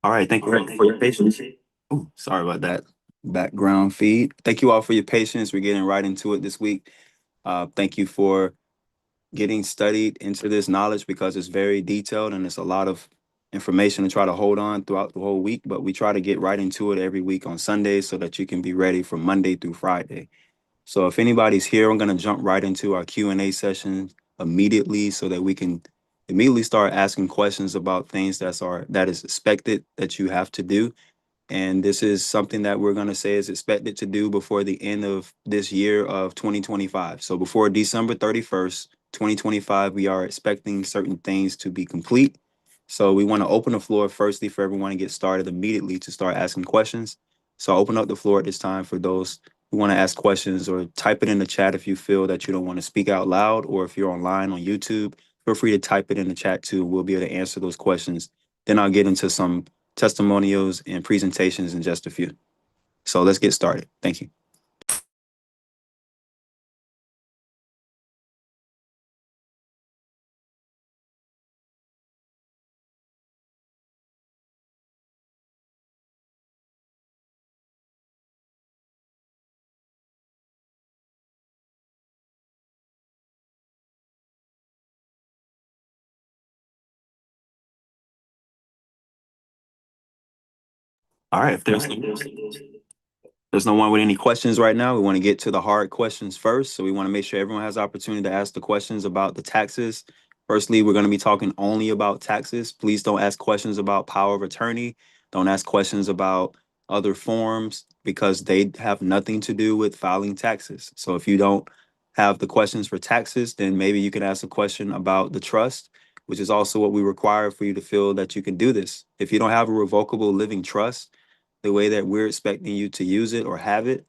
All right, thank you for your patience. Oh, sorry about that background feed. Thank you all for your patience. We're getting right into it this week. Thank you for getting studied into this knowledge because it's very detailed and it's a lot of information to try to hold on throughout the whole week. But we try to get right into it every week on Sundays so that you can be ready from Monday through Friday. So if anybody's here, I'm going to jump right into our Q&A session immediately so that we can immediately start asking questions about things that is expected that you have to do. And this is something that we're going to say is expected to do before the end of this year of 2025. So before December 31st, 2025, we are expecting certain things to be complete. So we want to open the floor firstly for everyone to get started immediately to start asking questions. So I'll open up the floor at this time for those who want to ask questions, or type it in the chat if you feel that you don't want to speak out loud, or if you're online on YouTube, feel free to type it in the chat too. We'll be able to answer those questions. Then I'll get into some testimonials and presentations in just a few. So let's get started. Thank you. All right, if there's no one with any questions right now, we want to get to the hard questions first. So we want to make sure everyone has the opportunity to ask the questions about the taxes. Firstly, we're going to be talking only about taxes. Please don't ask questions about power of attorney. Don't ask questions about other forms because they have nothing to do with filing taxes. So if you don't have the questions for taxes, then maybe you can ask a question about the trust, which is also what we require for you to feel that you can do this. If you don't have a revocable living trust, the way that we're expecting you to use it or have it,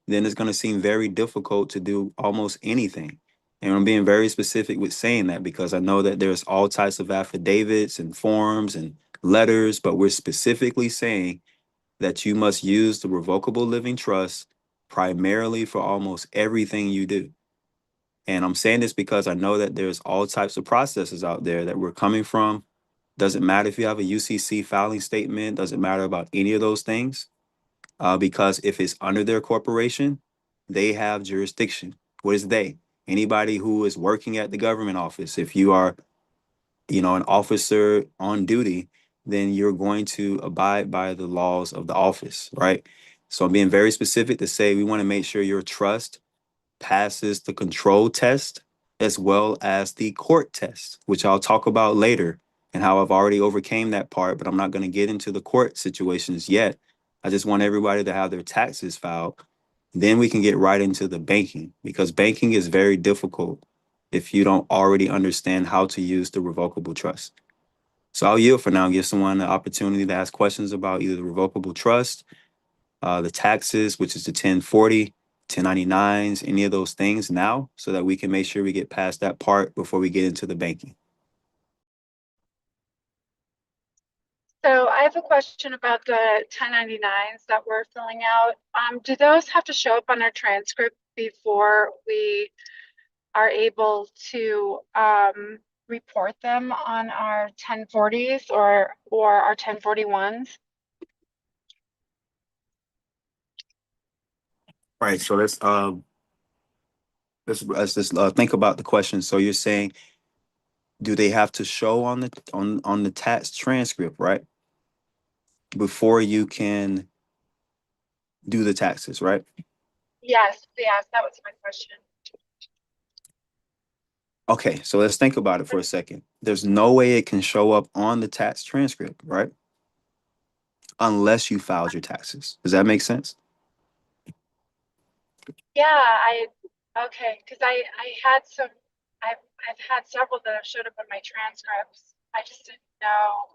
then it's going to seem very difficult to do almost anything. And I'm being very specific with saying that because I know that there's all types of affidavits and forms and letters, but we're specifically saying that you must use the revocable living trust primarily for almost everything you do. And I'm saying this because I know that there's all types of processes out there that we're coming from. Doesn't matter if you have a UCC filing statement, doesn't matter about any of those things, because if it's under their corporation, they have jurisdiction. What is they? Anybody who is working at the government office. If you are, an officer on duty, then you're going to abide by the laws of the office, right? So I'm being very specific to say we want to make sure your trust passes the control test as well as the court test, which I'll talk about later and how I've already overcame that part, but I'm not going to get into the court situations yet. I just want everybody to have their taxes filed. Then we can get right into the banking because banking is very difficult if you don't already understand how to use the revocable trust. So I'll yield for now and give someone the opportunity to ask questions about either the revocable trust, the taxes, which is the 1040, 1099s, any of those things now, so that we can make sure we get past that part before we get into the banking. So I have a question about the 1099s that we're filling out. Do those have to show up on our transcript before we are able to report them on our 1040s or our 1041s? Right. So let's just think about the question. So you're saying, do they have to show on the tax transcript, right? Before you can do the taxes, right? Yes, that was my question. Okay, so let's think about it for a second. There's no way it can show up on the tax transcript, right? Unless you filed your taxes. Does that make sense? Yeah, okay, because I had some, I've had several that have showed up in my transcripts. I just didn't know,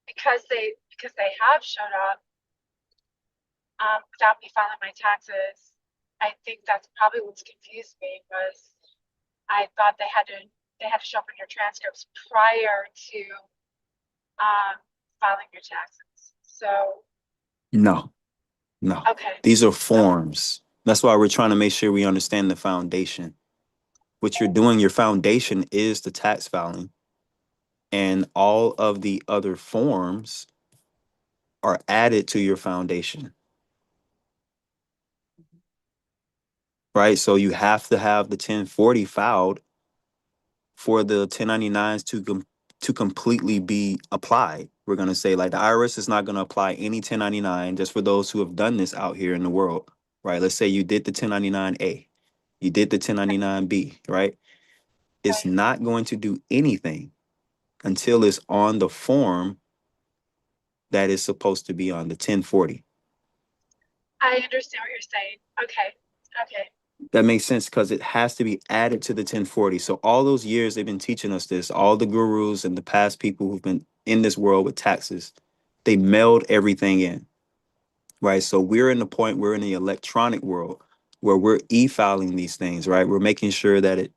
because they have showed up without me filing my taxes. I think that's probably what's confused me, was I thought they had to show up in your transcripts prior to filing your taxes. So No. No. okay. These are forms. That's why we're trying to make sure we understand the foundation. What you're doing, your foundation is the tax filing. and all of the other forms are added to your foundation, right? So you have to have the 1040 filed for the 1099s to completely be applied. We're going to say like the IRS is not going to apply any 1099 just for those who have done this out here in the world, right? Let's say you did the 1099A, you did the 1099B, right? It's Right. not going to do anything until it's on the form that is supposed to be on the 1040. I understand what you're saying. Okay. Okay. That makes sense because it has to be added to the 1040. So all those years they've been teaching us this, all the gurus and the past people who've been in this world with taxes, they meld everything in, right? So we're in the point, we're in the electronic world where we're e-filing these things, right? We're making sure that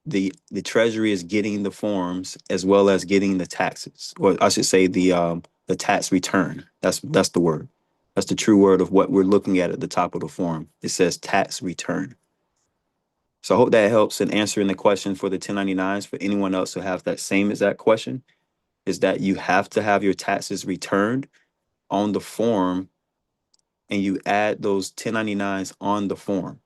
the treasury is getting the forms as well as getting the taxes, or I should say the tax return. That's the word. That's the true word of what we're looking at the top of the form. It says tax return. So I hope that helps in answering the question for the 1099s. For anyone else who have that same exact question, is that you have to have your taxes returned on the form and you add those 1099s on the form.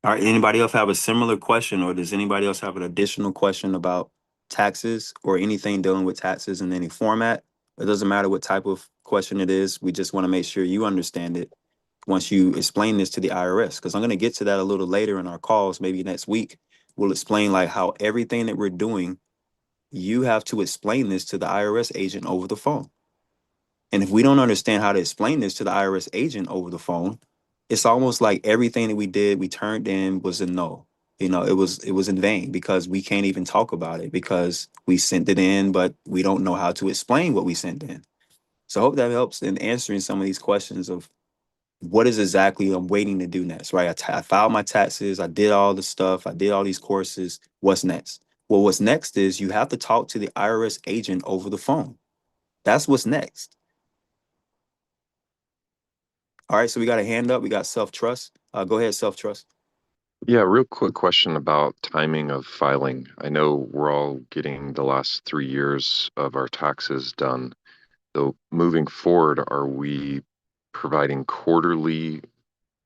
All right, anybody else have a similar question, or does anybody else have an additional question about taxes or anything dealing with taxes in any format? It doesn't matter what type of question it is. We just want to make sure you understand it once you explain this to the IRS, because I'm going to get to that a little later in our calls, maybe next week. We'll explain like how everything that we're doing, you have to explain this to the IRS agent over the phone. And if we don't understand how to explain this to the IRS agent over the phone, it's almost like everything that we did, we turned in was a no. You know, it was in vain because we can't even talk about it because we sent it in, but we don't know how to explain what we sent in. So I hope that helps in answering some of these questions of what is exactly I'm waiting to do next, right? I filed my taxes, I did all the stuff, I did all these courses. What's next? Well, what's next is you have to talk to the IRS agent over the phone. That's what's next. All right, so we got a hand up. We got self trust. Go ahead, self trust. Yeah, real quick question about timing of filing. I know we're all getting the last 3 years of our taxes done. So moving forward, are we providing quarterly?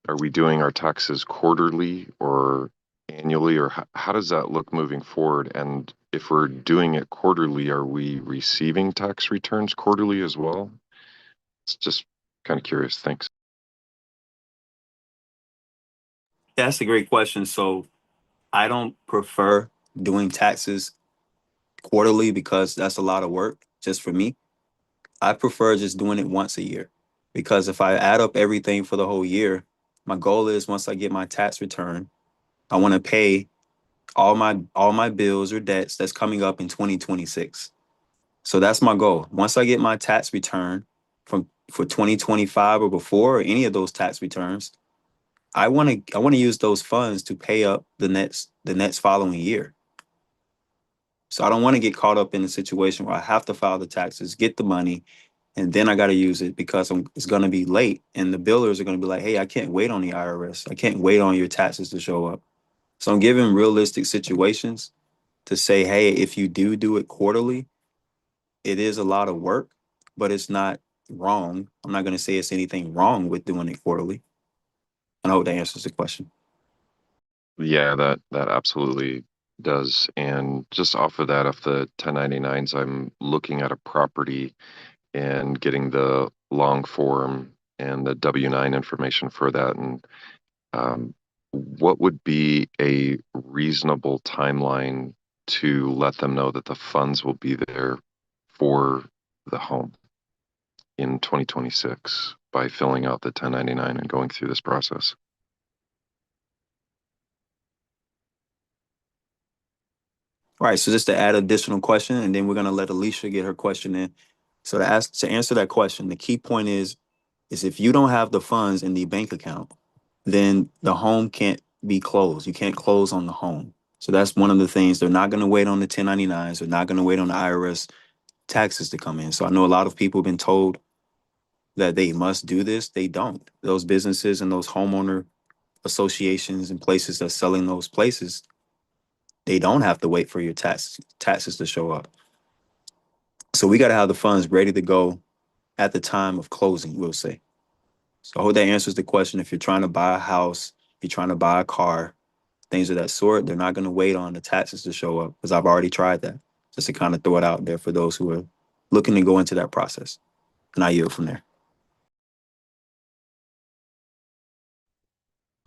Are we doing our taxes quarterly or annually, or how does that look moving forward? And if we're doing it quarterly, are we receiving tax returns quarterly as well? It's just kind of curious. Thanks. Yeah, that's a great question. So I don't prefer doing taxes quarterly because that's a lot of work just for me. I prefer just doing it once a year because if I add up everything for the whole year, my goal is once I get my tax return, I want to pay all my bills or debts that's coming up in 2026. So that's my goal. Once I get my tax return from for 2025 or before or any of those tax returns, I want to use those funds to pay up the next following year. So I don't want to get caught up in a situation where I have to file the taxes, get the money, and then I got to use it because it's going to be late and the billers are going to be like, "Hey, I can't wait on the IRS. I can't wait on your taxes to show up." So I'm giving realistic situations to say, "Hey, if you do it quarterly, it is a lot of work, but it's not wrong. I'm not going to say it's anything wrong with doing it quarterly." And I hope that answers the question. Yeah, that absolutely does. And just off of that, of the 1099s, I'm looking at a property and getting the long form and the W-9 information for that. And what would be a reasonable timeline to let them know that the funds will be there for the home in 2026 by filling out the 1099 and going through this process? All right, so just to add additional question, and then we're gonna let Alicia get her question in. So to answer that question, the key point is if you don't have the funds in the bank account, then the home can't be closed. You can't close on the home. So that's one of the things. They're not gonna wait on the 1099s. They're not gonna wait on the IRS taxes to come in. So I know a lot of people have been told that they must do this. They don't. Those businesses and those homeowner associations and places that's selling those places, they don't have to wait for your taxes to show up. So we got to have the funds ready to go at the time of closing, we'll say. So I hope that answers the question. If you're trying to buy a house, if you're trying to buy a car, things of that sort, they're not going to wait on the taxes to show up, because I've already tried that. Just to kind of throw it out there for those who are looking to go into that process. And I yield from there.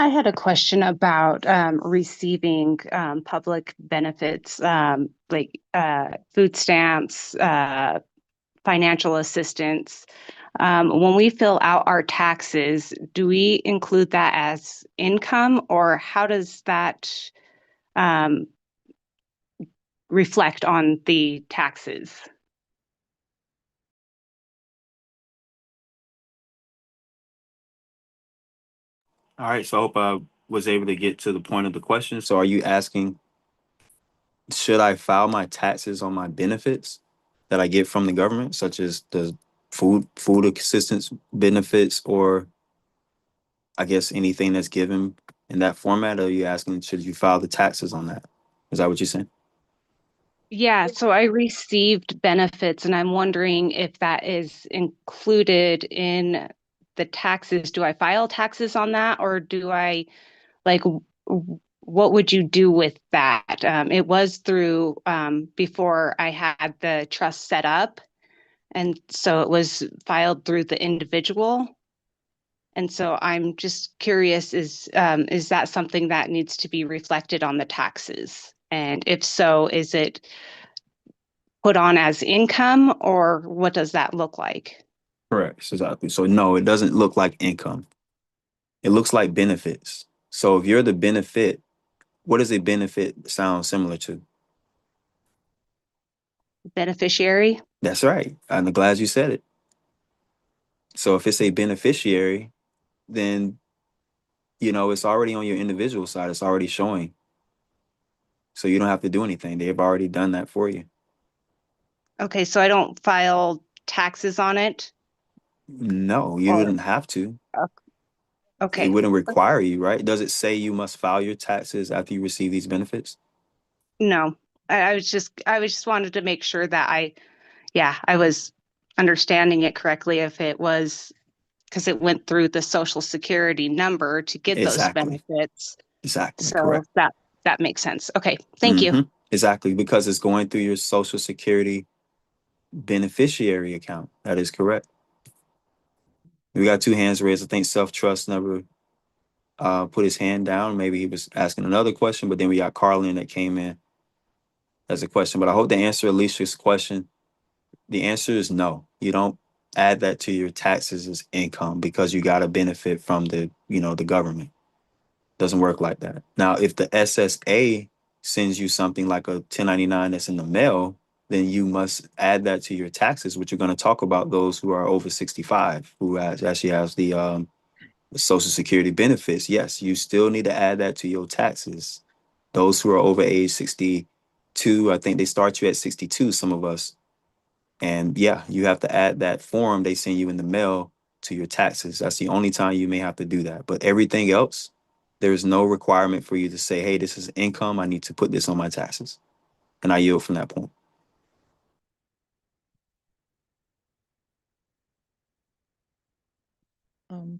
I had a question about receiving public benefits like food stamps, financial assistance. When we fill out our taxes, do we include that as income, or how does that reflect on the taxes? All right. So I hope I was able to get to the point of the question. So are you asking, should I file my taxes on my benefits that I get from the government, such as the food assistance benefits, or I guess anything that's given in that format? Or are you asking, should you file the taxes on that? Is that what you're saying? Yeah, so I received benefits, and I'm wondering if that is included in the taxes. Do I file taxes on that, or do I like what would you do with that? It was through before I had the trust set up, and so it was filed through the individual. And so I'm just curious, is that something that needs to be reflected on the taxes? And if so, is it put on as income, or what does that look like? Correct. Exactly. So no, it doesn't look like income. It looks like benefits. So if you're the benefit, what does a benefit sound similar to? Beneficiary? That's right. I'm glad you said it. So if it's a beneficiary, then it's already on your individual side. It's already showing. So you don't have to do anything. They've already done that for you. Okay, so I don't file taxes on it? No, you Or wouldn't have to. It okay. wouldn't require you, right? Does it say you must file your taxes after you receive these benefits? No. I was just wanted to make sure that I was understanding it correctly, if it was because it went through the Social Security number to get those Exactly. benefits. Exactly. So Correct. that makes sense. Okay, thank you. Exactly. Because it's going through your Social Security beneficiary account. That is correct. We got two hands raised. I think Self Trust never put his hand down. Maybe he was asking another question, but then we got Carlin that came in as a question. But I hope to answer Alicia's question. The answer is no. You don't add that to your taxes as income because you got a benefit from the government. Doesn't work like that. Now, if the SSA sends you something like a 1099 that's in the mail, then you must add that to your taxes, which you're going to talk about those who are over 65, who actually has the Social Security benefits. Yes, you still need to add that to your taxes. Those who are over age 62, I think they start you at 62, some of us. And yeah, you have to add that form they send you in the mail to your taxes. That's the only time you may have to do that. But everything else, there's no requirement for you to say, hey, this is income. I need to put this on my taxes. And I yield from that point.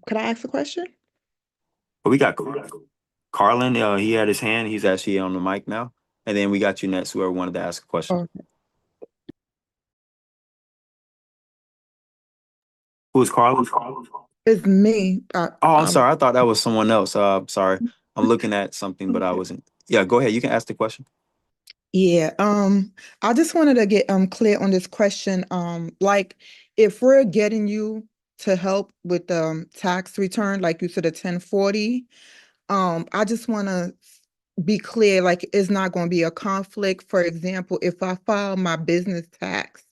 Could I ask a question? But we got Carlin. He had his hand. He's actually on the mic now. And then we got you next, whoever wanted to ask a question. Okay. Who's Carlin? It's me. Oh, I'm sorry. I thought that was someone else. Sorry. I'm looking at something, but I Okay. wasn't. Yeah, go ahead. You can ask the question. Yeah, I just wanted to get clear on this question. Like if we're getting you to help with the tax return, like you said, a 1040, I just want to be clear, like it's not going to be a conflict. For example, if I file my business tax,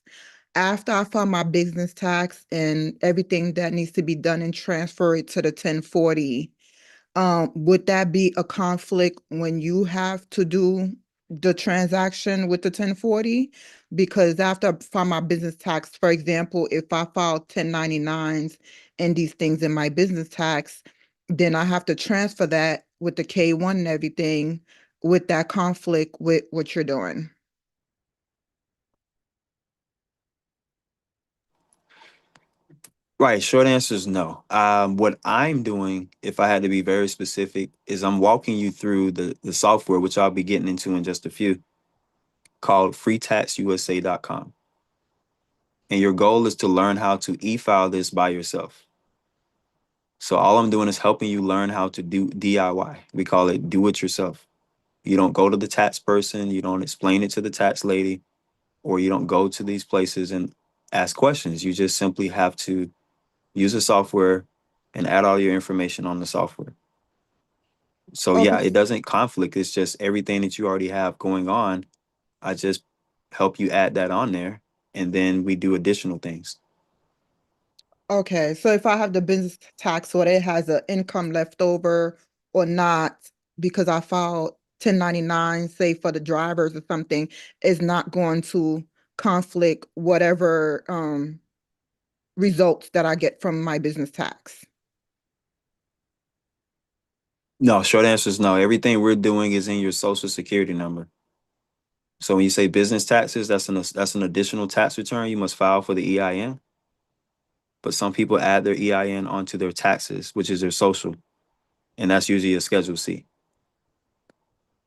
after I file my business tax and everything that needs to be done and transfer it to the 1040, would that be a conflict when you have to do the transaction with the 1040, because after I file my business tax, for example, if I file 1099s and these things in my business tax, then I have to transfer that with the K1 and everything with that conflict with what you're doing. Right. Short answer is no. What I'm doing, if I had to be very specific, is I'm walking you through the software, which I'll be getting into in just a few, called freetaxusa.com. And your goal is to learn how to e-file this by yourself. So all I'm doing is helping you learn how to do DIY. We call it do it yourself. You don't go to the tax person, you don't explain it to the tax lady, or you don't go to these places and ask questions. You just simply have to use the software and add all your information on the software. So yeah, Okay. it doesn't conflict. It's just everything that you already have going on. I just help you add that on there, and then we do additional things. Okay, so if I have the business tax, whether it has an income left over or not, because I filed 1099, say for the drivers or something, is not going to conflict whatever results that I get from my business tax. No, short answer is no. Everything we're doing is in your social security number. So when you say business taxes, that's an additional tax return you must file for the EIN. But some people add their EIN onto their taxes, which is their social, and that's usually a Schedule C.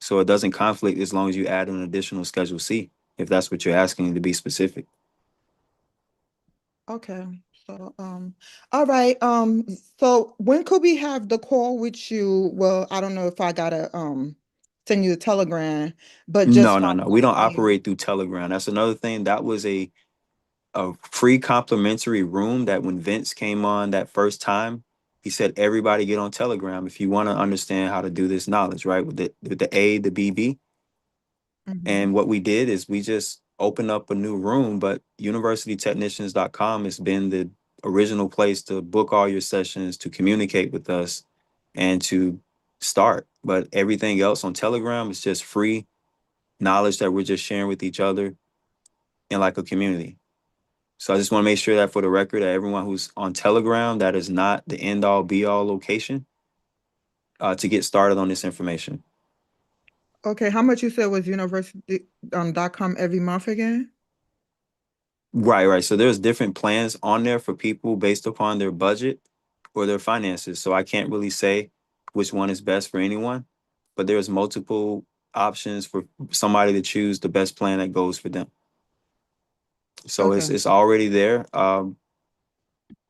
So it doesn't conflict as long as you add an additional Schedule C, if that's what you're asking to be specific. Okay, so all right, so when could we have the call with you? Well, I don't know if I gotta send you a telegram, but just No, no, no. We don't find you. operate through Telegram. That's another thing. That was a free complimentary room that when Vince came on that first time, he said everybody get on Telegram if you want to understand how to do this knowledge, right? With the A, the BB. Mhm. And what we did is we just opened up a new room, but universitytechnicians.com has been the original place to book all your sessions, to communicate with us, and to start. But everything else on Telegram is just free knowledge that we're just sharing with each other in like a community. So I just want to make sure that for the record, that everyone who's on Telegram, that is not the end all be all location to get started on this information. Okay, how much you said was university .com every month again? Right, right. So there's different plans on there for people based upon their budget or their finances. So I can't really say which one is best for anyone, but there's multiple options for somebody to choose the best plan that goes for them. So Okay, it's already there.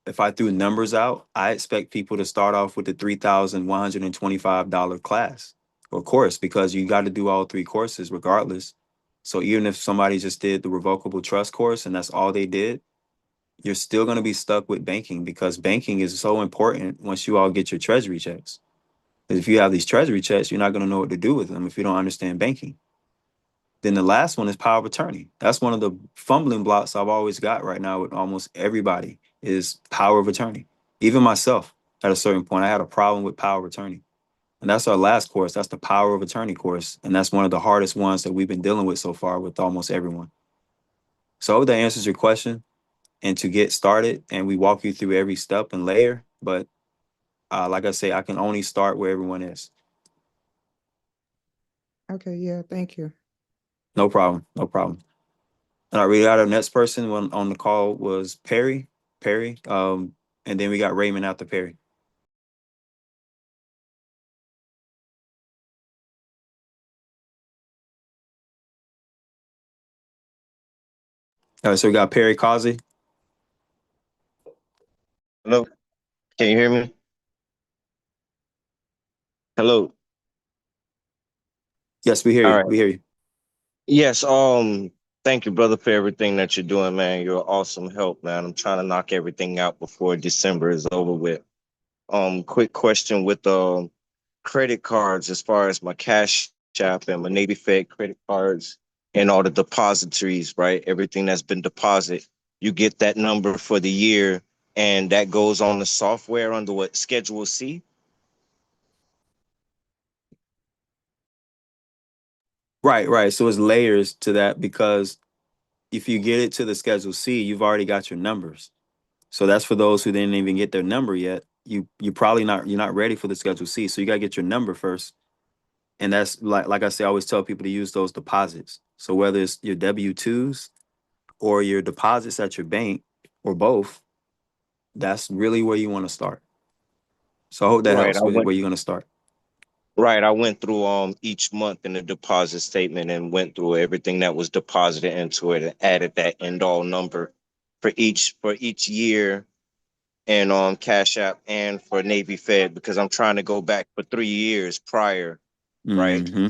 If I threw numbers out, I expect people to start off with the $3,125 class or course because you got to do all three courses regardless. So even if somebody just did the revocable trust course and that's all they did, you're still going to be stuck with banking because banking is so important once you all get your treasury checks. If you have these treasury checks, you're not going to know what to do with them if you don't understand banking. Then the last one is power of attorney. That's one of the fumbling blocks I've always got right now with almost everybody is power of attorney. Even myself, at a certain point, I had a problem with power of attorney. And that's our last course. That's the power of attorney course. And that's one of the hardest ones that we've been dealing with so far with almost everyone. So I hope that answers your question. And to get started, and we walk you through every step and layer. But like I say, I can only start where everyone is. okay, yeah, thank you. No problem. No problem. And I read out our next person on the call was Perry. Perry. And then we got Raymond after Perry. All right, so we got Perry Causey. Hello, can you hear me? Hello. Yes, we hear All you. right. We hear you. Yes, thank you, brother, for everything that you're doing, man. You're awesome help, man. I'm trying to knock everything out before December is over with. Quick question with credit cards as far as my Cash App and my Navy Fed credit cards and all the depositories, right? Everything that's been deposited, you get that number for the year, and that goes on the software under what Schedule C? Right. So it's layers to that because if you get it to the Schedule C, you've already got your numbers. So that's for those who didn't even get their number yet. You probably you're not ready for the Schedule C. So you gotta get your number first. And that's like I say, I always tell people to use those deposits. So whether it's your W-2s or your deposits at your bank or both, that's really where you want to start. So I hope that Right. helps with where you're gonna start. Right. I went through each month in the deposit statement and went through everything that was deposited into it and added that end all number for each year and on Cash App and for Navy Fed because I'm trying to go back for 3 years prior, right? Mm-hmm.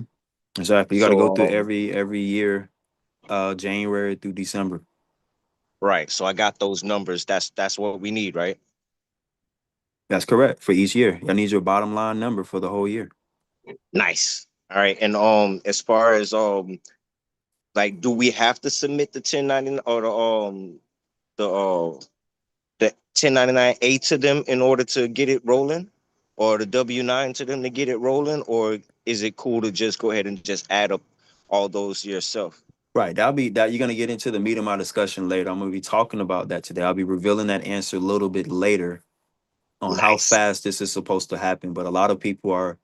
Exactly. You got to go So through every year, January through December. right. So I got those numbers. That's what we need, right? That's correct for each year. I need your bottom line number for the whole year. Nice. All right. And as far as like do we have to submit the 1099 or the 1099A to them in order to get it rolling, or the W-9 to them to get it rolling, or is it cool to just go ahead and just add up all those yourself? Right. That'll be that you're gonna get into the meat of my discussion later. I'm gonna be talking about that today. I'll be revealing that answer a little bit later on how Nice. fast this is supposed to happen. But a lot of people are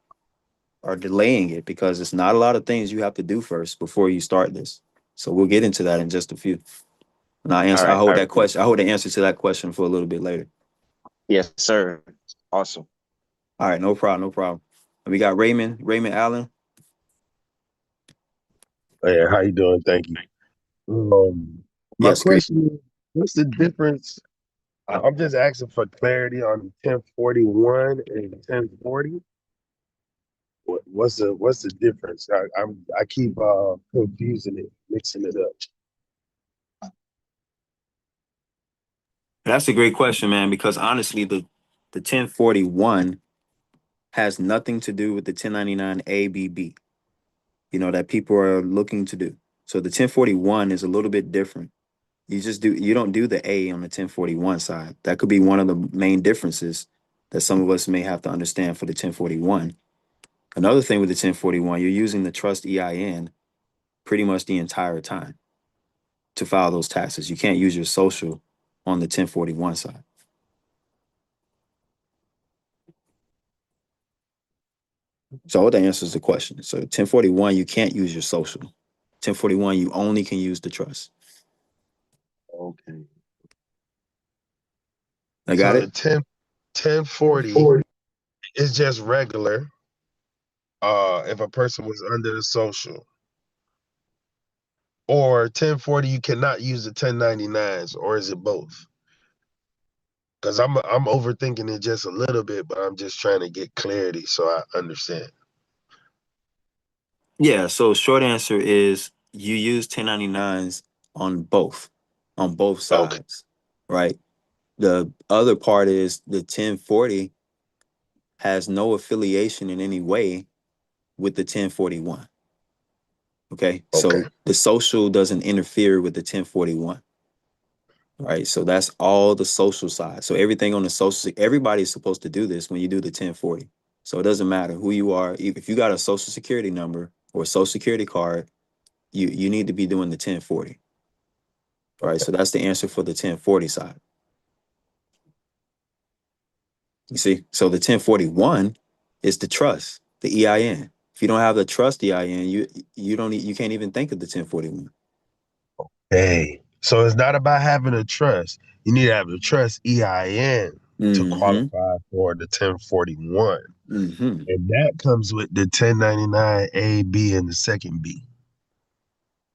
delaying it because it's not a lot of things you have to do first before you start this. So we'll get into that in just a few. And All I right. hold All that right. question. I hold the answer to that question for a little bit later. Yes, sir. Awesome. All right, no problem, no problem. And we got Raymond Allen. Hey, how you doing? Thank you. My Yes, great. question is, what's the difference? I'm just asking for clarity on 1041 and 1040. What's the difference? I keep confusing it, mixing it up. That's a great question, man, because honestly, the 1041 has nothing to do with the 1099 ABB, that people are looking to do. So the 1041 is a little bit different. You don't do the A on the 1041 side. That could be one of the main differences that some of us may have to understand for the 1041. Another thing with the 1041, you're using the trust EIN pretty much the entire time to file those taxes. You can't use your social on the 1041 side. So I hope that answers the question. So 1041, you can't use your social. 1041, you only can use the trust. Okay. I got So the it? 1040 is just regular. If a person was under the social. Or 1040, you cannot use the 1099s, or is it both? Because I'm overthinking it just a little bit, but I'm just trying to get clarity so I understand. Yeah, so short answer is you use 1099s on both Okay. sides, right? The other part is the 1040 has no affiliation in any way with the 1041. Okay, Okay. so the social doesn't interfere with the 1041. Right. So that's all the social side. So everything on the social, everybody's supposed to do this when you do the 1040. So it doesn't matter who you are. If you got a social security number or a social security card, you need to be doing the 1040. Right. Okay. So that's the answer for the 1040 side. You see, so the 1041 is the trust, the EIN. If you don't have the trust EIN, you can't even think of the 1041. Hey. So it's not about having a trust. You need to have the trust EIN to Mm-hmm. qualify for the 1041. Mm-hmm. And that comes with the 1099 A, B, and the second B.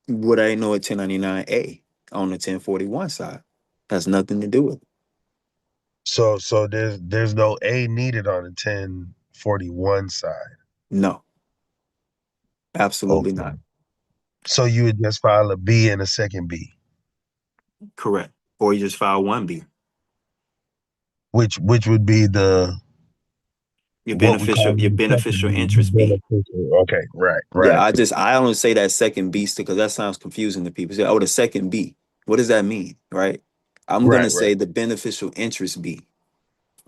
What I know at 1099A on the 1041 side has nothing to do with it. So there's no A needed on the 1041 side. No, absolutely Okay. not. So you would just file a B and a second B, Correct. Or you just file 1B. which would be the what we call Your in the second beneficial B, the interest B. beneficial. Okay, right, Yeah, right. I don't say that second B because that sounds confusing to people. Say, oh, the second B. What does that mean? Right? I'm gonna Right, right. say the beneficial interest B.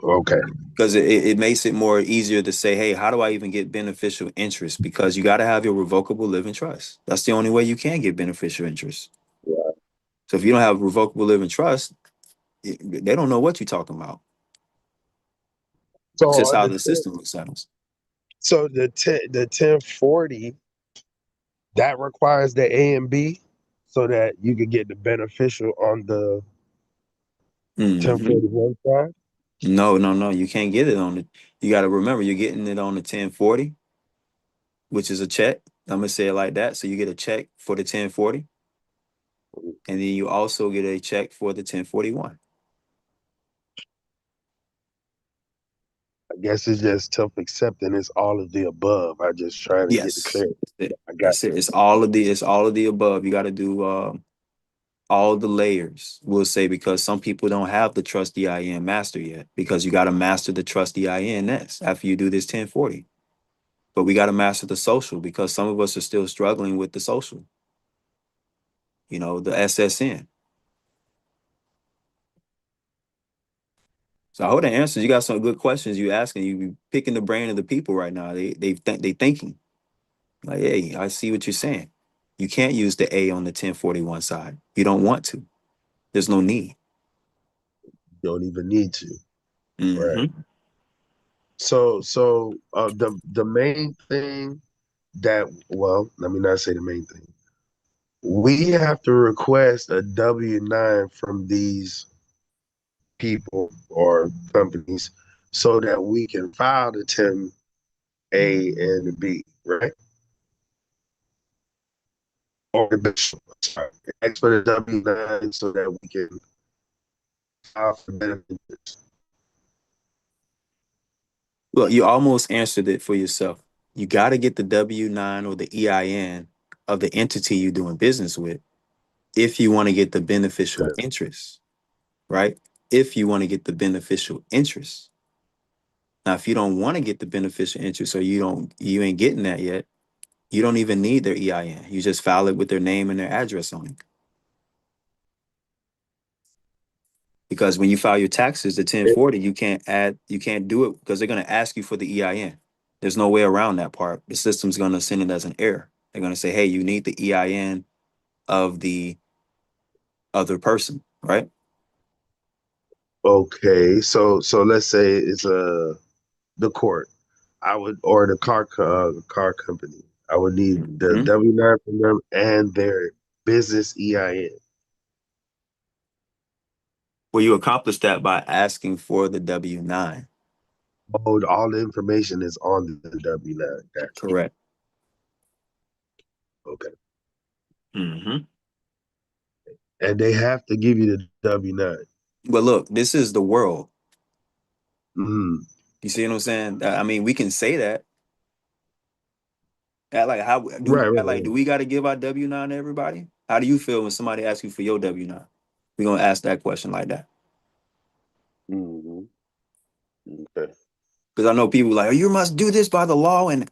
Okay. Because it makes it more easier to say, hey, how do I even get beneficial interest? Because you got to have your revocable living trust. That's the only way you can get beneficial interest. Yeah. So if you don't have revocable living trust, they don't know what you're talking about. So It's just on how the the system settles. so the 1040 that requires the A and B so that you can get the beneficial on the Mhm. 1041 side. No. You can't get it on it. You got to remember, you're getting it on the 1040, which is a check. I'm going to say it like that. So you get a check for the 1040, and then you also get a check for the 1041. I guess it's just tough accepting it's all of the above. I just trying to get the Yes. clarity. That's it. I got That's it. It's all of the above. You got to do all the layers, we'll say, because some people don't have the trust EIN master yet, because you got to master the trust EIN next after you do this 1040. But we got to master the social, because some of us are still struggling with the social, the SSN. So I hope that answers. You got some good questions you asking. You be picking the brain of the people right now. They thinking like, hey, I see what you're saying. You can't use the A on the 1041 side. You don't want to. There's no need. don't even need to. Right. Mm-hmm. So the main thing that, well, let me not say the main thing. We have to request a W-9 from these people or companies so that we can file the 10A and the B, right? Or sorry, ask for the W-9 so that we can file for benefits. Well, you almost answered it for yourself. You got to get the W-9 or the EIN of the entity you're doing business with if you want to get the beneficial interest, right? If you want to get the beneficial interest. Now, if you don't want to get the beneficial interest, or you ain't getting that yet, you don't even need their EIN. You just file it with their name and their address on it. Because when you file your taxes, the 1040, you can't do it because they're going to ask you for the EIN. There's no way around that part. The system's going to send it as an error. They're going to say, hey, you need the EIN of the other person, right? Okay, so let's say it's the court. I would, or the car company. I would need the Mhm. W-9 from them and their business EIN. Well, you accomplish that by asking for the W-9. Oh, all the information is on the W-9. Gotcha. Correct. Okay. Hmm. And they have to give you the W-9. But look, this is the world. Mm. You see what I'm saying? I mean, we can say that. Like, how do Right, we right, like? right. Do we got to give our W-9 to everybody? How do you feel when somebody asks you for your W-9? We're gonna ask that question like that. Mm-hmm. Okay. Because I know people like, oh, you must do this by the law and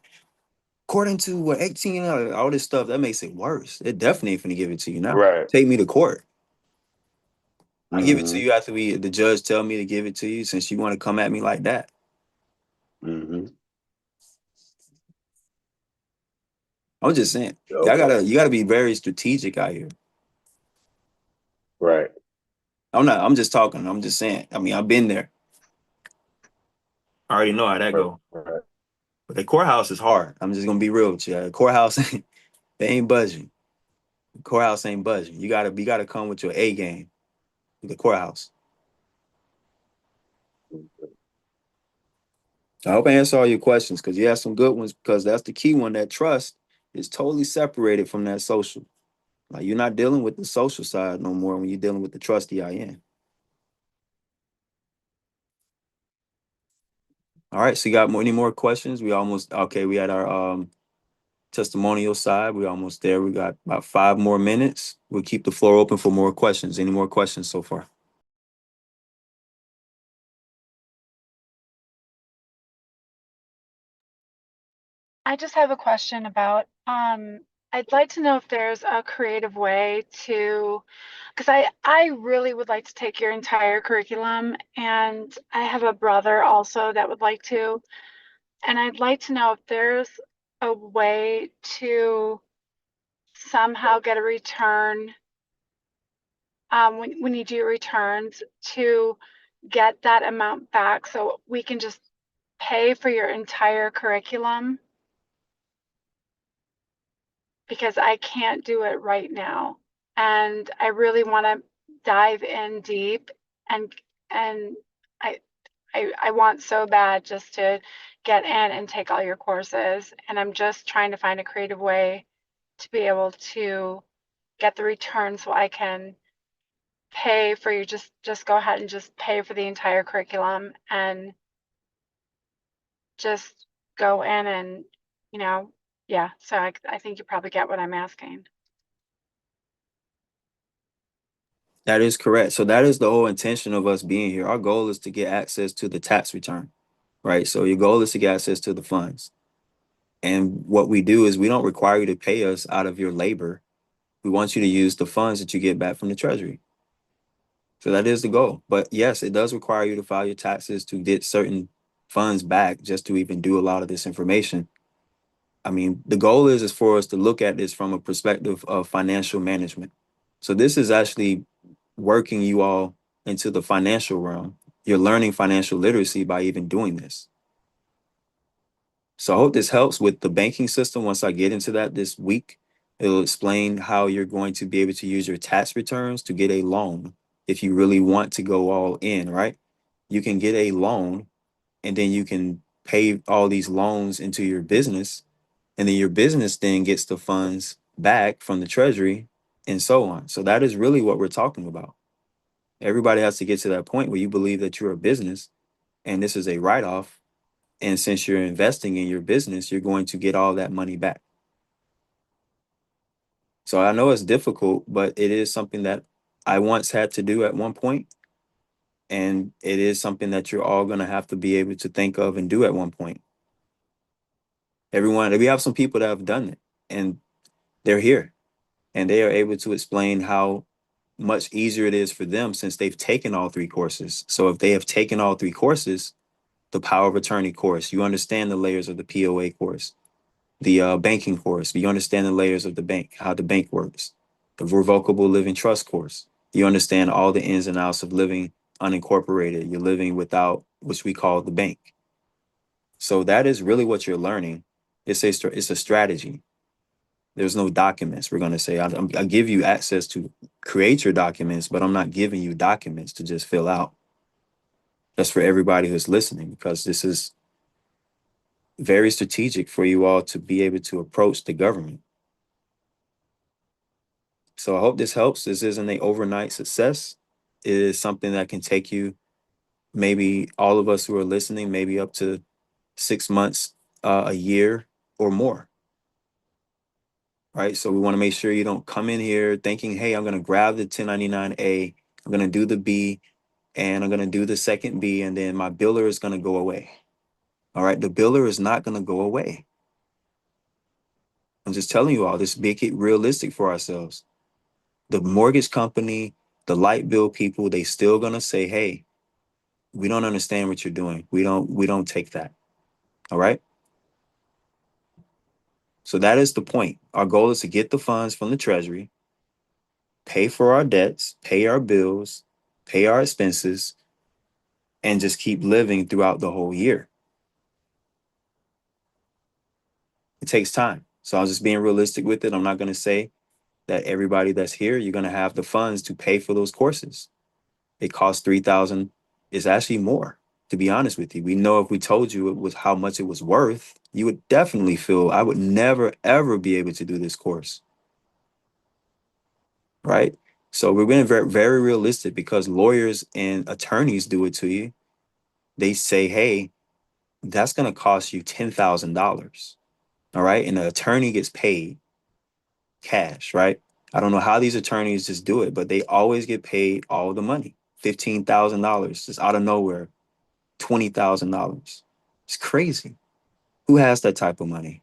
according to what 18, all this stuff, that makes it worse. It definitely ain't finna give it to you now. Right. Take me to court. I give it to Mm-hmm. you after the judge tell me to give it to you, since you want to come at me like that. Mm-hmm. I'm just saying, Okay. you gotta be very strategic out here. Right. I'm just talking. I'm just saying. I mean, I've been there. I already know how that Right. go. Right. But the courthouse is hard. I'm just gonna be real with you. The courthouse, they ain't budging. The courthouse ain't budging. You gotta come with your A game to the courthouse. I hope I answer all your questions, because you have some good ones, because that's the key one. That trust is totally separated from that social. Like, you're not dealing with the social side no more when you're dealing with the trust EIN. All right, so you got any more questions? We almost okay. We had our testimonial side. We almost there. We got about 5 more minutes. We'll keep the floor open for more questions. Any more questions so far? I just have a question about I'd like to know if there's a creative way to, because I really would like to take your entire curriculum, and I have a brother also that would like to, and I'd like to know if there's a way to somehow get a return, when you do returns, to get that amount back so we can just pay for your entire curriculum, because I can't do it right now. And I really want to dive in deep, and and I, I want so bad just to get in and take all your courses. And I'm just trying to find a creative way to be able to get the return so I can pay for you. Just go ahead and just pay for the entire curriculum and just go in and, yeah. So I think you probably get what I'm asking. That is correct. So that is the whole intention of us being here. Our goal is to get access to the tax return, right? So your goal is to get access to the funds. And what we do is we don't require you to pay us out of your labor. We want you to use the funds that you get back from the Treasury. So that is the goal. But yes, it does require you to file your taxes to get certain funds back just to even do a lot of this information. I mean, the goal is for us to look at this from a perspective of financial management. So this is actually working you all into the financial realm. You're learning financial literacy by even doing this. So I hope this helps with the banking system. Once I get into that this week, it'll explain how you're going to be able to use your tax returns to get a loan. If you really want to go all in, right? You can get a loan and then you can pay all these loans into your business. And then your business then gets the funds back from the Treasury and so on. So that is really what we're talking about. Everybody has to get to that point where you believe that you're a business and this is a write-off. And since you're investing in your business, you're going to get all that money back. So I know it's difficult, but it is something that I once had to do at one point, and it is something that you're all going to have to be able to think of and do at one point. We have some people that have done it, and they're here, and they are able to explain how much easier it is for them since they've taken all three courses. So if they have taken all three courses, the power of attorney course, you understand the layers of the POA course, the banking course, you understand the layers of the bank, how the bank works, the revocable living trust course, you understand all the ins and outs of living unincorporated, you're living without, which we call the bank. So that is really what you're learning. It's a strategy. There's no documents. We're going to say, I give you access to create your documents, but I'm not giving you documents to just fill out. That's for everybody who's listening, because this is very strategic for you all to be able to approach the government. So I hope this helps. This isn't an overnight success. It is something that can take you, maybe all of us who are listening, maybe up to 6 months, a year or more. Right. So we want to make sure you don't come in here thinking, hey, I'm going to grab the 1099A, I'm going to do the B, and I'm going to do the second B, and then my biller is going to go away. All right. The biller is not going to go away. I'm just telling you all this, make it realistic for ourselves. The mortgage company, the light bill people, they still going to say, hey, we don't understand what you're doing. We don't take that. All right. So that is the point. Our goal is to get the funds from the Treasury, pay for our debts, pay our bills, pay our expenses, and just keep living throughout the whole year. It takes time. So I was just being realistic with it. I'm not going to say that everybody that's here, you're going to have the funds to pay for those courses. It costs $3,000. It's actually more, to be honest with you. We know if we told you it was how much it was worth, you would definitely feel I would never, ever be able to do this course. Right? So we're being very, very realistic, because lawyers and attorneys do it to you. They say, hey, that's going to cost you $10,000. All right. And the attorney gets paid cash, right? I don't know how these attorneys just do it, but they always get paid all the money. $15,000 just out of nowhere, $20,000. It's crazy. Who has that type of money?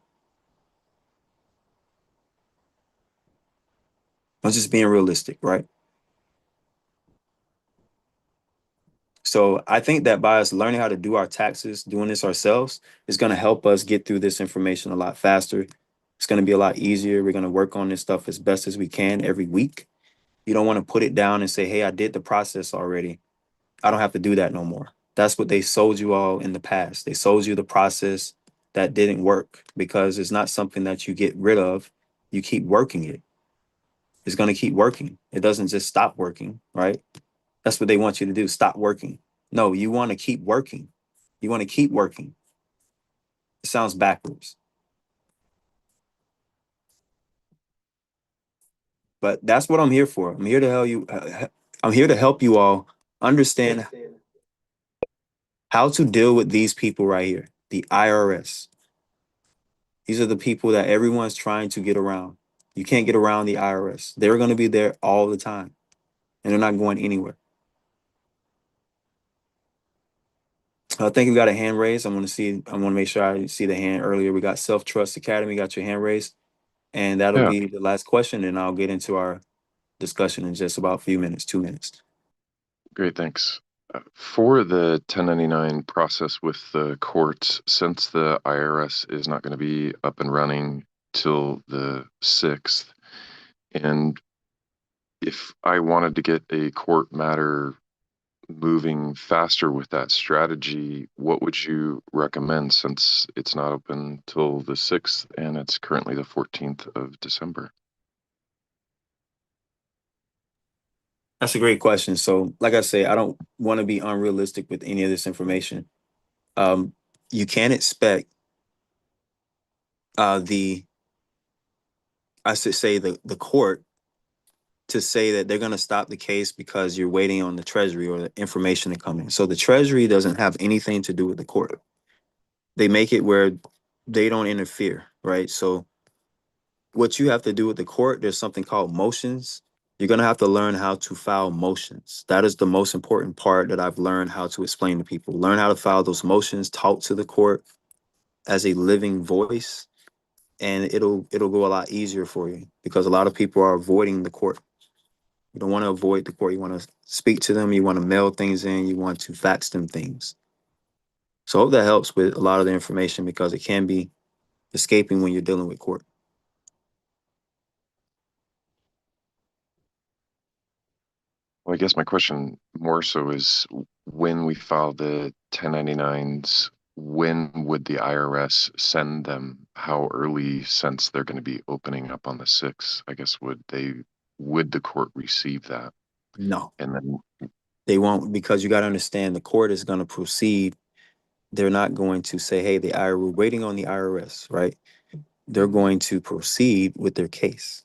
I'm just being realistic, right? So I think that by us learning how to do our taxes, doing this ourselves, is going to help us get through this information a lot faster. It's going to be a lot easier. We're going to work on this stuff as best as we can every week. You don't want to put it down and say, hey, I did the process already. I don't have to do that no more. That's what they sold you all in the past. They sold you the process that didn't work because it's not something that you get rid of. You keep working it. It's going to keep working. It doesn't just stop working, right? That's what they want you to do. Stop working. No, you want to keep working. You want to keep working. It sounds backwards. But that's what I'm here for. I'm here to help you. I'm here to help you all understand how to deal with these people right here, the IRS. These are the people that everyone's trying to get around. You can't get around the IRS. They're going to be there all the time, and they're not going anywhere. I think we got a hand raised. I want to make sure I see the hand earlier. We got Self Trust Academy. Got your hand raised, and that'll Yeah, be the last question. And I'll get into our discussion in just about a few minutes, 2 minutes. great, thanks. For the 1099 process with the courts, since the IRS is not going to be up and running till the 6th, and if I wanted to get a court matter moving faster with that strategy, what would you recommend since it's not open till the 6th and it's currently the 14th of December? That's a great question. So, like I say, I don't want to be unrealistic with any of this information. You can't expect the I should say the court to say that they're going to stop the case because you're waiting on the Treasury or the information to come in. So the Treasury doesn't have anything to do with the court. They make it where they don't interfere, right? So what you have to do with the court, there's something called motions. You're going to have to learn how to file motions. That is the most important part that I've learned how to explain to people. Learn how to file those motions, talk to the court as a living voice, and it'll go a lot easier for you because a lot of people are avoiding the court. You don't want to avoid the court. You want to speak to them. You want to mail things in. You want to fax them things. So I hope that helps with a lot of the information because it can be escaping when you're dealing with court. Well, I guess my question more so is when we file the 1099s, when would the IRS send them? How early, since they're going to be opening up on the 6th, I guess would the court receive that? No, And then, they won't because you got to understand the court is going to proceed. They're not going to say, hey, the IRS, we're waiting on the IRS, right? They're going to proceed with their case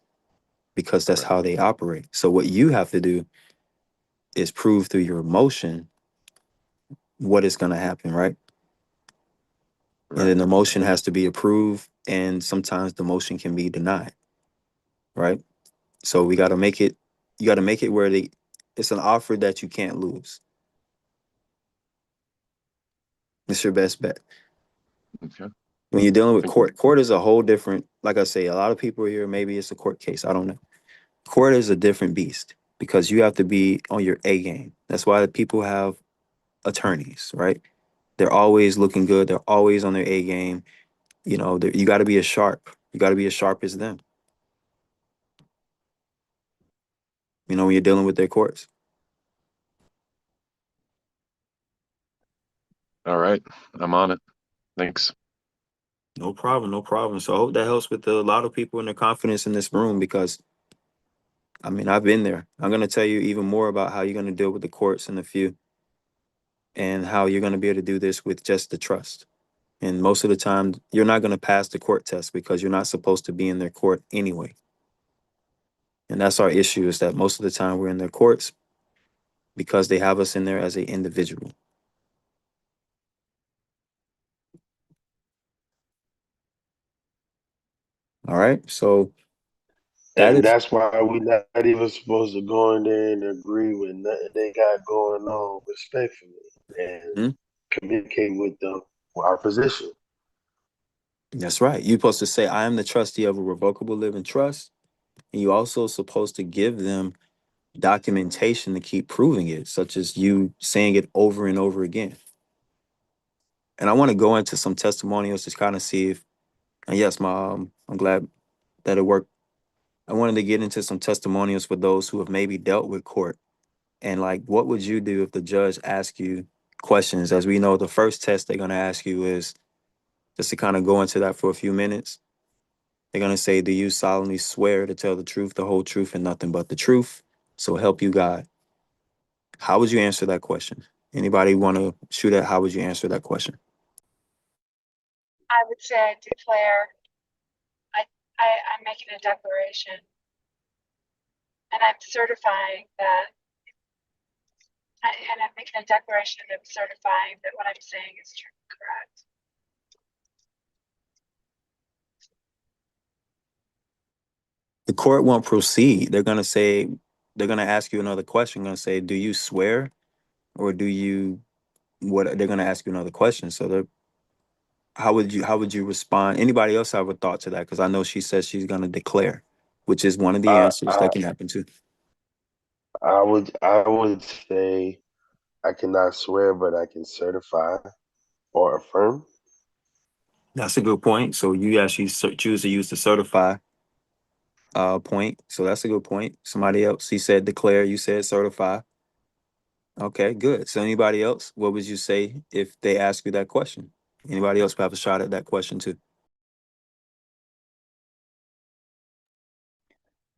because that's right, how they operate. So what you have to do is prove through your motion what is going to happen, right? And then right, the motion has to be approved, and sometimes the motion can be denied, right? So we got to make it. You got to make it where it's an offer that you can't lose. It's your best bet. okay, When you're dealing with thank you. court is a whole different. Like I say, a lot of people here, maybe it's a court case. I don't know. Court is a different beast because you have to be on your A game. That's why people have attorneys, right? They're always looking good. They're always on their A game. You know, you got to be as sharp. You got to be as sharp as them. You know, when you're dealing with their courts. All right, I'm on it. Thanks. No problem, no problem. So I hope that helps with a lot of people and their confidence in this room because I mean I've been there. I'm gonna tell you even more about how you're gonna deal with the courts in a few and how you're gonna be able to do this with just the trust. And most of the time you're not gonna pass the court test because you're not supposed to be in their court anyway. And that's our issue is that most of the time we're in their courts because they have us in there as an individual. All right. So that And is that's why we not even supposed to go in there and agree with nothing they got going on respectfully and mhm, communicate with them our position. that's right. You're supposed to say, I am the trustee of a revocable living trust. And you also supposed to give them documentation to keep proving it, such as you saying it over and over again. And I want to go into some testimonials to kind of see if, and yes, I'm glad that it worked. I wanted to get into some testimonials for those who have maybe dealt with court. And like, what would you do if the judge asked you questions? As we know, the first test they're going to ask you is, just to kind of go into that for a few minutes, they're going to say, do you solemnly swear to tell the truth, the whole truth, and nothing but the truth? So help you God. How would you answer that question? Anybody want to shoot at how would you answer that question? I would say I declare, I'm making a declaration, and I'm certifying that, and I'm making a declaration and I'm certifying that what I'm saying is true and correct. The court won't proceed. They're going to say, they're going to ask you another question. Going to say, do you swear, or do you, what? They're going to ask you another question. So they're, how would you respond? Anybody else have a thought to that? Because I know she says she's going to declare, which is one of the I, answers I that can happen too. I would say I cannot swear, but I can certify or affirm. That's a good point. So you actually choose to use the certify point. So that's a good point. Somebody else, he said declare, you said certify. Okay, good. So anybody else, what would you say if they ask you that question? Anybody else have a shot at that question too?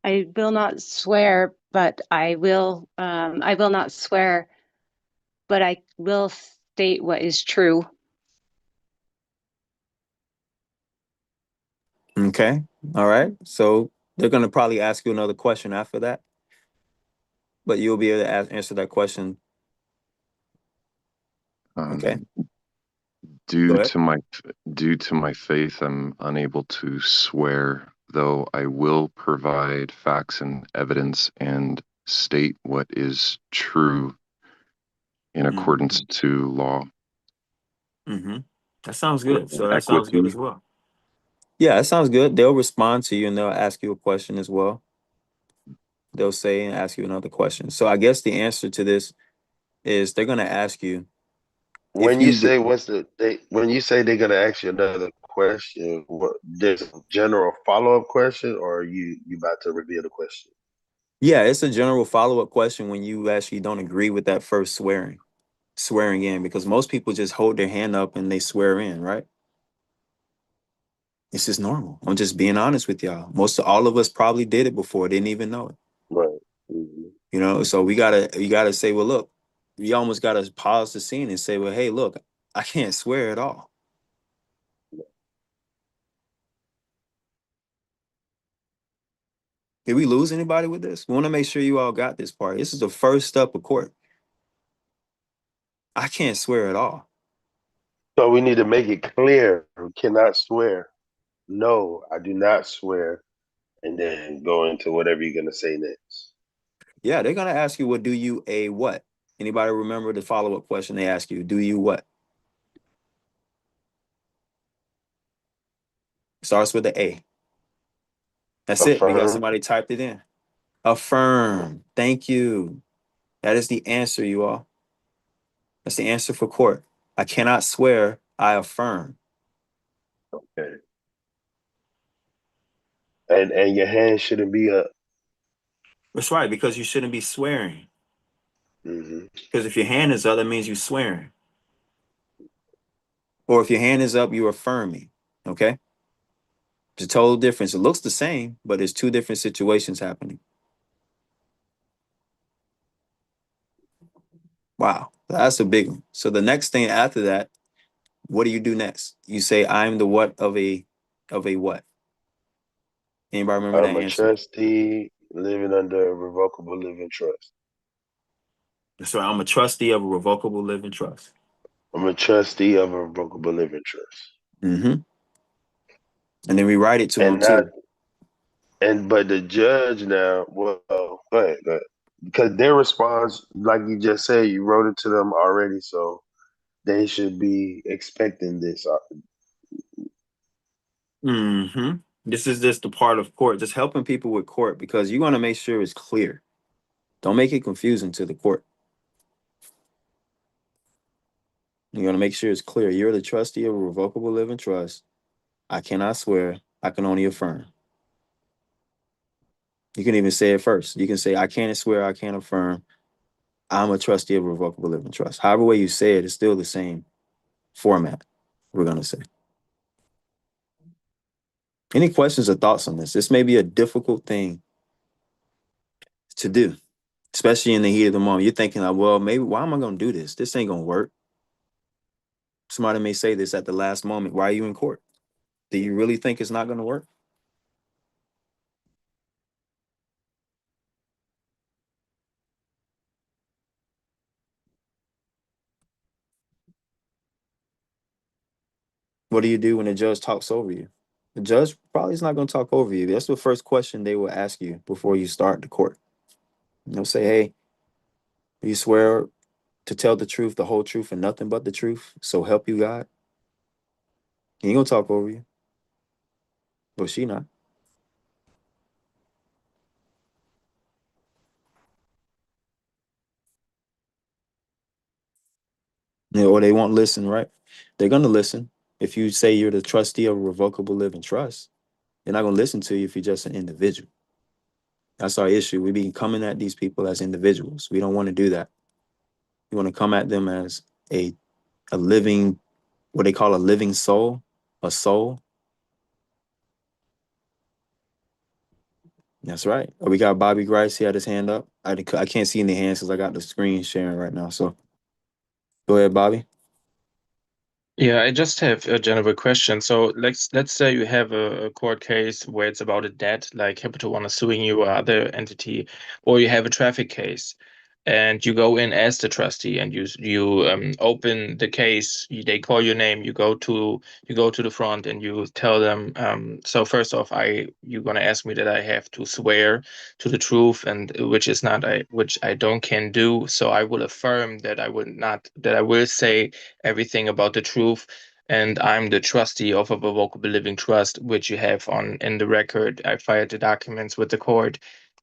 I will not swear, but I will not swear, but I will state what is true. Okay. All right. So they're going to probably ask you another question after that, but you'll be able to answer that question. Okay. Go Due ahead. to my due to my faith, I'm unable to swear, though I will provide facts and evidence and state what is true in accordance to law. Mm-hmm. That sounds good. So that sounds Equity. good as well. Yeah, that sounds good. They'll respond to you and they'll ask you a question as well. They'll say and ask you another question. So I guess the answer to this is they're going to ask you if When you you say when you say they're gonna ask you another question, what there's a general follow-up question, or are you about to reveal the question? yeah, it's a general follow-up question when you actually don't agree with that first swearing in, because most people just hold their hand up and they swear in, right? It's just normal. I'm just being honest with y'all. All of us probably did it before, didn't even know it. Right. Mhm. You know, so you gotta say, well, look, you almost gotta pause the scene and say, well, hey, look, I can't swear at all. Did we lose anybody with this? We want to make sure you all got this part. This is the first step of court. I can't swear at all. So we need to make it clear. We cannot swear. No, I do not swear. And then go into whatever you're gonna say next. Yeah, they're gonna ask you, what do you a what? Anybody remember the follow-up question they ask you? Do you what? Starts with the A. That's it. We got Affirm. somebody typed it in. Affirm. Thank you. That is the answer, you all. That's the answer for court. I cannot swear. I affirm. Okay. And your hand shouldn't be up. That's right, because you shouldn't be swearing. Hmm. Because if your hand is up, that means you're swearing. Or if your hand is up, you're affirming. Okay? It's a total difference. It looks the same, but there's two different situations happening. Wow, that's a big one. So the next thing after that, what do you do next? You say, I'm the what of a what? Anybody remember that I'm a answer? trustee living under a revocable living trust. So I'm a trustee of a revocable living trust. I'm a trustee of a revocable living trust. Mm-hmm. And then we write it to them And not too. but the judge now, well, go ahead. Because their response, like you just said, you wrote it to them already, so they should be expecting this. Mm-hmm. This is just the part of court, just helping people with court, because you want to make sure it's clear. Don't make it confusing to the court. You want to make sure it's clear. You're the trustee of a revocable living trust. I cannot swear. I can only affirm. You can even say it first. You can say, I can't swear, I can't affirm. I'm a trustee of a revocable living trust. However way you say it, it's still the same format, we're going to say. Any questions or thoughts on this? This may be a difficult thing to do, especially in the heat of the moment. You're thinking, like, well, maybe why am I going to do this? This ain't going to work. Somebody may say this at the last moment. Why are you in court? Do you really think it's not going to work? What do you do when the judge talks over you? The judge probably is not going to talk over you. That's the first question they will ask you before you start the court. They'll say, hey, you swear to tell the truth, the whole truth, and nothing but the truth, so help you God? He ain't going to talk over you. But she not. You know, or they won't listen, right? They're going to listen. If you say you're the trustee of a revocable living trust, they're not going to listen to you if you're just an individual. That's our issue. We be coming at these people as individuals. We don't want to do that. We want to come at them as a living, what they call a living soul, a soul. That's right. We got Bobby Grice. He had his hand up. I can't see any hands because I got the screen sharing right now. So go ahead, Bobby. Yeah, I just have a general question. So let's say you have a court case where it's about a debt, like Capital One is suing you or other entity, or you have a traffic case, and you go in as the trustee and you open the case. They call your name. You go to the front and you tell them. So first off, you're gonna ask me that I have to swear to the truth, and which I don't can do. So I will affirm that I will say everything about the truth. And I'm the trustee of a revocable living trust, which you have on in the record. I filed the documents with the court,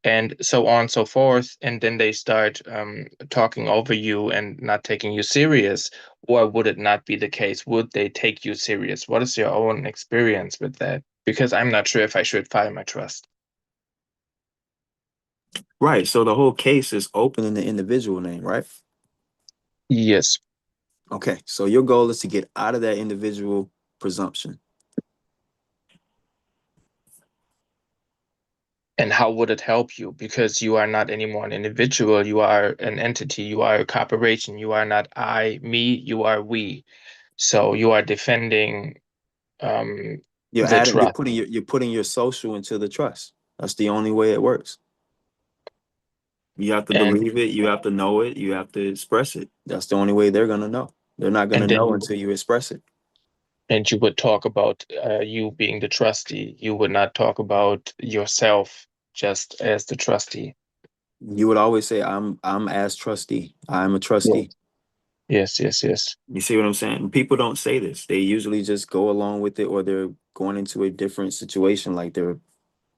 and so on and so forth. And then they start talking over you and not taking you serious. Or would it not be the case? Would they take you serious? What is your own experience with that? Because I'm not sure if I should file my trust. Right. So the whole case is open in the individual name, right? Yes. Okay. So your goal is to get out of that individual presumption. And how would it help you? Because you are not anymore an individual. You are an entity. You are a corporation. You are not I, me. You are we. So you are defending the trust. You're putting your social into the trust. That's the only way it works. You have to And believe it. You have to know it. You have to express it. That's the only way they're gonna know. They're not gonna and then know you until you express it. and you would talk about you being the trustee. You would not talk about yourself just as the trustee. You would always say, I'm as trustee. I'm a trustee. Yes. You see what I'm saying? People don't say this. They usually just go along with it, or they're going into a different situation, like they're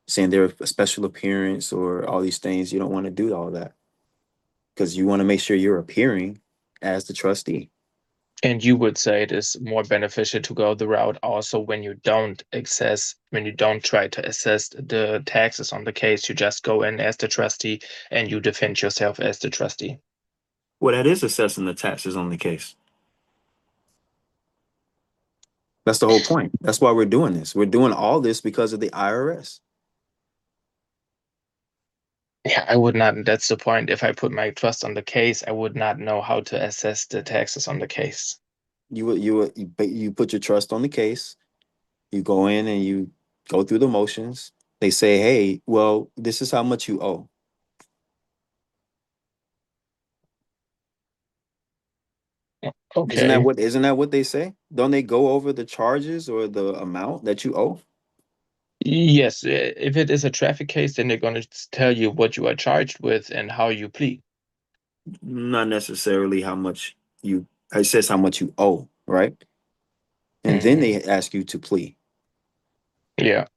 saying they're a special appearance or all these things. You don't want to do all that because you want to make sure you're appearing as the trustee. And you would say it is more beneficial to go the route also when you don't try to assess the taxes on the case, you just go in as the trustee and you defend yourself as the trustee. Well, that is assessing the taxes on the case. That's the whole point. That's why we're doing this. We're doing all this because of the IRS. Yeah, I would not. That's the point. If I put my trust on the case, I would not know how to assess the taxes on the case. You put your trust on the case. You go in and you go through the motions. They say, hey, well, this is how much you owe. Okay. Isn't that what they say? Don't they go over the charges or the amount that you owe? Yes, if it is a traffic case, then they're going to tell you what you are charged with and how you plead. Not necessarily how much it says how much you owe, right? And then they ask you to plea. Yeah.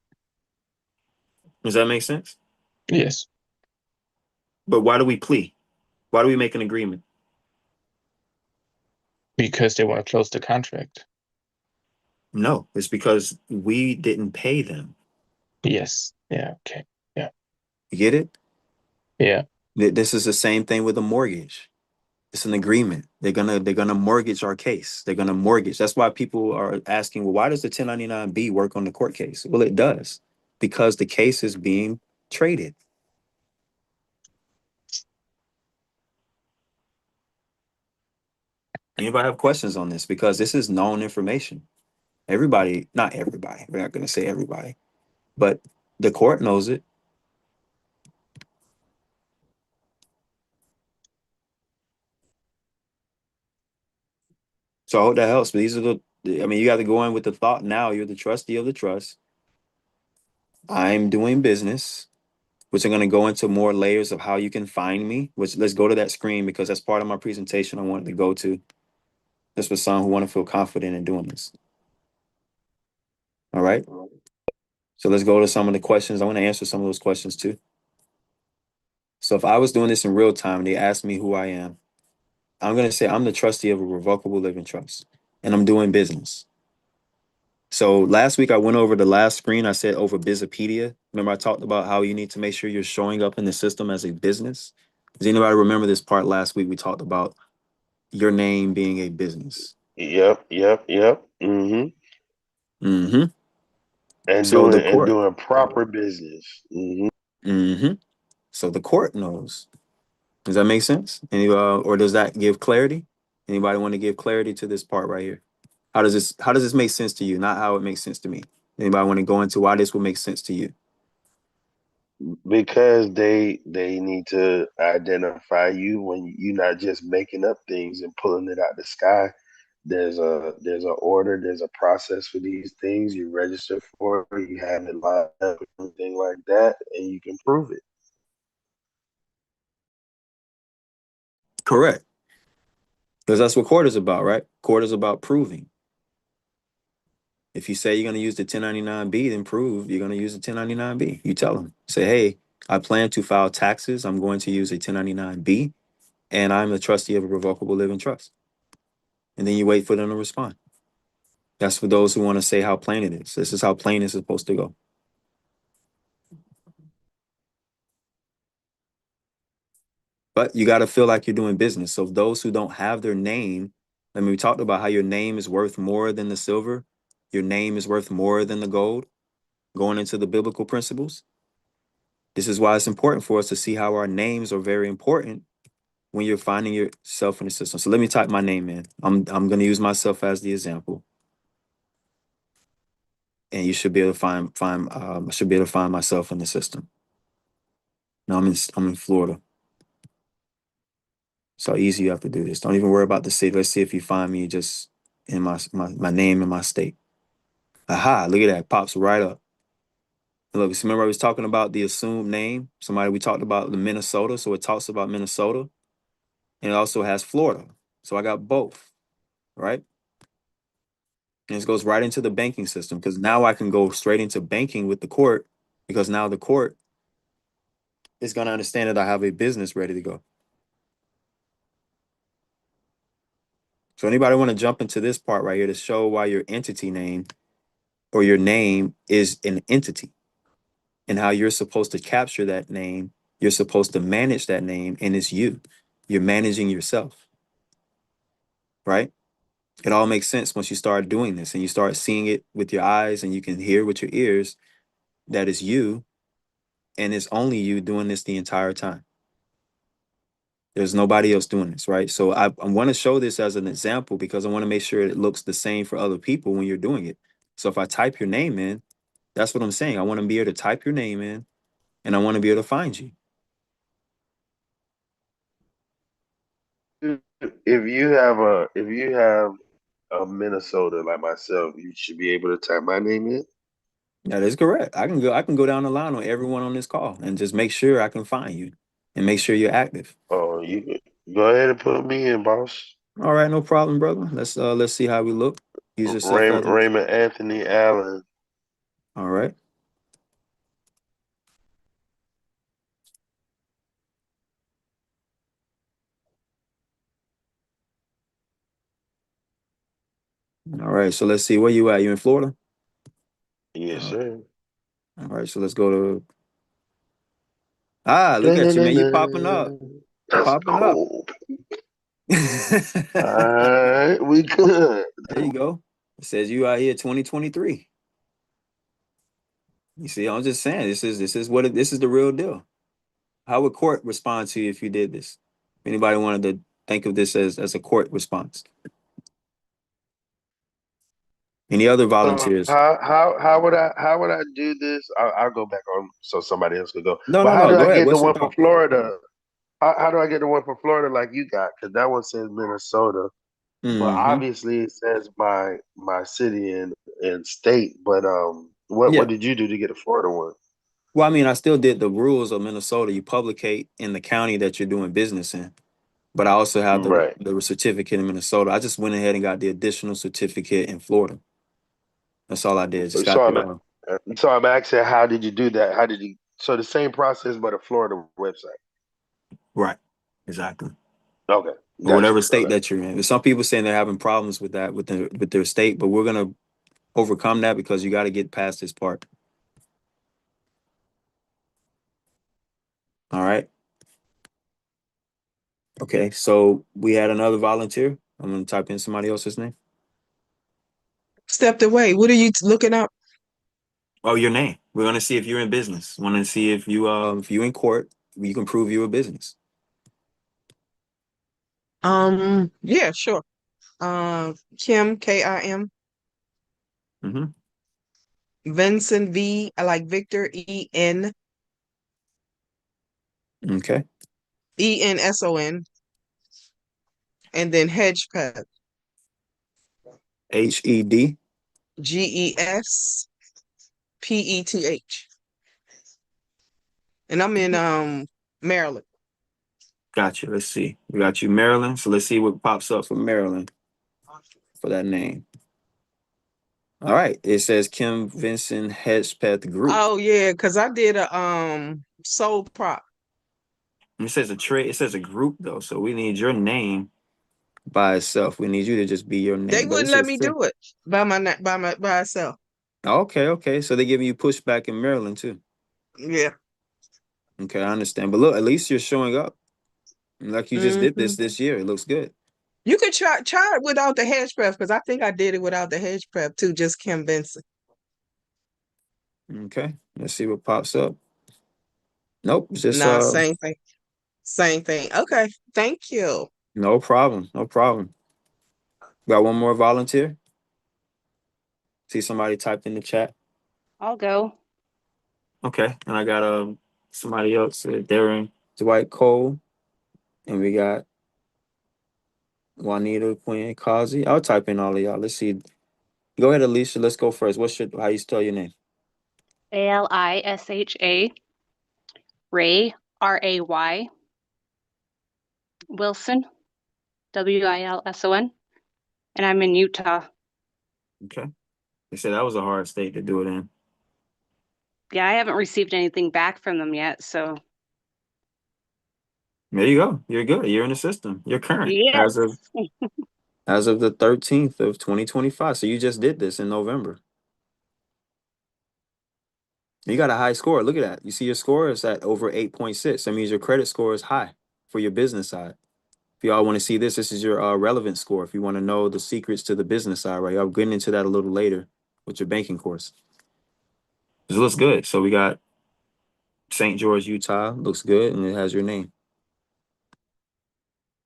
Does that make sense? Yes. But why do we plea? Why do we make an agreement? Because they want to close the contract. No, it's because we didn't pay them. Yes. Yeah. Okay. Yeah. You get it? Yeah. This is the same thing with a mortgage. It's an agreement. They're gonna mortgage our case. They're gonna mortgage. That's why people are asking, well, why does the 1099-B work on the court case? Well, it does, because the case is being traded. Anybody have questions on this? Because this is known information. Everybody, not everybody, we're not gonna say everybody, but the court knows it. So I hope that helps. But these are I mean, you got to go in with the thought now. You're the trustee of the trust. I'm doing business, which I'm going to go into more layers of how you can find me, which let's go to that screen because that's part of my presentation I wanted to go to. This was someone who want to feel confident in doing this. All right. So let's go to some of the questions. I want to answer some of those questions too. So if I was doing this in real time, they asked me who I am. I'm going to say I'm the trustee of a revocable living trust and I'm doing business. So last week I went over the last screen. I said over Bizopedia. Remember I talked about how you need to make sure you're showing up in the system as a business. Does anybody remember this part last week? We talked about your name being a business. Yep. Mm-hmm. Mm-hmm. And So the court. doing proper business. Mm-hmm. Mm-hmm. So the court knows. Does that make sense? Or does that give clarity? Anybody want to give clarity to this part right here? How does this make sense to you? Not how it makes sense to me. Anybody want to go into why this will make sense to you? Because they need to identify you when you're not just making up things and pulling it out the sky. There's a order, there's a process for these things. You register for it, you have it lined up, everything like that, and you can prove it. Correct. Because that's what court is about, right? Court is about proving. If you say you're going to use the 1099-B, then prove you're going to use the 1099-B. You tell them, say, hey, I plan to file taxes. I'm going to use a 1099-B, and I'm the trustee of a revocable living trust. And then you wait for them to respond. That's for those who want to say how plain it is. This is how plain it's supposed to go. But you got to feel like you're doing business. So those who don't have their name, I mean, we talked about how your name is worth more than the silver. Your name is worth more than the gold, going into the biblical principles. This is why it's important for us to see how our names are very important when you're finding yourself in the system. So let me type my name in. I'm going to use myself as the example. And you should be able to I should be able to find myself in the system. Now I'm in Florida. So easy you have to do this. Don't even worry about the city. Let's see if you find me just in my name in my state. Aha, look at that. Pops right up. Look, remember I was talking about the assumed name? We talked about the Minnesota. So it talks about Minnesota. And it also has Florida. So I got both, right? And it goes right into the banking system because now I can go straight into banking with the court because now the court is going to understand that I have a business ready to go. So anybody want to jump into this part right here to show why your entity name or your name is an entity and how you're supposed to capture that name. You're supposed to manage that name and it's you. You're managing yourself, right? It all makes sense once you start doing this and you start seeing it with your eyes and you can hear with your ears that is you and it's only you doing this the entire time. There's nobody else doing this, right? So I want to show this as an example because I want to make sure it looks the same for other people when you're doing it. So if I type your name in, that's what I'm saying. I want to be able to type your name in and I want to be able to find you. If you have a Minnesota like myself, you should be able to type my name in. That is correct. I can go down the line on everyone on this call and just make sure I can find you and make sure you're active. Oh, you go ahead and put me in, boss. All right, no problem, brother. Let's see how we look. Use yourself as Raymond Anthony Allen. all right. All right, so let's see where you at. You in Florida? Yes, sir. All right, so let's go to. Look at you, man. You popping up. Let's Popping up. go. All right, we good. There you go. It says you out here 2023. You see, I'm just saying this is this is the real deal. How would court respond to you if you did this? Anybody wanted to think of this as a court response? Any other volunteers? How would I do this? I'll go back on so somebody else could go. No, But no, how no. do Go I ahead. get the What's your one for thought? Florida? How do I get the one for Florida like you got? Because that one says Minnesota, but Mm-hmm. obviously it says my city and state. But Yeah. what did you do to get a Florida one? Well, I mean, I still did the rules of Minnesota. You publicate in the county that you're doing business in. But I also have Right. the certificate in Minnesota. I just went ahead and got the additional certificate in Florida. That's all I did. Just got So the I'm asking, how did you do that? How did you? So the same process, but a Florida website. right. Exactly. Okay, Or got whatever you. state Okay. that you're in. There's some people saying they're having problems with that with their state, but we're gonna overcome that because you got to get past this part. All right. Okay. So we had another volunteer. I'm gonna type in somebody else's name. Stepped away. What are you looking up? Oh, your name. We're gonna see if you're in business. Want to see if you in court, you can prove you're a business. Yeah, sure. Kim, Kim, Mm-hmm. Vincent, V, I like Victor, Okay. Enson, and then Hedgepeth, HED. GESPETH. And I'm in Maryland. Gotcha. Let's see. We got you, Maryland. So let's see what pops up for Maryland for that name. All right. It says Kim Vincent Hedgepeth Group. Oh yeah, because I did a soul prop. It says a trade. It says a group though. So we need your name by itself. We need you to just be your They name. But wouldn't this let is me true. do it by myself. Okay. Okay. So they're giving you pushback in Maryland too. Yeah. Okay, I understand. But look, at least you're showing up. Like you just did Hmm. this year. It looks good. You could try it without the hedge prep because I think I did it without the hedge prep too, just Kim Vincent. Okay. Let's see what pops up. Nope. It's just Nah, same thing. Same thing. Okay. Thank you. no problem. No problem. Got one more volunteer. See somebody typed in the chat. I'll go. Okay. And I got somebody else, Darren Dwight Cole. And we got Juanita Quinn Causey. I'll type in all of y'all. Let's see. Go ahead, Alicia. Let's go first. How you spell your name? ALISHA, Ray, RAY, Wilson, WILSON, and I'm in Utah. Okay. They said that was a hard state to do it in. Yeah, I haven't received anything back from them yet, so There you go. You're good. You're in the system. You're current yes. as of the 13th of 2025. So you just did this in November. You got a high score. Look at that. You see your score is at over 8.6. That means your credit score is high for your business side. If y'all want to see this, this is your relevant score. If you want to know the secrets to the business side, right? I'll get into that a little later with your banking course. This looks good. So we got St. George, Utah. Looks good, and it has your name.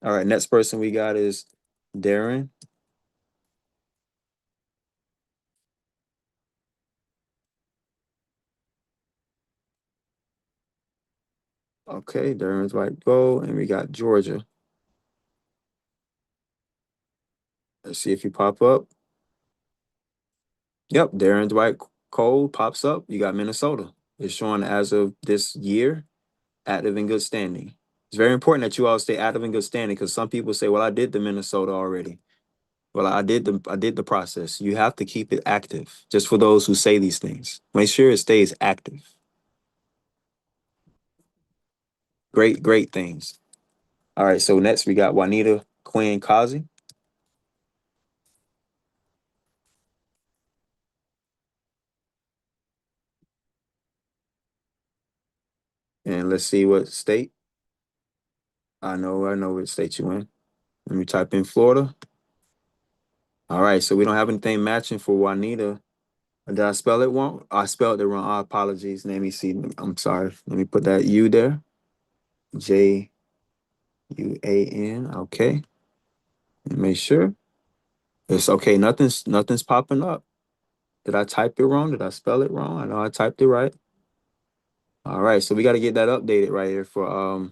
All right, next person we got is Darren. Okay, Darren's right go, and we got Georgia. Let's see if you pop up. Yep, Darren Dwight Cole pops up. You got Minnesota. It's showing as of this year, active in good standing. It's very important that you all stay active in good standing because some people say, well, I did the Minnesota already. Well, I did the process. You have to keep it active. Just for those who say these things. Make sure it stays active. Great, great things. All right, so next we got Juanita Quinn Causey. And let's see what state. I know what state you in. Let me type in Florida. All right, so we don't have anything matching for Juanita. Did I spell it wrong? I spelled it wrong. Apologies. Let me see. I'm sorry. Let me put that U there. Juan. Okay. Make sure. It's okay. Nothing's popping up. Did I type it wrong? Did I spell it wrong? I know I typed it right. All right, so we got to get that updated right here for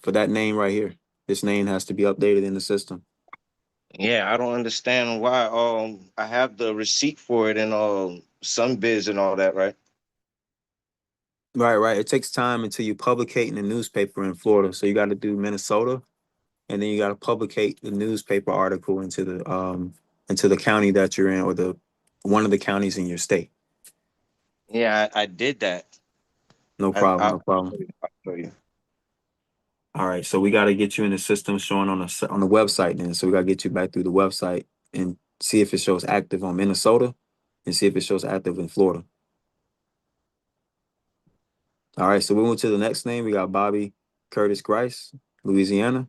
that name right here. This name has to be updated in the system. Yeah, I don't understand why. I have the receipt for it and Sunbiz and all that, right? Right. It takes time until you publicate in the newspaper in Florida. So you got to do Minnesota, and then you got to publicate the newspaper article into the county that you're in, or the one of the counties in your state. Yeah, I did that. No I, problem. I'll No problem. I'll show you. All right, so we got to get you in the system showing on the website then. So we got to get you back through the website and see if it shows active on Minnesota and see if it shows active in Florida. All right, so we went to the next name. We got Bobby Curtis Grice, Louisiana.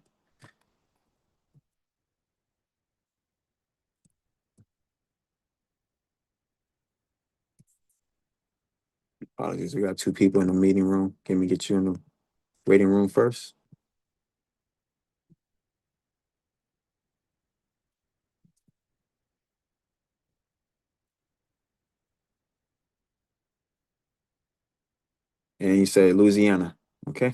Apologies, we got two people in the meeting room. Can we get you in the waiting room first? And you say Louisiana, okay?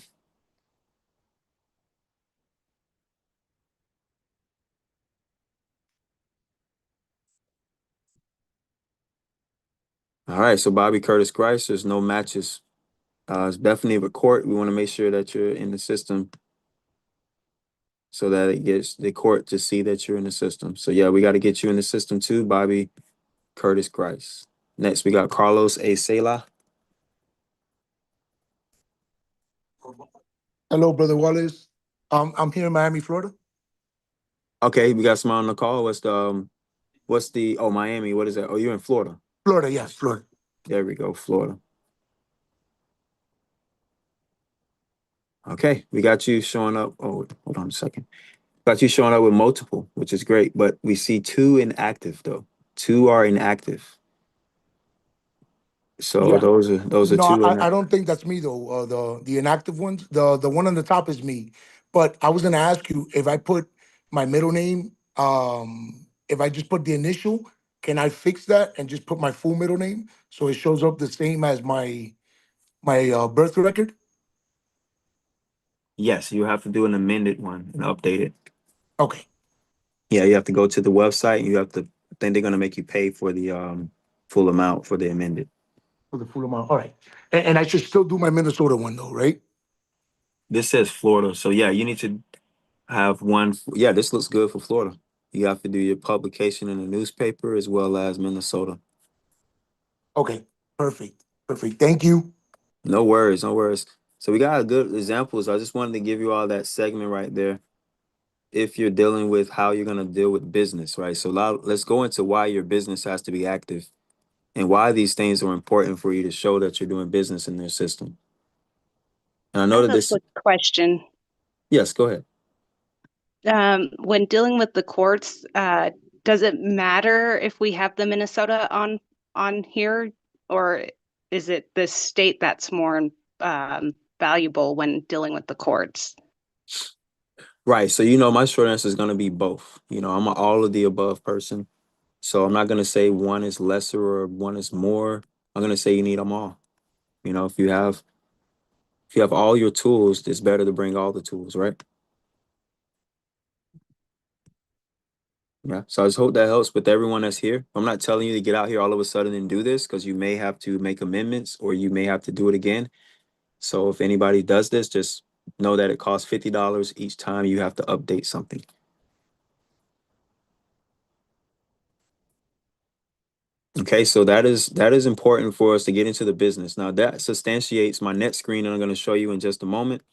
All right, so Bobby Curtis Grice, there's no matches. It's definitely a court. We want to make sure that you're in the system so that it gets the court to see that you're in the system. So yeah, we got to get you in the system too, Bobby Curtis Grice. Next, we got Carlos A. Sela. Hello, Brother Wallace. I'm here in Miami, Florida. Okay, we got someone on the call. Oh, Miami. What is that? Oh, you're in Florida. Florida, yes, Florida. There we go, Florida. Okay, we got you showing up. Oh, hold on a second. Got you showing up with multiple, which is great, but we see two inactive though. Two are inactive. So Yeah. those are No, two. I don't think that's me though. The inactive ones, the one on the top is me. But I was gonna ask you if I put my middle name, if I just put the initial, can I fix that and just put my full middle name so it shows up the same as my birth record? Yes, you have to do an amended one and update it. Okay, Yeah, you have to go to the website. You have to. Then they're gonna make you pay for the full amount for the amended. for the full amount. All right, and I should still do my Minnesota one though, right? This says Florida, so yeah, you need to have one. Yeah, this looks good for Florida. You have to do your publication in the newspaper as well as Minnesota. Okay, perfect, perfect. Thank you. No worries, no worries. So we got a good examples. I just wanted to give you all that segment right there. If you're dealing with how you're gonna deal with business, right? So let's go into why your business has to be active and why these things are important for you to show that you're doing business in their system. And I I know have that a this. quick question. Yes, go ahead. When dealing with the courts, does it matter if we have the Minnesota on here, or is it the state that's more valuable when dealing with the courts? Right. So my short answer is gonna be both. I'm an all of the above person. So I'm not gonna say one is lesser or one is more. I'm gonna say you need them all. If you have all your tools, it's better to bring all the tools, right? Yeah. So I just hope that helps with everyone that's here. I'm not telling you to get out here all of a sudden and do this because you may have to make amendments or you may have to do it again. So if anybody does this, just know that it costs $50 each time you have to update something. Okay, so that is important for us to get into the business. Now that substantiates my next screen that I'm going to show you in just a moment.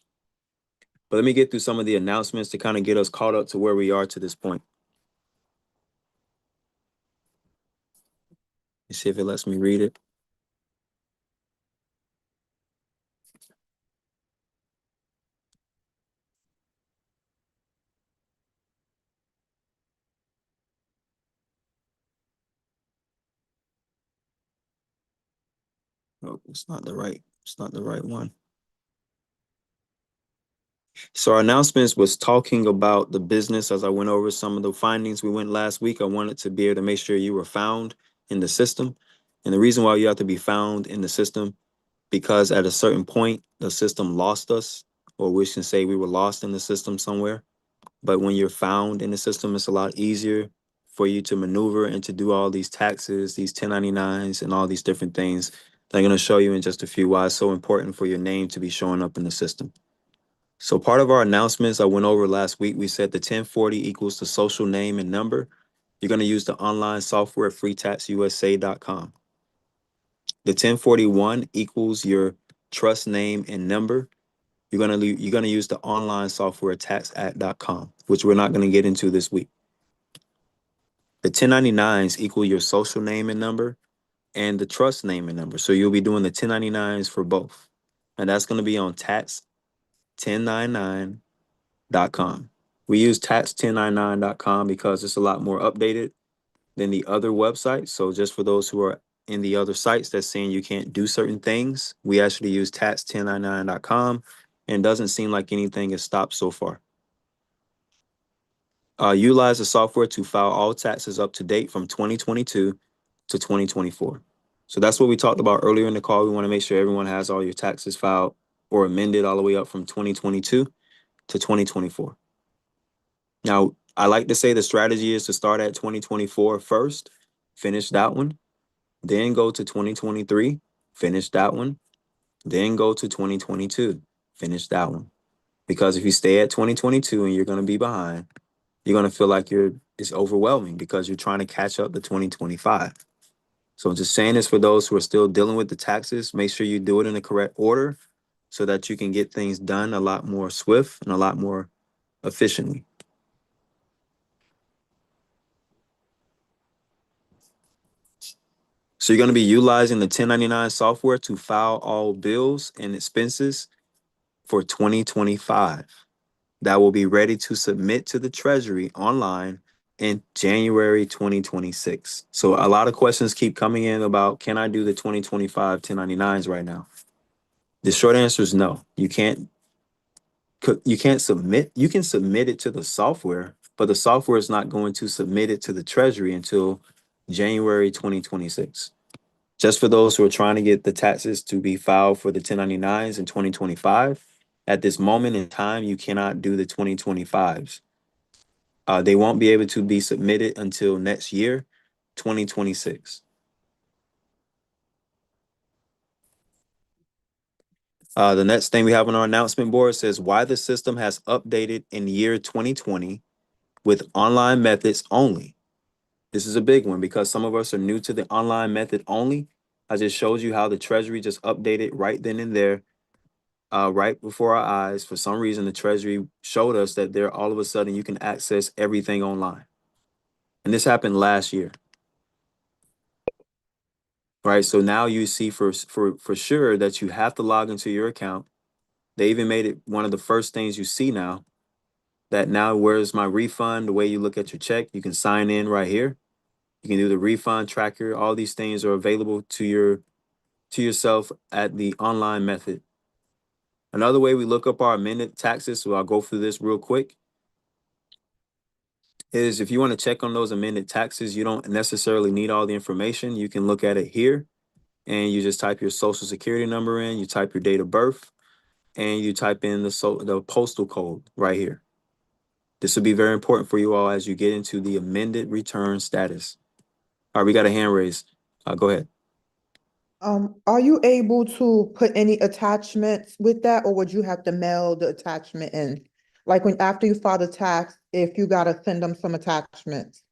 But let me get through some of the announcements to kind of get us caught up to where we are to this point. Let's see if it lets me read it. Oh, it's not the right one. So our announcements was talking about the business. As I went over some of the findings we went last week, I wanted to be able to make sure you were found in the system. And the reason why you have to be found in the system, because at a certain point, the system lost us, or we can say we were lost in the system somewhere. But when you're found in the system, it's a lot easier for you to maneuver and to do all these taxes, these 1099s, and all these different things that I'm going to show you in just a few why it's so important for your name to be showing up in the system. So part of our announcements I went over last week, we said the 1040 equals the social name and number. You're going to use the online software freetaxusa.com. The 1041 equals your trust name and number. You're going to use the online software taxact.com, which we're not going to get into this week. The 1099s equal your social name and number and the trust name and number. So you'll be doing the 1099s for both. And that's going to be on tax1099.com. We use tax1099.com because it's a lot more updated than the other websites. So just for those who are in the other sites that's saying you can't do certain things, we actually use tax1099.com, and it doesn't seem like anything has stopped so far. Utilize the software to file all taxes up to date from 2022 to 2024. So that's what we talked about earlier in the call. We want to make sure everyone has all your taxes filed or amended all the way up from 2022 to 2024. Now, I like to say the strategy is to start at 2024 first, finish that one, then go to 2023, finish that one, then go to 2022, finish that one. Because if you stay at 2022 and you're going to be behind, you're going to feel like it's overwhelming because you're trying to catch up to 2025. So just saying this for those who are still dealing with the taxes, make sure you do it in the correct order so that you can get things done a lot more swift and a lot more efficiently. So you're going to be utilizing the 1099 software to file all bills and expenses for 2025. That will be ready to submit to the Treasury online in January 2026. So a lot of questions keep coming in about, can I do the 2025 1099s right now? The short answer is no. You can't submit. You can submit it to the software, but the software is not going to submit it to the Treasury until January 2026. Just for those who are trying to get the taxes to be filed for the 1099s in 2025, at this moment in time, you cannot do the 2025s. They won't be able to be submitted until next year, 2026. The next thing we have on our announcement board says why the system has updated in year 2020 with online methods only. This is a big one because some of us are new to the online method only. I just showed you how the Treasury just updated right then and there, right before our eyes. For some reason, the Treasury showed us that there all of a sudden you can access everything online. And this happened last year. Right, so now you see for sure that you have to log into your account. They even made it one of the first things you see now, that now where's my refund, the way you look at your check, you can sign in right here. You can do the refund tracker. All these things are available to yourself at the online method. Another way we look up our amended taxes, so I'll go through this real quick, is if you want to check on those amended taxes, you don't necessarily need all the information. You can look at it here and you just type your social security number in, you type your date of birth, and you type in the postal code right here. This will be very important for you all as you get into the amended return status. All right, we got a hand raised. Go ahead. Are you able to put any attachments with that, or would you have to mail the attachment in? Like when after you file the tax, if you gotta send them some attachments.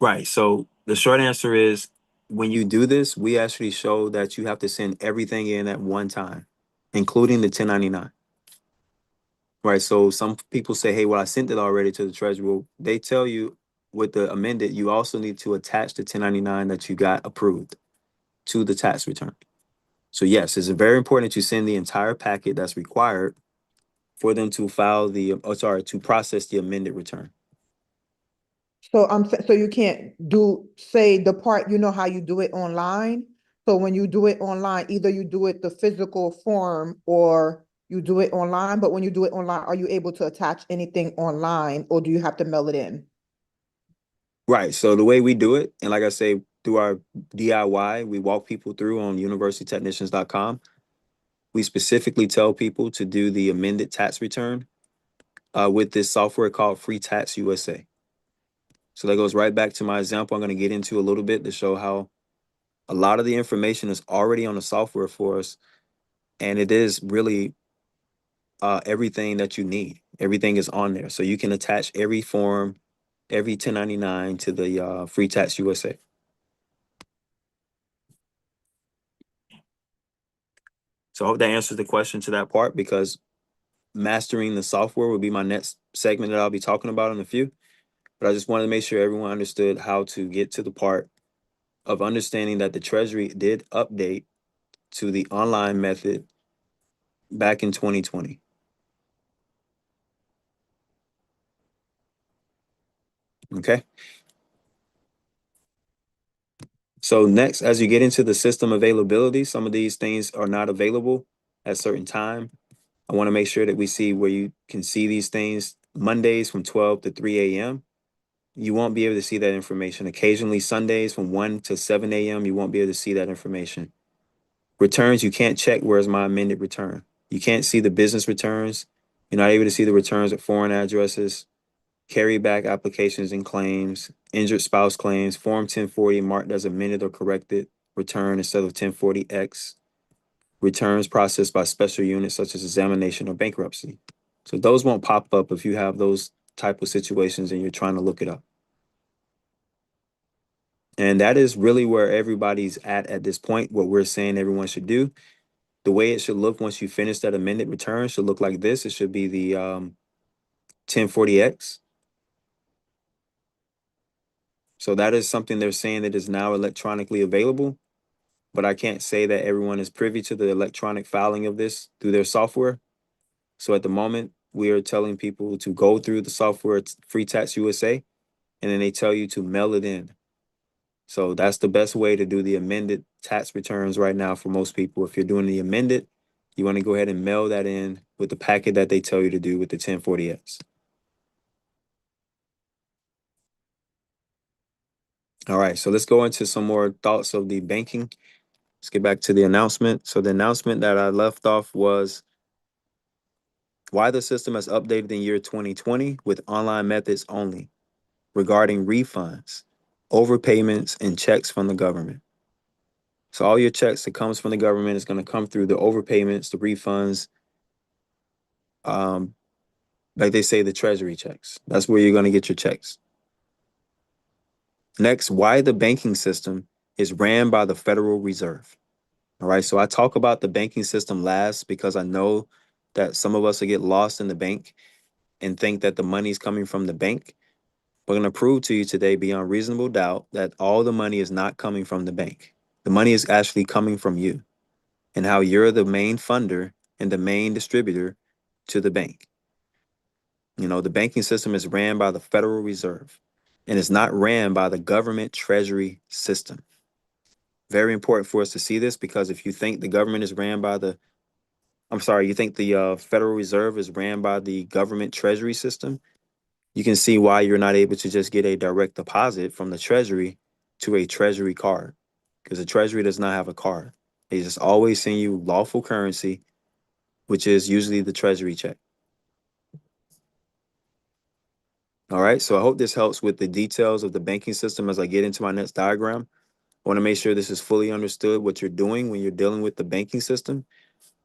Right. So the short answer is when you do this, we actually show that you have to send everything in at one time, including the 1099. Right. So some people say, hey, well, I sent it already to the Treasury. Well, they tell you with the amended, you also need to attach the 1099 that you got approved to the tax return. So yes, it's very important that you send the entire packet that's required for them to file to process the amended return. So so you can't do, say the part, you know how you do it online? So when you do it online, either you do it the physical form or you do it online, but when you do it online, are you able to attach anything online or do you have to mail it in? Right. So the way we do it, and like I say, through our DIY, we walk people through on universitytechnicians.com. We specifically tell people to do the amended tax return with this software called Free Tax USA. So that goes right back to my example I'm going to get into a little bit to show how a lot of the information is already on the software for us. And it is really everything that you need. Everything is on there. So you can attach every form, every 1099 to the Free Tax USA. So I hope that answers the question to that part, because mastering the software will be my next segment that I'll be talking about in a few. But I just wanted to make sure everyone understood how to get to the part of understanding that the Treasury did update to the online method back in 2020. Okay. So next, as you get into the system availability, some of these things are not available at certain time. I want to make sure that we see where you can see these things Mondays from 12 to 3 a.m. You won't be able to see that information. Occasionally Sundays from 1 to 7 a.m. You won't be able to see that information. Returns, you can't check where's my amended return. You can't see the business returns. You're not able to see the returns at foreign addresses, carryback applications and claims, injured spouse claims, Form 1040 marked as amended or corrected return instead of 1040X, returns processed by special units such as examination or bankruptcy. So those won't pop up if you have those type of situations and you're trying to look it up. And that is really where everybody's at this point, what we're saying everyone should do. The way it should look once you finish that amended return should look like this. It should be the 1040X. So that is something they're saying that is now electronically available, but I can't say that everyone is privy to the electronic filing of this through their software. So at the moment, we are telling people to go through the software, it's Free Tax USA, and then they tell you to mail it in. So that's the best way to do the amended tax returns right now for most people. If you're doing the amended, you want to go ahead and mail that in with the packet that they tell you to do with the 1040X. All right, so let's go into some more thoughts of the banking. Let's get back to the announcement. So the announcement that I left off was why the system has updated in year 2020 with online methods only regarding refunds, overpayments, and checks from the government. So all your checks that comes from the government is going to come through the overpayments, the refunds, like they say, the treasury checks. That's where you're going to get your checks. Next, why the banking system is ran by the Federal Reserve. All right, so I talk about the banking system last because I know that some of us will get lost in the bank and think that the money is coming from the bank. We're going to prove to you today beyond reasonable doubt that all the money is not coming from the bank. The money is actually coming from you, and how you're the main funder and the main distributor to the bank. You know, the banking system is ran by the Federal Reserve and it's not ran by the government treasury system. Very important for us to see this, because if you think the government is ran by the, I'm sorry, you think the Federal Reserve is ran by the government treasury system, you can see why you're not able to just get a direct deposit from the treasury to a treasury card, because the treasury does not have a card. They just always send you lawful currency, which is usually the treasury check. All right, so I hope this helps with the details of the banking system as I get into my next diagram. I want to make sure this is fully understood what you're doing when you're dealing with the banking system.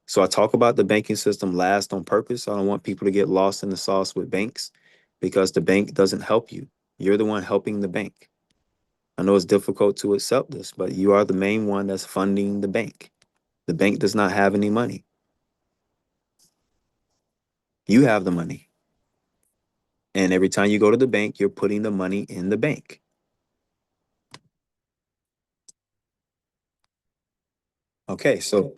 So I talk about the banking system last on purpose. I don't want people to get lost in the sauce with banks, because the bank doesn't help you. You're the one helping the bank. I know it's difficult to accept this, but you are the main one that's funding the bank. The bank does not have any money. You have the money. And every time you go to the bank, you're putting the money in the bank. Okay, so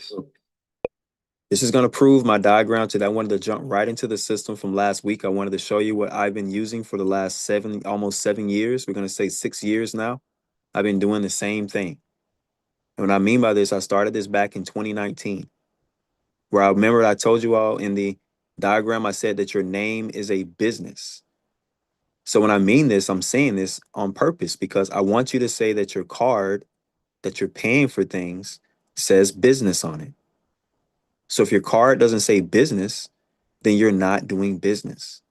This is going to prove my diagram to that. I wanted to jump right into the system from last week. I wanted to show you what I've been using for the last almost 7 years. We're going to say 6 years now. I've been doing the same thing. And what I mean by this, I started this back in 2019, where I remember I told you all in the diagram, I said that your name is a business. So when I mean this, I'm saying this on purpose because I want you to say that your card that you're paying for things says business on it. So if your card doesn't say business, then you're not doing business,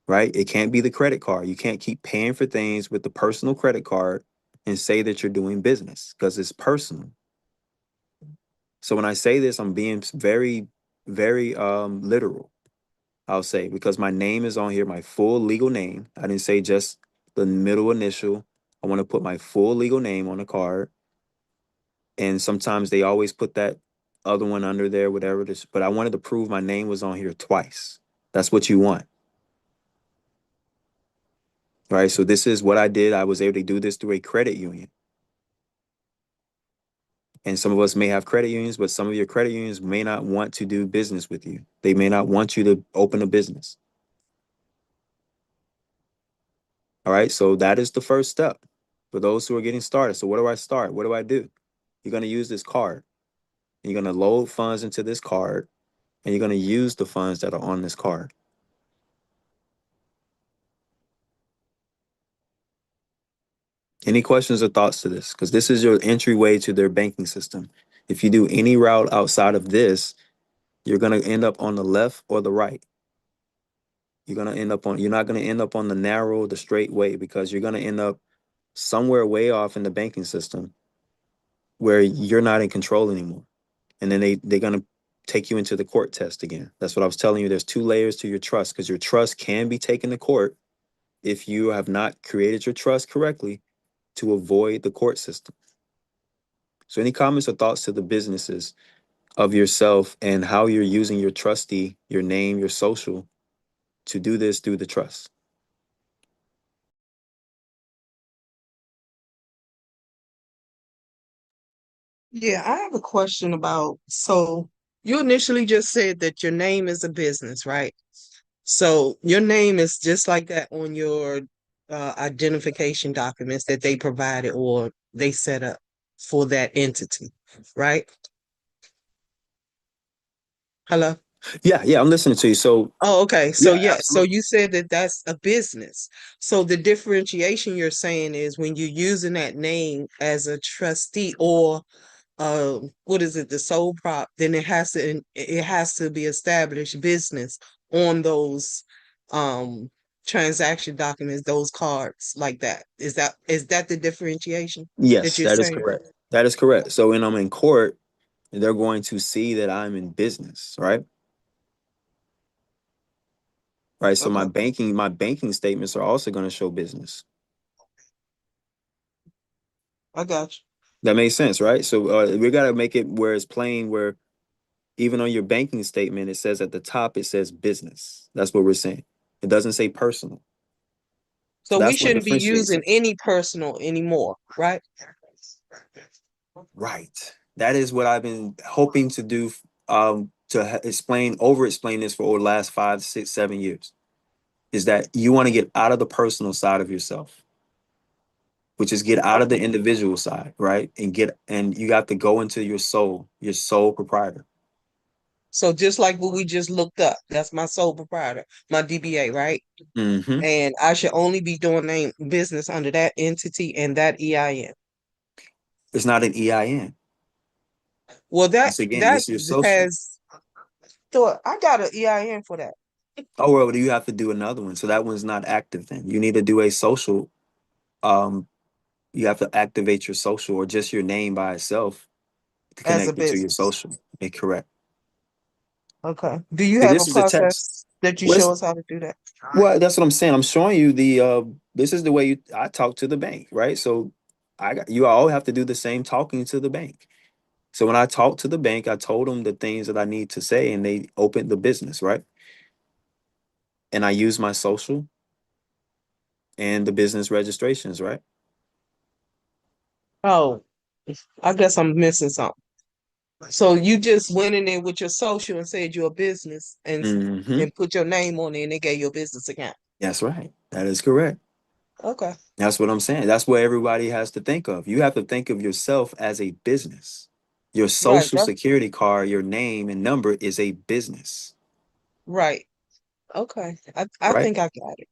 right? It can't be the credit card. You can't keep paying for things with the personal credit card and say that you're doing business because it's personal. So when I say this, I'm being very, very literal, I'll say, because my name is on here, my full legal name. I didn't say just the middle initial. I want to put my full legal name on the card. And sometimes they always put that other one under there, whatever it is. But I wanted to prove my name was on here twice. That's what you want. Right. So this is what I did. I was able to do this through a credit union. And some of us may have credit unions, but some of your credit unions may not want to do business with you. They may not want you to open a business. All right. So that is the first step for those who are getting started. So what do I start? What do I do? You're going to use this card. You're going to load funds into this card, and you're going to use the funds that are on this card. Any questions or thoughts to this? Because this is your entryway to their banking system. If you do any route outside of this, you're going to end up on the left or the right. You're not going to end up on the narrow, the straight way, because you're going to end up somewhere way off in the banking system where you're not in control anymore. And then they're going to take you into the court test again. That's what I was telling you. There's 2 layers to your trust, because your trust can be taken to court if you have not created your trust correctly to avoid the court system. So any comments or thoughts to the businesses of yourself and how you're using your trustee, your name, your social to do this through the trust? Yeah, I have a question about, so you initially just said that your name is a business, right? So your name is just like that on your identification documents that they provided or they set up for that entity, right? Hello? Yeah, I'm listening to you. So Oh, okay. So yeah, yeah, so absolutely. you said that that's a business. So the differentiation you're saying is when you're using that name as a trustee or what is it, the sole prop, then it has to be established business on those transaction documents, those cards like that. Is that the differentiation that Yes, you're that is saying? correct. That is correct. So when I'm in court, they're going to see that I'm in business, right? Right. So Okay, my banking statements are also going to show business. I got you. That makes sense, right? So we got to make it where it's plain, where even on your banking statement, it says at the top, it says business. That's what we're saying. It doesn't say personal. So So we that's what shouldn't be differentiates using it. any personal anymore, right? Right. That is what I've been hoping to do, to explain this for over the last 5, 6, 7 years, is that you want to get out of the personal side of yourself, which is get out of the individual side, right? And you got to go into your sole proprietor. So just like what we just looked up, that's my sole proprietor, my DBA, right? Hmm. And I should only be doing name business under that entity and that EIN. It's not an EIN. Well, that It's again, that it's your social. has so I got an EIN for that. Oh, well, you have to do another one. So that one's not active then. You need to do a social. Um, you have to activate your social or just your name by itself to As a connect it to your business. social. Correct. Okay. Do you Because have a this is a test. process that you Well, show us how to do that? that's what I'm saying. I'm showing you this is the way I talk to the bank, right? So you all have to do the same talking to the bank. So when I talk to the bank, I told them the things that I need to say and they opened the business, right? And I use my social and the business registrations, right? Oh, I guess I'm missing something. So you just went in there with your social and said you're a business Mm-hmm. and put your name on it and they gave you a business account. That's right. That is correct. Okay. That's what I'm saying. That's what everybody has to think of. You have to think of yourself as a business. Your Right. social security card, your name and number is a business, Right. Okay. I right? think I got it.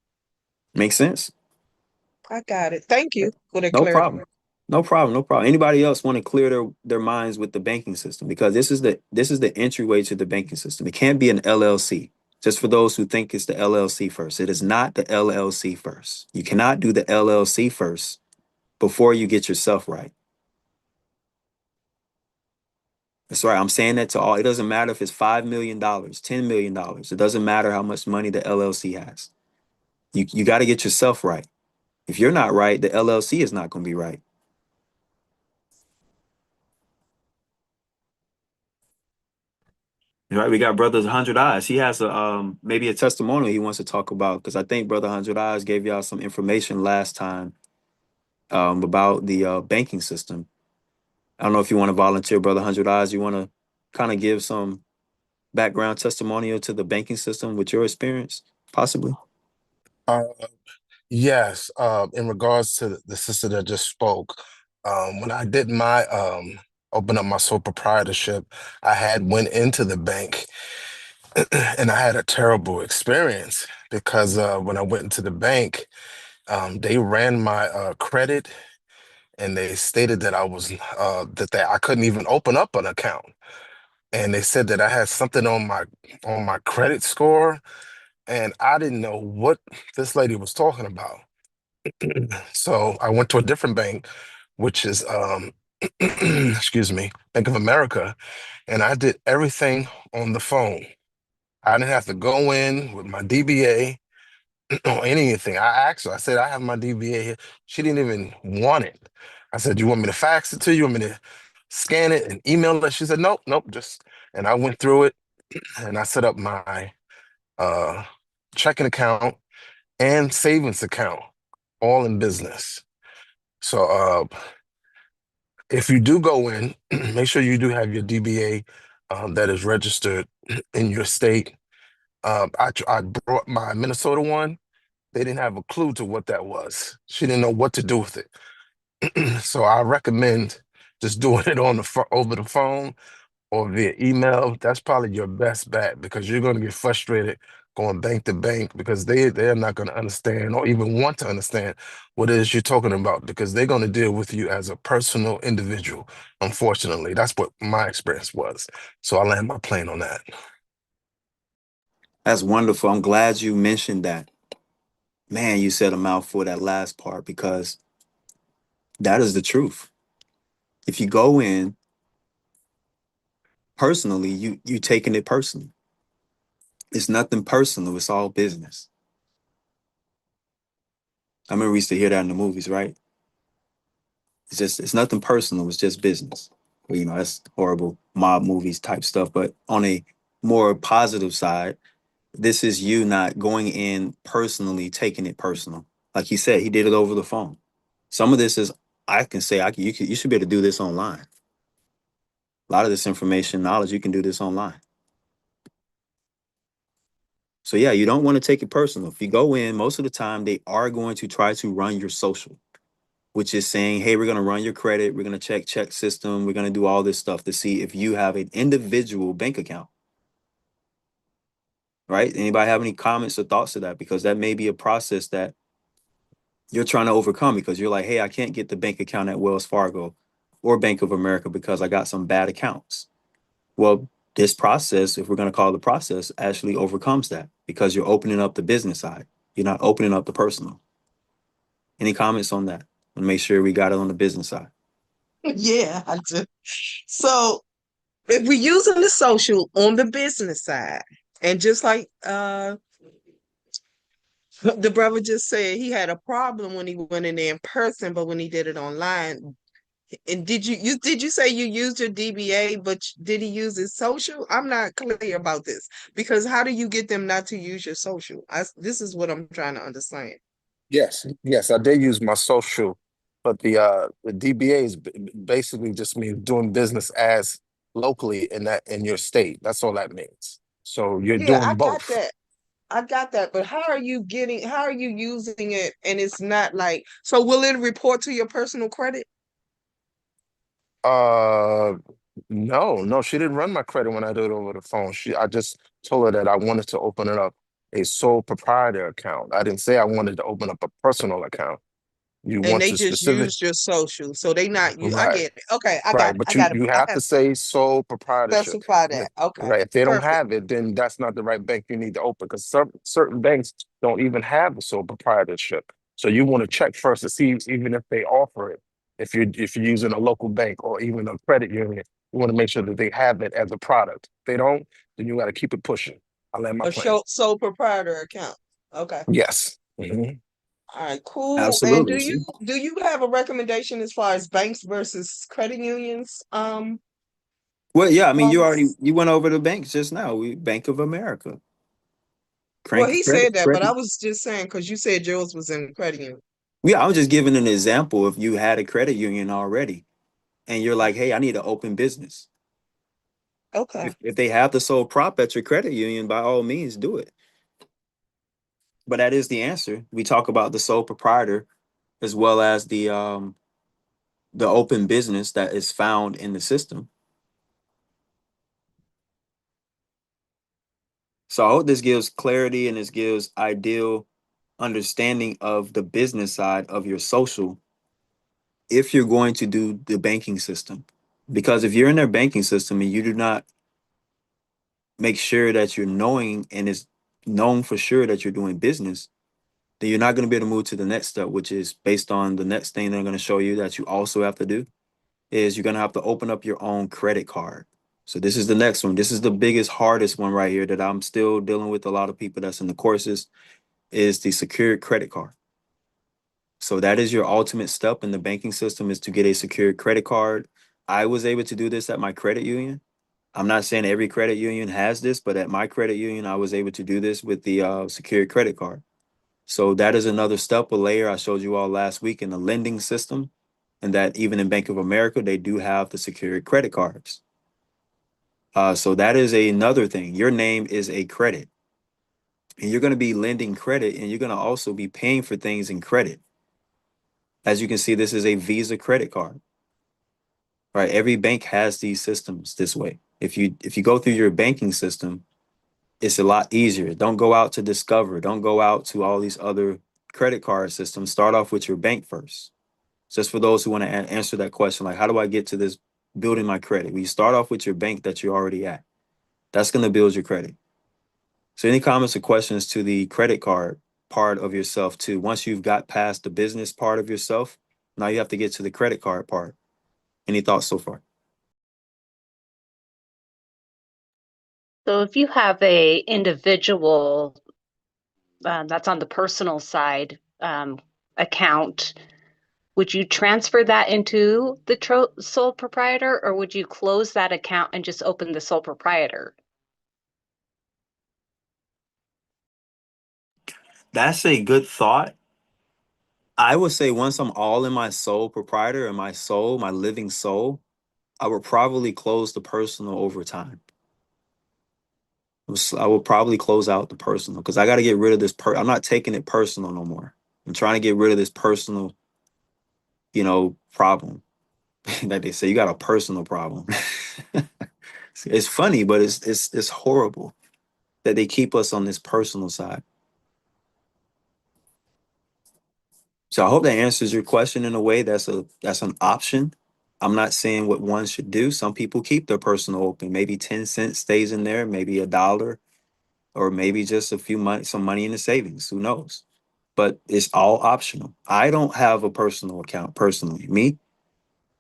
Makes sense? I got it. Thank you for the No clarity. problem. No problem. No problem. Anybody else want to clear their minds with the banking system? Because this is the entryway to the banking system. It can't be an LLC. Just for those who think it's the LLC first. It is not the LLC first. You cannot do the LLC first before you get yourself right. That's right. I'm saying that to all. It doesn't matter if it's $5 million, $10 million. It doesn't matter how much money the LLC has. You got to get yourself right. If you're not right, the LLC is not going to be right. Right, we got Brother 100 Eyes. He has a maybe a testimonial he wants to talk about because I think Brother 100 Eyes gave y'all some information last time about the banking system. I don't know if you want to volunteer, Brother 100 Eyes. You want to kind of give some background testimonial to the banking system with your experience, possibly? Uh, yes, in regards to the sister that just spoke, when I did my open up my sole proprietorship, I had went into the bank and I had a terrible experience because when I went into the bank, they ran my credit and they stated that I was I couldn't even open up an account. And they said that I had something on my credit score, and I didn't know what this lady was talking about. So I went to a different bank, which is excuse me, Bank of America, and I did everything on the phone. I didn't have to go in with my DBA or anything. I asked her, I said, I have my DBA here. She didn't even want it. I said, you want me to fax it to you? You want me to scan it and email it? She said, nope, nope, just, and I went through it and I set up my uh checking account and savings account, all in business. So if you do go in, make sure you do have your DBA that is registered in your state. I brought my Minnesota one. They didn't have a clue to what that was. She didn't know what to do with it. So I recommend just doing it on over the phone or via email. That's probably your best bet because you're going to get frustrated going bank to bank because they're not going to understand or even want to understand what it is you're talking about because they're going to deal with you as a personal individual. Unfortunately, that's what my experience was. So I land my plane on that. That's wonderful. I'm glad you mentioned that. Man, you said a mouthful that last part because that is the truth. If you go in personally, you taking it personally. It's nothing personal. It's all business. I remember we used to hear that in the movies, right? It's nothing personal. It's just business. Well, that's horrible mob movies type stuff. But on a more positive side, this is you not going in personally, taking it personal. Like he said, he did it over the phone. Some of this is, I can say, you should be able to do this online. A lot of this information, knowledge, you can do this online. So yeah, you don't want to take it personal. If you go in, most of the time they are going to try to run your social, which is saying, hey, we're going to run your credit. We're going to check system. We're going to do all this stuff to see if you have an individual bank account. Right? Anybody have any comments or thoughts to that? Because that may be a process that you're trying to overcome because you're like, hey, I can't get the bank account at Wells Fargo or Bank of America because I got some bad accounts. Well, this process, if we're going to call it the process, actually overcomes that because you're opening up the business side. You're not opening up the personal. Any comments on that? And make sure we got it on the business side. Yeah, I do. So if we're using the social on the business side, and just like the brother just said, he had a problem when he went in there in person, but when he did it online. And did you say you used your DBA, but did he use his social? I'm not clear about this because how do you get them not to use your social? This is what I'm trying to understand. Yes, yes, I did use my social, but the DBA is basically just me doing business as locally in your state. That's all that means. So you're Yeah, doing I got both. that. I got that, but how are you using it and it's not like, so will it report to your personal credit? Uh, no, she didn't run my credit when I did it over the phone. I just told her that I wanted to open it up a sole proprietor account. I didn't say I wanted to open up a personal account. You And want they to just specific, used your social. So they not you I right? get it. Okay, I got Right, it. but I you got it. you I have have to say sole proprietorship. specify And that. Okay. right, if they don't Perfect. have it, then that's not the right bank you need to open because certain banks don't even have the sole proprietorship. So you want to check first to see even if they offer it. If you're using a local bank or even a credit union, you want to make sure that they have it as a product. If they don't, then you got to keep it pushing. I land my A plane. sole proprietor account. Okay. Yes. Mhm. All right, cool. And Absolutely. See? do you have a recommendation as far as banks versus credit unions? Well, yeah, I mean, Carlos? you went over the banks just now. We Bank of America, Well, crank he credit, said that, but I credit. was just saying because you said yours was in credit union. Yeah, I was just giving an example. If you had a credit union already, and you're like, hey, I need to open business. Okay. If they have the sole prop at your credit union, by all means, do it. But that is the answer. We talk about the sole proprietor as well as the open business that is found in the system. So I hope this gives clarity and this gives ideal understanding of the business side of your social if you're going to do the banking system. Because if you're in their banking system and you do not make sure that you're knowing and is known for sure that you're doing business, then you're not going to be able to move to the next step, which is based on the next thing they're going to show you that you also have to do is you're going to have to open up your own credit card. So this is the next one. This is the biggest, hardest one right here that I'm still dealing with a lot of people that's in the courses is the secured credit card. So that is your ultimate step in the banking system is to get a secured credit card. I was able to do this at my credit union. I'm not saying every credit union has this, but at my credit union, I was able to do this with the secured credit card. So that is another step, a layer I showed you all last week in the lending system, and that even in Bank of America, they do have the secured credit cards. So that is another thing. Your name is a credit, and you're going to be lending credit, and you're going to also be paying for things in credit. As you can see, this is a Visa credit card. Right? Every bank has these systems this way. If you go through your banking system, it's a lot easier. Don't go out to Discover. Don't go out to all these other credit card systems. Start off with your bank first. Just for those who want to answer that question, like how do I get to this building my credit? We start off with your bank that you're already at. That's going to build your credit. So any comments or questions to the credit card part of yourself too? Once you've got past the business part of yourself, now you have to get to the credit card part. Any thoughts so far? So if you have a individual that's on the personal side account, would you transfer that into the sole proprietor, or would you close that account and just open the sole proprietor? That's a good thought. I would say once I'm all in my sole proprietor and my soul, my living soul, I would probably close the personal over time. I will probably close out the personal because I got to get rid of this. I'm not taking it personal no more. I'm trying to get rid of this personal, problem. Like they say, you got a personal problem. It's funny, but it's horrible that they keep us on this personal side. So I hope that answers your question in a way that's an option. I'm not saying what one should do. Some people keep their personal open. Maybe 10 cents stays in there, maybe $1, or maybe just some money in the savings. Who knows? But it's all optional. I don't have a personal account personally. Me,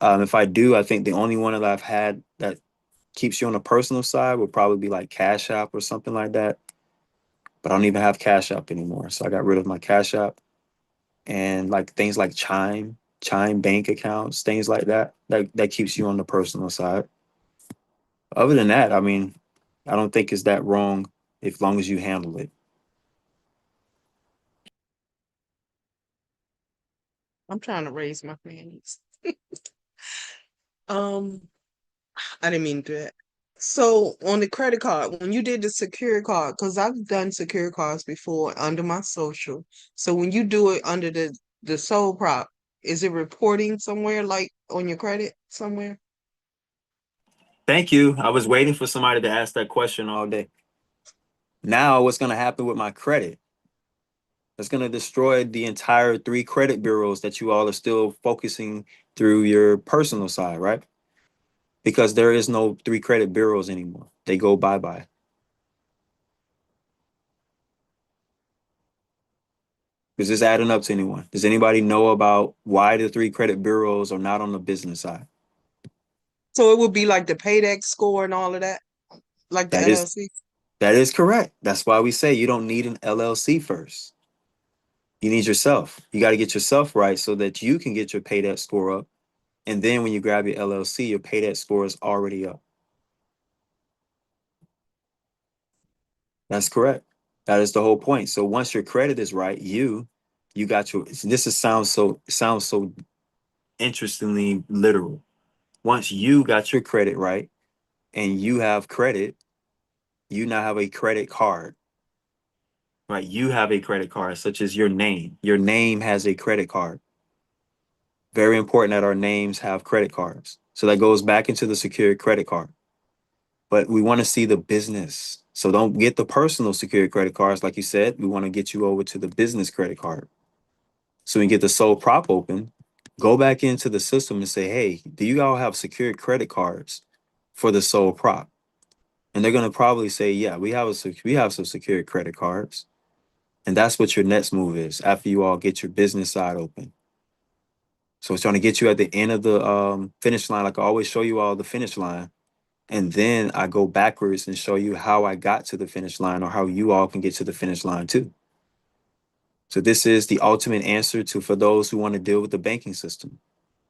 if I do, I think the only one that I've had that keeps you on the personal side would probably be like Cash App or something like that. But I don't even have Cash App anymore. So I got rid of my Cash App and like things like Chime bank accounts, things like that. That keeps you on the personal side. Other than that, I mean, I don't think it's that wrong as long as you handle it. I'm trying to raise my hands. Um, I didn't mean to do that. So on the credit card, when you did the secure card, because I've done secure cards before under my social. So when you do it under the sole prop, is it reporting somewhere like on your credit somewhere? Thank you. I was waiting for somebody to ask that question all day. Now, what's going to happen with my credit? It's going to destroy the entire 3 credit bureaus that you all are still focusing through your personal side, right? Because there is no 3 credit bureaus anymore. They go bye-bye. Is this adding up to anyone? Does anybody know about why the 3 credit bureaus are not on the business side? So it would be like the paydex score and all of that, like the That is LLC. that is correct. That's why we say you don't need an LLC first. You need yourself. You got to get yourself right so that you can get your paydex score up. And then when you grab your LLC, your paydex score is already up. That's correct. That is the whole point. So once your credit is right, you got your, this is sounds so interestingly literal. Once you got your credit right and you have credit, you now have a credit card, right? You have a credit card, such as your name. Your name has a credit card. Very important that our names have credit cards. So that goes back into the secured credit card. But we want to see the business. So don't get the personal secured credit cards. Like you said, we want to get you over to the business credit card. So when you get the sole prop open, go back into the system and say, hey, do you all have secured credit cards for the sole prop? And they're going to probably say, yeah, we have some secured credit cards. And that's what your next move is after you all get your business side open. So it's trying to get you at the end of the finish line. Like I always show you all the finish line. And then I go backwards and show you how I got to the finish line or how you all can get to the finish line too. So this is the ultimate answer to for those who want to deal with the banking system.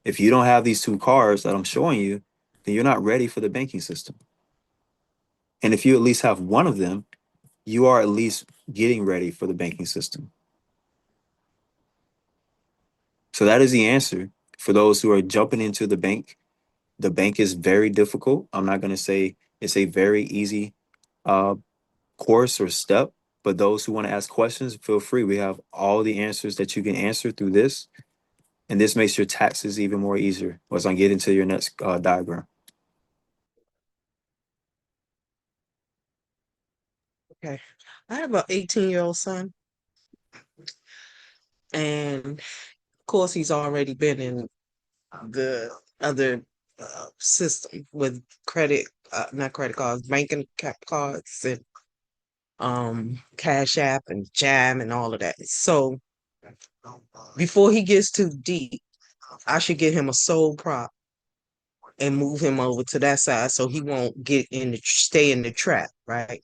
If you don't have these 2 cards that I'm showing you, then you're not ready for the banking system. And if you at least have one of them, you are at least getting ready for the banking system. So that is the answer for those who are jumping into the bank. The bank is very difficult. I'm not going to say it's a very easy course or step, but those who want to ask questions, feel free. We have all the answers that you can answer through this. And this makes your taxes even more easier once I get into your next diagram. Okay. I have an 18-year-old son, and of course, he's already been in the other system with credit, not credit cards, banking cards, and Cash App and Jam and all of that. So before he gets too deep, I should get him a sole prop and move him over to that side so he won't get in the stay in the trap, right?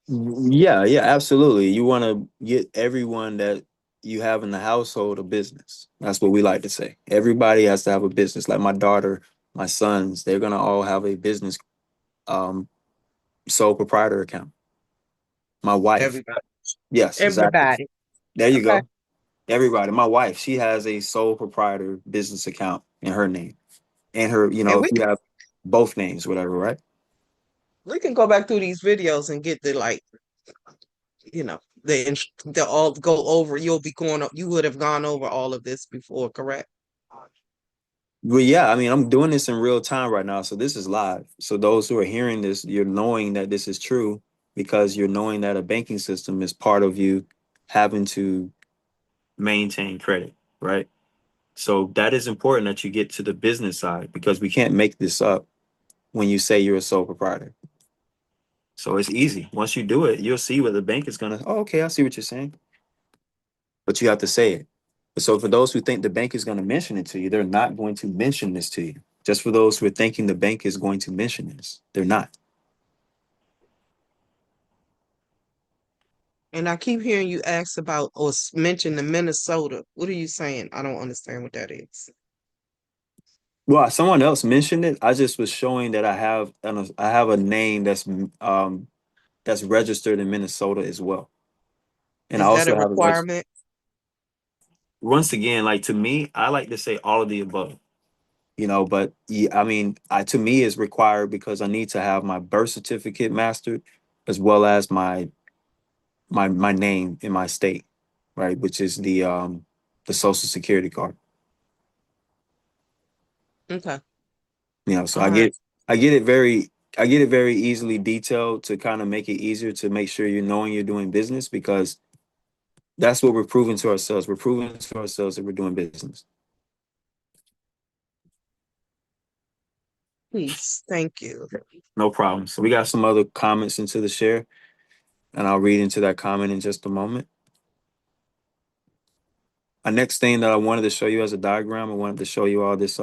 Yeah, absolutely. You want to get everyone that you have in the household a business. That's what we like to say. Everybody has to have a business. Like my daughter, my sons, they're gonna all have a business um sole proprietor account. My wife, Everybody. yes, exactly. Everybody. There you Okay. go. Everybody. My wife, she has a sole proprietor business account in her name. And her, And if you have both names, whatever, right? we can go back through these videos and get the like, the all go over. You'll be going up. You would have gone over all of this before, correct? Well, yeah, I mean, I'm doing this in real time right now, so this is live. So those who are hearing this, you're knowing that this is true because you're knowing that a banking system is part of you having to maintain credit, right? So that is important that you get to the business side because we can't make this up when you say you're a sole proprietor. So it's easy. Once you do it, you'll see what the bank is gonna, oh, okay, I see what you're saying. But you have to say it. So for those who think the bank is going to mention it to you, they're not going to mention this to you. Just for those who are thinking the bank is going to mention this, they're not. And I keep hearing you ask about or mention the Minnesota. What are you saying? I don't understand what that is. Well, someone else mentioned it. I just was showing that I have a name that's registered in Minnesota as well. And I Is that a also have a requirement? once again, like to me, I like to say all of the above. you know, but yeah, I mean, to me it's required because I need to have my birth certificate mastered as well as my name in my state, right, which is the social security card. Okay. You know, so All right. I get it very I get it very easily detailed to kind of make it easier to make sure you're knowing you're doing business, because that's what we're proving to ourselves. We're proving to ourselves that we're doing business. Peace. Thank you. No problem. So we got some other comments into the share, and I'll read into that comment in just a moment. A next thing that I wanted to show you as a diagram, I wanted to show you all this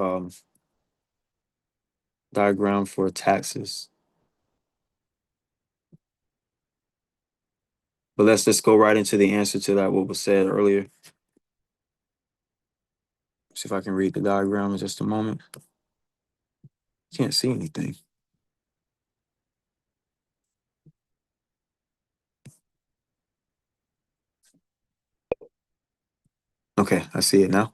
diagram for taxes. But let's just go right into the answer to that, what was said earlier. See if I can read the diagram in just a moment. Can't see anything. Okay, I see it now.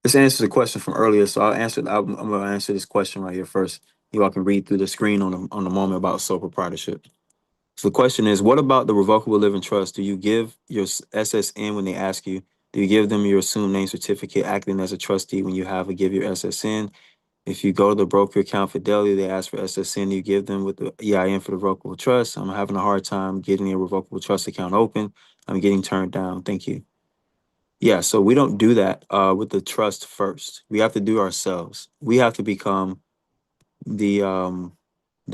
This answers a question from earlier, so I'm going to answer this question right here first. You all can read through the screen on the moment about sole proprietorship. So the question is, what about the revocable living trust? Do you give your SSN when they ask you? Do you give them your assumed name certificate acting as a trustee when you have a give your SSN? If you go to the broker account Fidelity, they ask for SSN, you give them with the EIN for the revocable trust. I'm having a hard time getting a revocable trust account open. I'm getting turned down. Thank you. Yeah, so we don't do that with the trust first. We have to do ourselves. We have to become the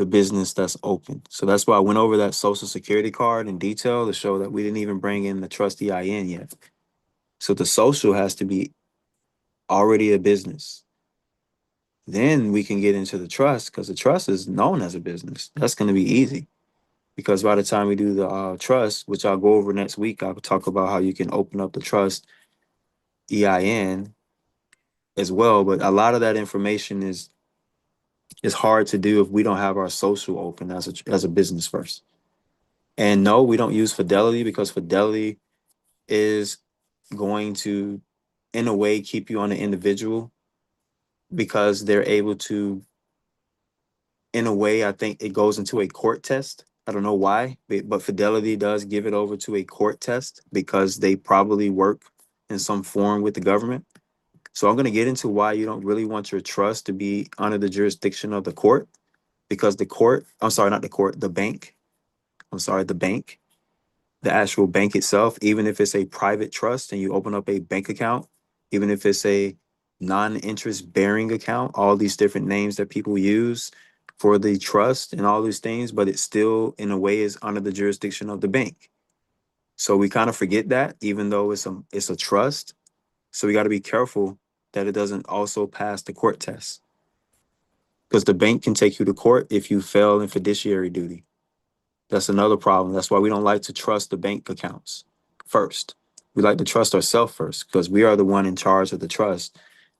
business that's open. So that's why I went over that social security card in detail to show that we didn't even bring in the trust EIN yet. So the social has to be already a business. Then we can get into the trust, because the trust is known as a business. That's going to be easy, because by the time we do the trust, which I'll go over next week, I'll talk about how you can open up the trust EIN as well. But a lot of that information is hard to do if we don't have our social open as a business first. And no, we don't use Fidelity, because Fidelity is going to, in a way, keep you on an individual, because they're able to, in a way, I think it goes into a court test. I don't know why, but Fidelity does give it over to a court test because they probably work in some form with the government. So I'm going to get into why you don't really want your trust to be under the jurisdiction of the court, because the court, I'm sorry, not the court, the bank, I'm sorry, the bank, the actual bank itself, even if it's a private trust and you open up a bank account, even if it's a non-interest bearing account, all these different names that people use for the trust and all these things, but it still in a way is under the jurisdiction of the bank. So we kind of forget that, even though it's a trust. So we got to be careful that it doesn't also pass the court test, because the bank can take you to court if you fail in fiduciary duty. That's another problem. That's why we don't like to trust the bank accounts first. We like to trust ourselves first, because we are the one in charge of the trust.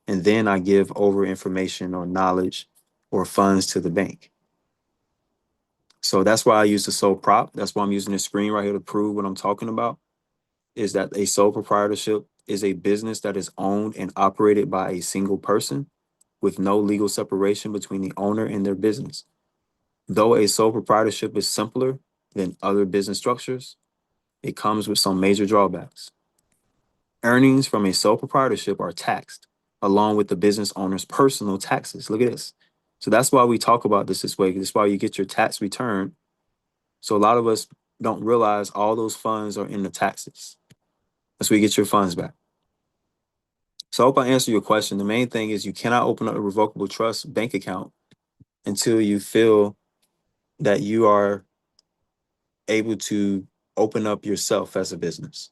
And then I give over information or knowledge or funds to the bank. So that's why I use the sole prop. That's why I'm using the screen right here to prove what I'm talking about, is that a sole proprietorship is a business that is owned and operated by a single person with no legal separation between the owner and their business. Though a sole proprietorship is simpler than other business structures, it comes with some major drawbacks. Earnings from a sole proprietorship are taxed along with the business owner's personal taxes. Look at this. So that's why we talk about this way. That's why you get your tax return. So a lot of us don't realize all those funds are in the taxes. That's where you get your funds back. So I hope I answered your question. The main thing is you cannot open up a revocable trust bank account until you feel that you are able to open up yourself as a business.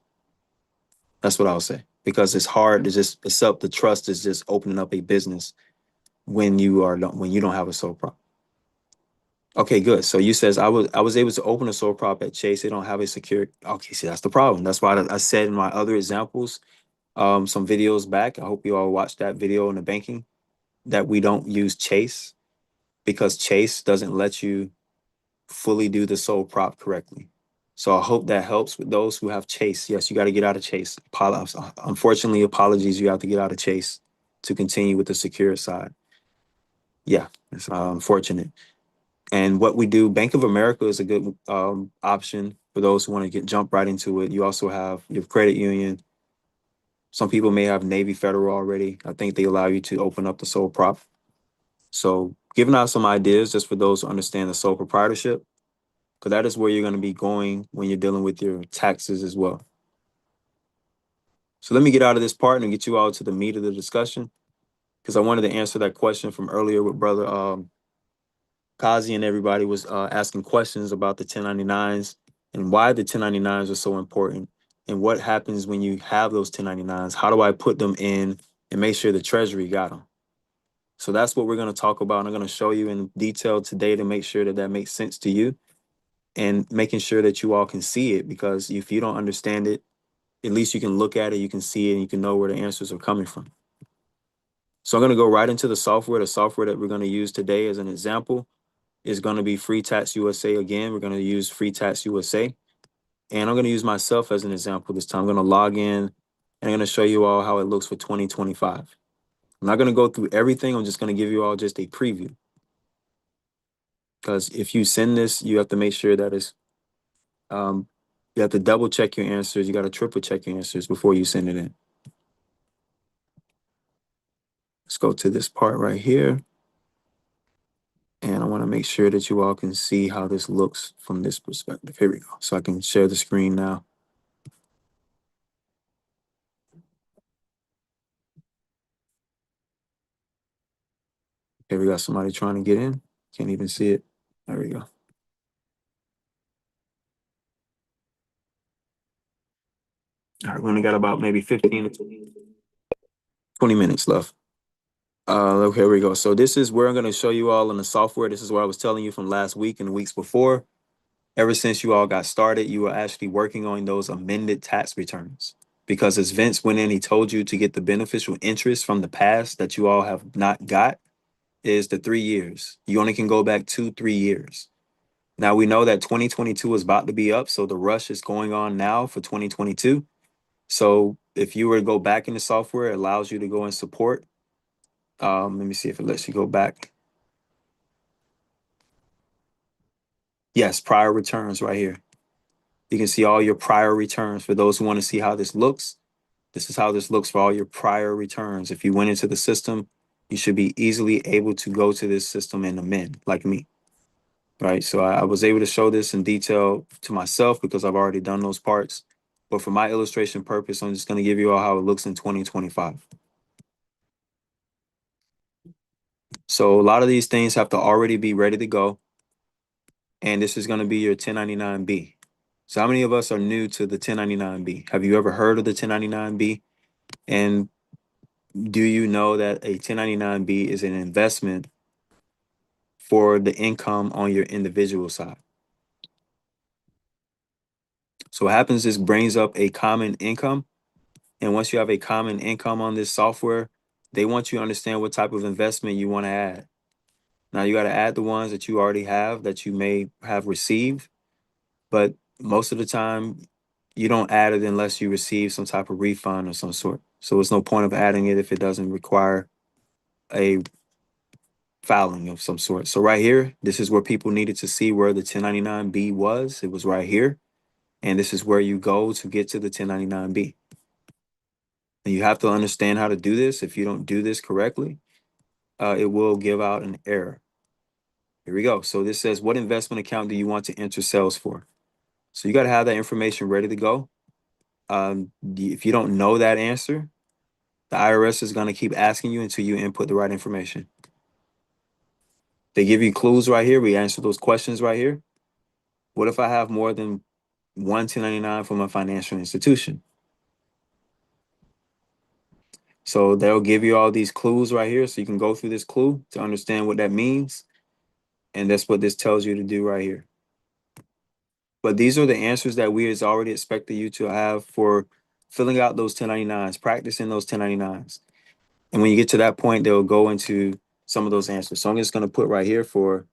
That's what I'll say, because it's hard to just accept the trust is just opening up a business when you don't have a sole prop. Okay, good. So you says I was able to open a sole prop at Chase. They don't have a secure. Okay, see, that's the problem. That's why I said in my other examples, some videos back. I hope you all watched that video in the banking, that we don't use Chase because Chase doesn't let you fully do the sole prop correctly. So I hope that helps with those who have Chase. Yes, you got to get out of Chase. Unfortunately, apologies, you have to get out of Chase to continue with the secure side. Yeah, it's unfortunate. And what we do, Bank of America is a good option for those who want to jump right into it. You also have your credit union. Some people may have Navy Federal already. I think they allow you to open up the sole prop. So giving out some ideas just for those who understand the sole proprietorship, because that is where you're going to be going when you're dealing with your taxes as well. So let me get out of this part and get you all to the meat of the discussion, because I wanted to answer that question from earlier with brother Kazi, and everybody was asking questions about the 1099s and why the 1099s are so important and what happens when you have those 1099s. How do I put them in and make sure the Treasury got them? So that's what we're going to talk about. And I'm going to show you in detail today to make sure that that makes sense to you and making sure that you all can see it, because if you don't understand it, at least you can look at it, you can see it, and you can know where the answers are coming from. So I'm going to go right into the software. The software that we're going to use today as an example is going to be Free Tax USA. Again, we're going to use Free Tax USA. And I'm going to use myself as an example this time. I'm going to log in and I'm going to show you all how it looks for 2025. I'm not going to go through everything. I'm just going to give you all just a preview. Because if you send this, you have to make sure that it's, you have to double check your answers. You got to triple check your answers before you send it in. Let's go to this part right here. And I want to make sure that you all can see how this looks from this perspective. Here we go. So I can share the screen now. Okay, we got somebody trying to get in. Can't even see it. There we go. All right, we only got about maybe 15 to 20 minutes left. Okay, here we go. So this is where I'm going to show you all in the software. This is what I was telling you from last week and the weeks before. Ever since you all got started, you were actually working on those amended tax returns. Because as Vince went in, he told you to get the beneficial interest from the past that you all have not got is the 3 years. You only can go back 2-3 years. Now we know that 2022 is about to be up, so the rush is going on now for 2022. So if you were to go back in the software, it allows you to go and support. Let me see if it lets you go back. Yes, prior returns right here. You can see all your prior returns. For those who want to see how this looks, this is how this looks for all your prior returns. If you went into the system, you should be easily able to go to this system and amend, like me. Right, so I was able to show this in detail to myself because I've already done those parts. But for my illustration purpose, I'm just going to give you all how it looks in 2025. So a lot of these things have to already be ready to go. And this is going to be your 1099B. So how many of us are new to the 1099B? Have you ever heard of the 1099B? And do you know that a 1099B is an investment for the income on your individual side? So what happens is brings up a common income. And once you have a common income on this software, they want you to understand what type of investment you want to add. Now you got to add the ones that you already have that you may have received, but most of the time you don't add it unless you receive some type of refund of some sort. So there's no point of adding it if it doesn't require a filing of some sort. So right here, this is where people needed to see where the 1099B was. It was right here. And this is where you go to get to the 1099B. And you have to understand how to do this. If you don't do this correctly, it will give out an error. Here we go. So this says, what investment account do you want to enter sales for? So you got to have that information ready to go. If you don't know that answer, the IRS is going to keep asking you until you input the right information. They give you clues right here. We answer those questions right here. What if I have more than one 1099 from a financial institution? So they'll give you all these clues right here. So you can go through this clue to understand what that means. And that's what this tells you to do right here. But these are the answers that we has already expected you to have for filling out those 1099s, practicing those 1099s. And when you get to that point, they'll go into some of those answers. So I'm just going to put right here for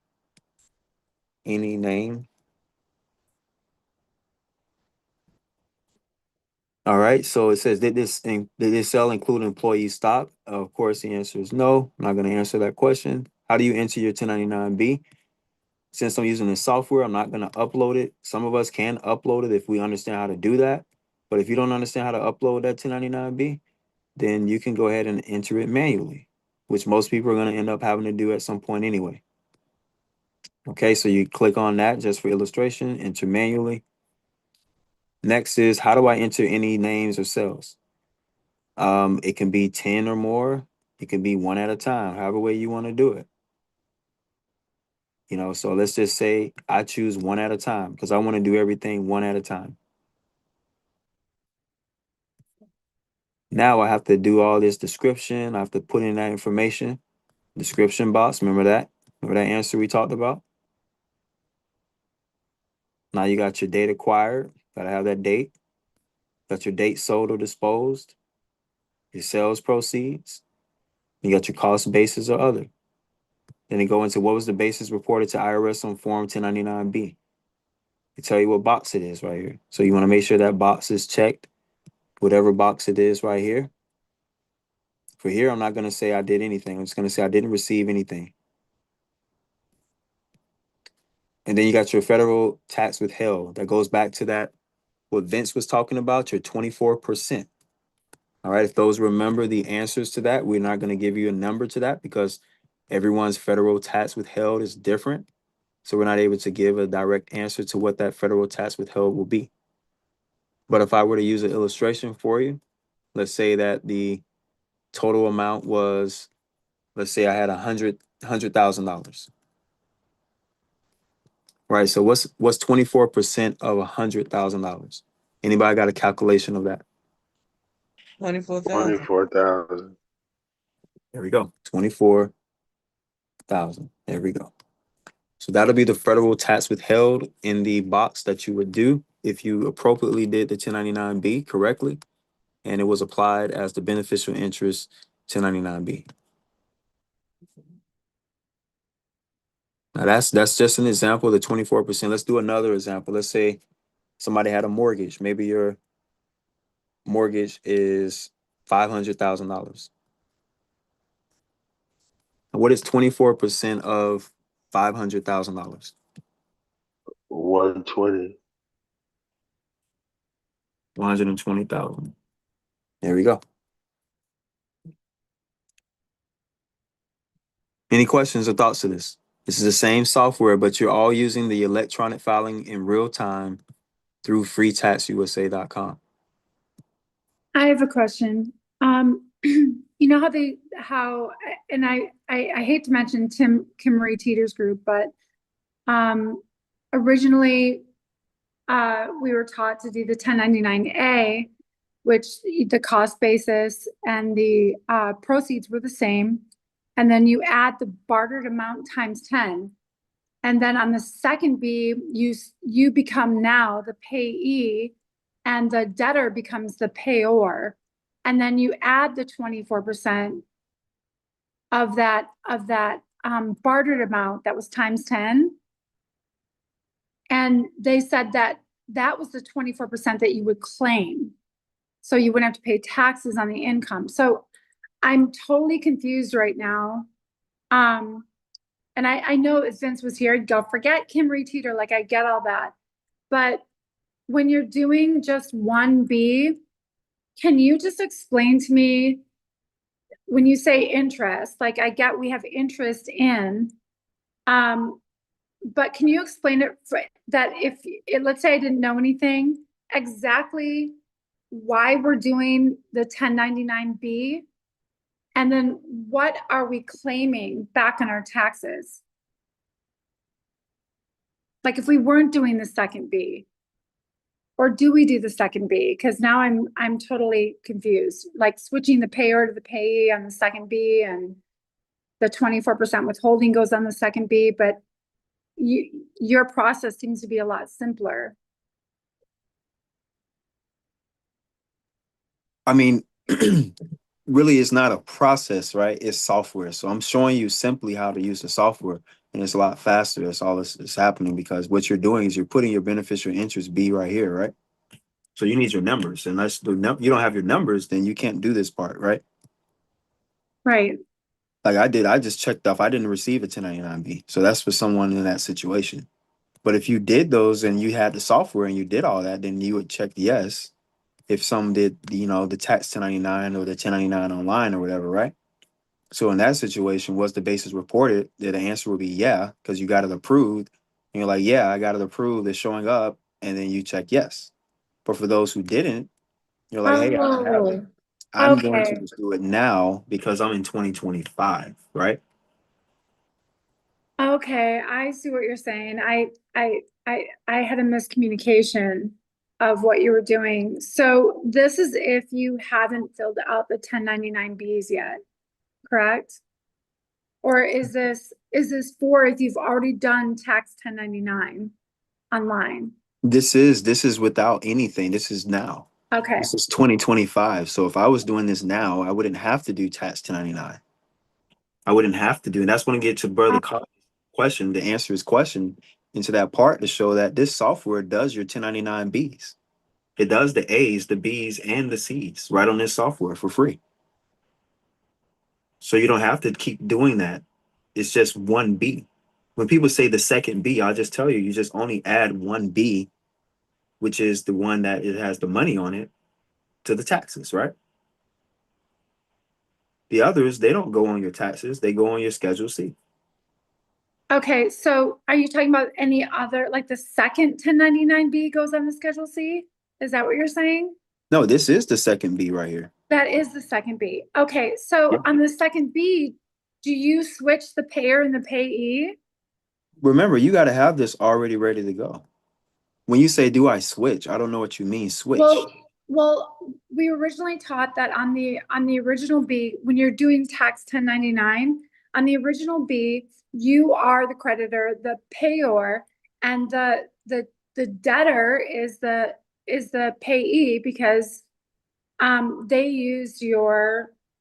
any name. All right, so it says, did this sale include employee stock? Of course, the answer is no. I'm not going to answer that question. How do you enter your 1099-B? Since I'm using the software, I'm not going to upload it. Some of us can upload it if we understand how to do that. But if you don't understand how to upload that 1099-B, then you can go ahead and enter it manually, which most people are going to end up having to do at some point anyway. Okay, so you click on that just for illustration, enter manually. Next is, how do I enter any names or cells? It can be 10 or more. It can be one at a time, however way you want to do it. You know, so let's just say I choose one at a time because I want to do everything one at a time. Now I have to do all this description. I have to put in that information. Description box, remember that? Remember that answer we talked about? Now you got your date acquired. Gotta have that date. Got your date sold or disposed. Your sales proceeds. You got your cost basis or other. Then you go into what was the basis reported to IRS on Form 1099-B. They tell you what box it is right here. So you want to make sure that box is checked, whatever box it is right here. For here, I'm not going to say I did anything. I'm just going to say I didn't receive anything. And then you got your federal tax withheld. That goes back to that, what Vince was talking about, your 24%. All right, if those remember the answers to that, we're not going to give you a number to that because everyone's federal tax withheld is different. So we're not able to give a direct answer to what that federal tax withheld will be. But if I were to use an illustration for you, let's say that the total amount was, let's say I had $100,000. Right. So what's 24% of $100,000? Anybody got a calculation of that? 24,000. 24,000. There we go. 24,000. There we go. So that'll be the federal tax withheld in the box that you would do if you appropriately did the 1099-B correctly, and it was applied as the beneficial interest 1099-B. Now that's just an example of the 24%. Let's do another example. Let's say somebody had a mortgage. Maybe your mortgage is $500,000. What is 24% of $500,000? 120. 120,000. There we go. Any questions or thoughts to this? This is the same software, but you're all using the electronic filing in real time through freetaxusa.com. I have a question. You know and I hate to mention Kim Marie Teeter's group, but originally we were taught to do the 1099-A, which the cost basis and the proceeds were the same. And then you add the bartered amount times 10. And then on the second B, you become now the payee and the debtor becomes the payor. And then you add the 24% of that bartered amount that was times 10. And they said that was the 24% that you would claim. So you wouldn't have to pay taxes on the income. So I'm totally confused right now. And I know if Vince was here, I'd go, forget Kim Marie Teeter, like I get all that. But when you're doing just 1B, can you just explain to me, when you say interest, like I get we have interest in, but can you explain it that let's say I didn't know anything, exactly why we're doing the 1099-B? And then what are we claiming back on our taxes? Like if we weren't doing the second B, or do we do the second B? Because now I'm totally confused. Like switching the payer to the payee on the second B, and the 24% withholding goes on the second B, but your process seems to be a lot simpler. I mean, really, it's not a process, right? It's software. So I'm showing you simply how to use the software, and it's a lot faster. That's all that's happening because what you're doing is you're putting your beneficial interest B right here, right? So you need your numbers. Unless you don't have your numbers, then you can't do this part, right? Right. Like I just checked off. I didn't receive a 1099B. So that's for someone in that situation. But if you did those and you had the software and you did all that, then you would check yes. If some did, the tax 1099 or the 1099 online or whatever, right? So in that situation, was the basis reported? The answer would be yeah, because you got it approved. And you're like, yeah, I got it approved. It's showing up. And then you check yes. But for those who didn't, you're like, hey, I don't have it. I'm going to Okay. just do it now because I'm in 2025, right? Okay, I see what you're saying. I had a miscommunication of what you were doing. So this is if you haven't filled out the 1099Bs yet, correct? Or is this for if you've already done tax 1099 online? This is without anything. This is now. Okay. This is 2025. So if I was doing this now, I wouldn't have to do tax 1099. I wouldn't have to do, and that's when I get to Brother Colin's question, to answer his question into that part to show that this software does your 1099Bs. It does the A's, the B's, and the C's right on this software for free. So you don't have to keep doing that. It's just one B. When people say the second B, I'll just tell you, you just only add one B, which is the one that it has the money on it, to the taxes, right? The others, they don't go on your taxes. They go on your Schedule C. Okay, so are you talking about any other, like the second 1099B goes on the Schedule C? Is that what you're saying? No, this is the second B right here. That is the second B. Okay, so Yeah. on the second B, do you switch the payer and the payee? Remember, you got to have this already ready to go. When you say, do I switch? I don't know what you mean, switch. Well, we originally taught that on the original B, when you're doing tax 1099, on the original B, you are the creditor, the payor, and the debtor is the payee because they used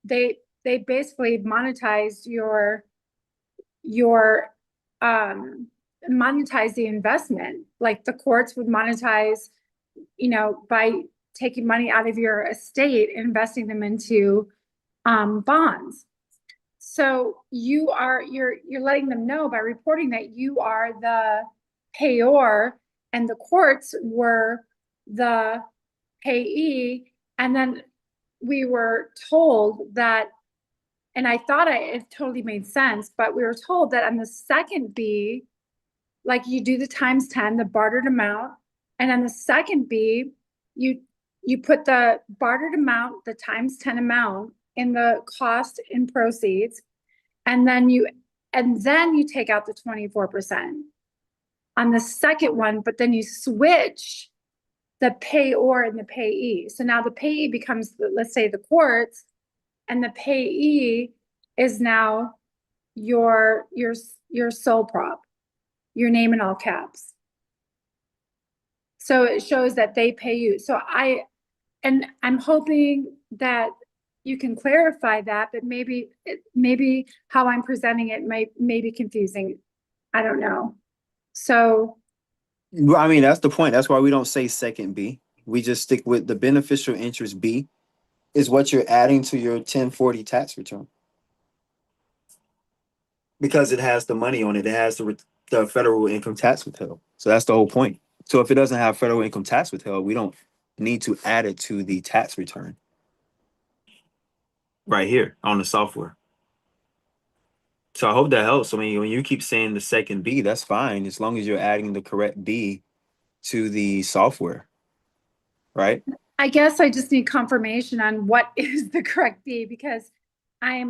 they basically monetized your monetize the investment. Like the courts would monetize, by taking money out of your estate, investing them into bonds. So you're letting them know by reporting that you are the payor and the courts were the payee. And then we were told that, and I thought it totally made sense, but we were told that on the second B, like you do the times 10, the bartered amount, and on the second B, you put the bartered amount, the times 10 amount in the cost in proceeds, and then you take out the 24% on the second one, but then you switch the payor and the payee. So now the payee becomes, let's say, the courts, and the payee is now your sole prop, your name in all caps. So it shows that they pay you. So I'm hoping that you can clarify that, but maybe how I'm presenting it may be confusing. I don't know. So Well, I mean, that's the point. That's why we don't say second B. We just stick with the beneficial interest B is what you're adding to your 1040 tax return. Because it has the money on it. It has the federal income tax withheld. So that's the whole point. So if it doesn't have federal income tax withheld, we don't need to add it to the tax return. Right here on the software. So I hope that helps. I mean, when you keep saying the second B, that's fine as long as you're adding the correct B to the software, right? I guess I just need confirmation on what is the correct B because I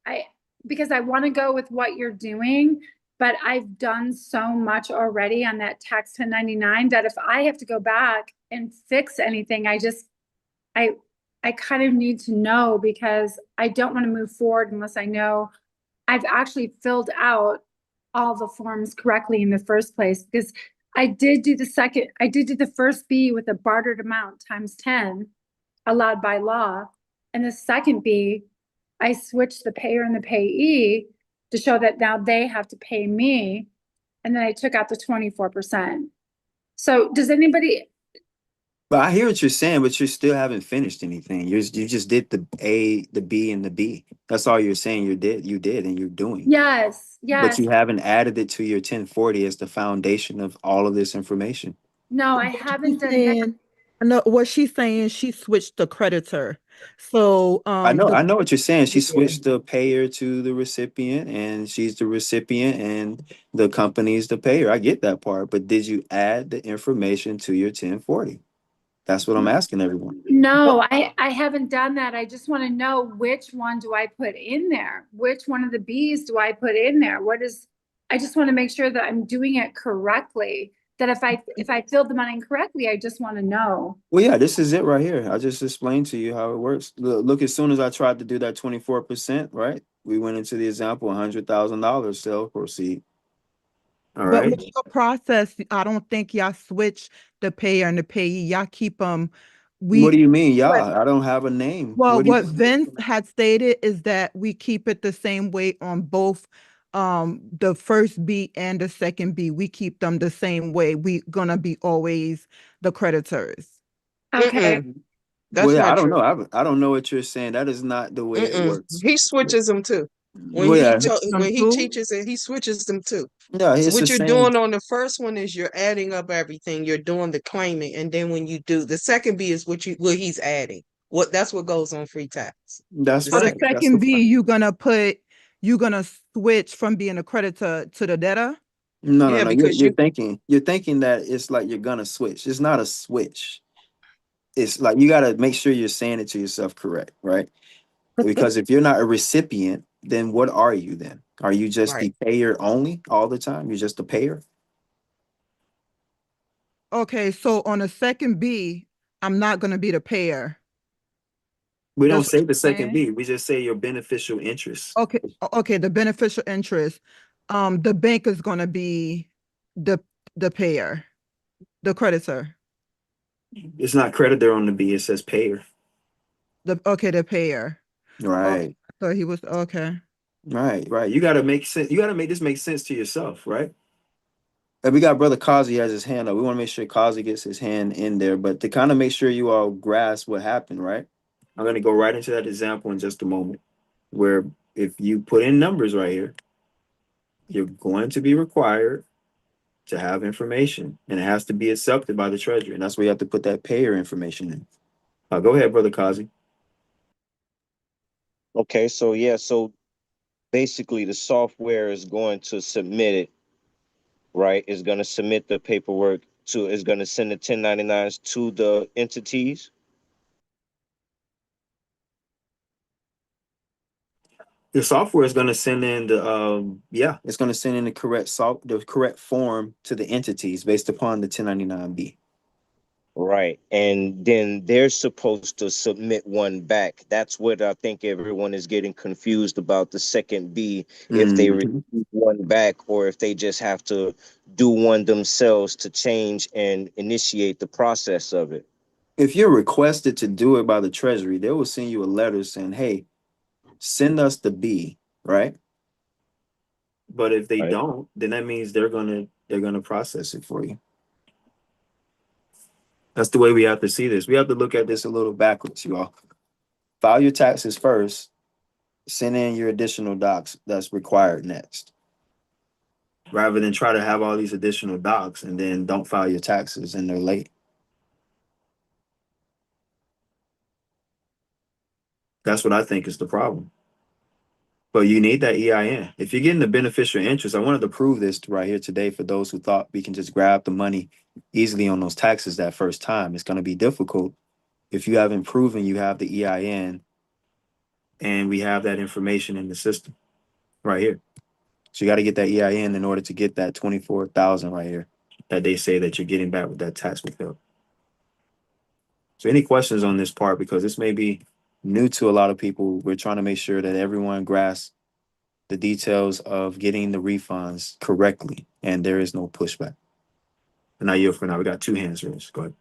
want to go with what you're doing, but I've done so much already on that tax 1099 that if I have to go back and fix anything, I kind of need to know because I don't want to move forward unless I know I've actually filled out all the forms correctly in the first place. Because I did do the first B with a bartered amount times 10 allowed by law. And the second B, I switched the payer and the payee to show that now they have to pay me. And then I took out the 24%. So does anybody But I hear what you're saying, but you still haven't finished anything. You just did the A, the B, and the B. That's all you're saying you did, and you're doing. Yes, But yes. you haven't added it to your 1040 as the foundation of all of this information. No, I haven't done that. No, what she's saying, she switched the creditor. So I know what you're saying. She Yeah. switched the payer to the recipient, and she's the recipient, and the company's the payer. I get that part, but did you add the information to your 1040? That's what I'm asking everyone. No, I haven't done that. I just want to know which one do I put in there? Which one of the B's do I put in there? I just want to make sure that I'm doing it correctly. That if I filled them out incorrectly, I just want to know. Well, yeah, this is it right here. I just explained to you how it works. Look, as soon as I tried to do that 24%, right? We went into the example, $100,000 sale proceed. All But right. with your process, I don't think y'all switch the payer and the payee. Y'all keep them. What do you mean? What- Yeah, I don't have a name. Well, What do what you Vince had stated is that we keep it the same way on both the first B and the second B. We keep them the same way. We gonna be always the creditors. Okay. Mm-mm, Well, that's yeah, I not don't true. know. I don't know what you're saying. That is not the way it Mm-mm. works. He switches them too. Well, yeah, When he teaches it, he switches them too. yeah, So it's the what you're same. doing on the first one is you're adding up everything. You're doing the claiming, and then when you do the second B is what he's adding. That's what goes on free tax. That's The For the fine. second. That's second the B, you gonna switch from being a creditor to the debtor. no, no, Yeah, no. because You're thinking that it's like you're gonna switch. It's not a switch. It's like you gotta make sure you're saying it to yourself correct, right? Because if you're not a recipient, then what are you then? Are you just right. the payer only all the time? You're just a payer? Okay, so on a second B, I'm not gonna be the payer. We don't That's what say the you're second saying? B. We just say your beneficial interest. Okay, okay, the beneficial interest. The bank is gonna be the the payer, the creditor. It's not creditor on the B. It says payer. The payer. Oh, Right. so he was okay. Right. Right. You gotta make sense. You gotta make this make sense to yourself, right? And we got brother Kazi has his hand up. We want to make sure Kazi gets his hand in there, but to kind of make sure you all grasp what happened, right? I'm gonna go right into that example in just a moment. Where if you put in numbers right here, you're going to be required to have information, and it has to be accepted by the treasury, and that's where you have to put that payer information in. Go ahead, brother Kazi. Okay, so yeah, so basically the software is going to submit it, right? Is going to submit the paperwork is going to send the 1099s to the entities. The software is going to send in it's going to send in the correct form to the entities based upon the 1099B. Right. And then they're supposed to submit one back. That's what I think everyone is getting confused about the second B, if they receive Mhm. one back or if they just have to do one themselves to change and initiate the process of it. If you're requested to do it by the treasury, they will send you a letter saying, hey, send us the B, right? But if they Right. don't, then that means they're gonna process it for you. That's the way we have to see this. We have to look at this a little backwards, you all. File your taxes first, send in your additional docs that's required next. Rather than try to have all these additional docs and then don't file your taxes and they're late. That's what I think is the problem. But you need that EIN. If you're getting the beneficial interest, I wanted to prove this right here today for those who thought we can just grab the money easily on those taxes that first time. It's going to be difficult if you haven't proven you have the EIN and we have that information in the system right here. So you got to get that EIN in order to get that 24,000 right here that they say that you're getting back with that tax withheld. So any questions on this part, because this may be new to a lot of people. We're trying to make sure that everyone grasps the details of getting the refunds correctly and there is no pushback. And now you're for now. We got two hands raised. Go ahead.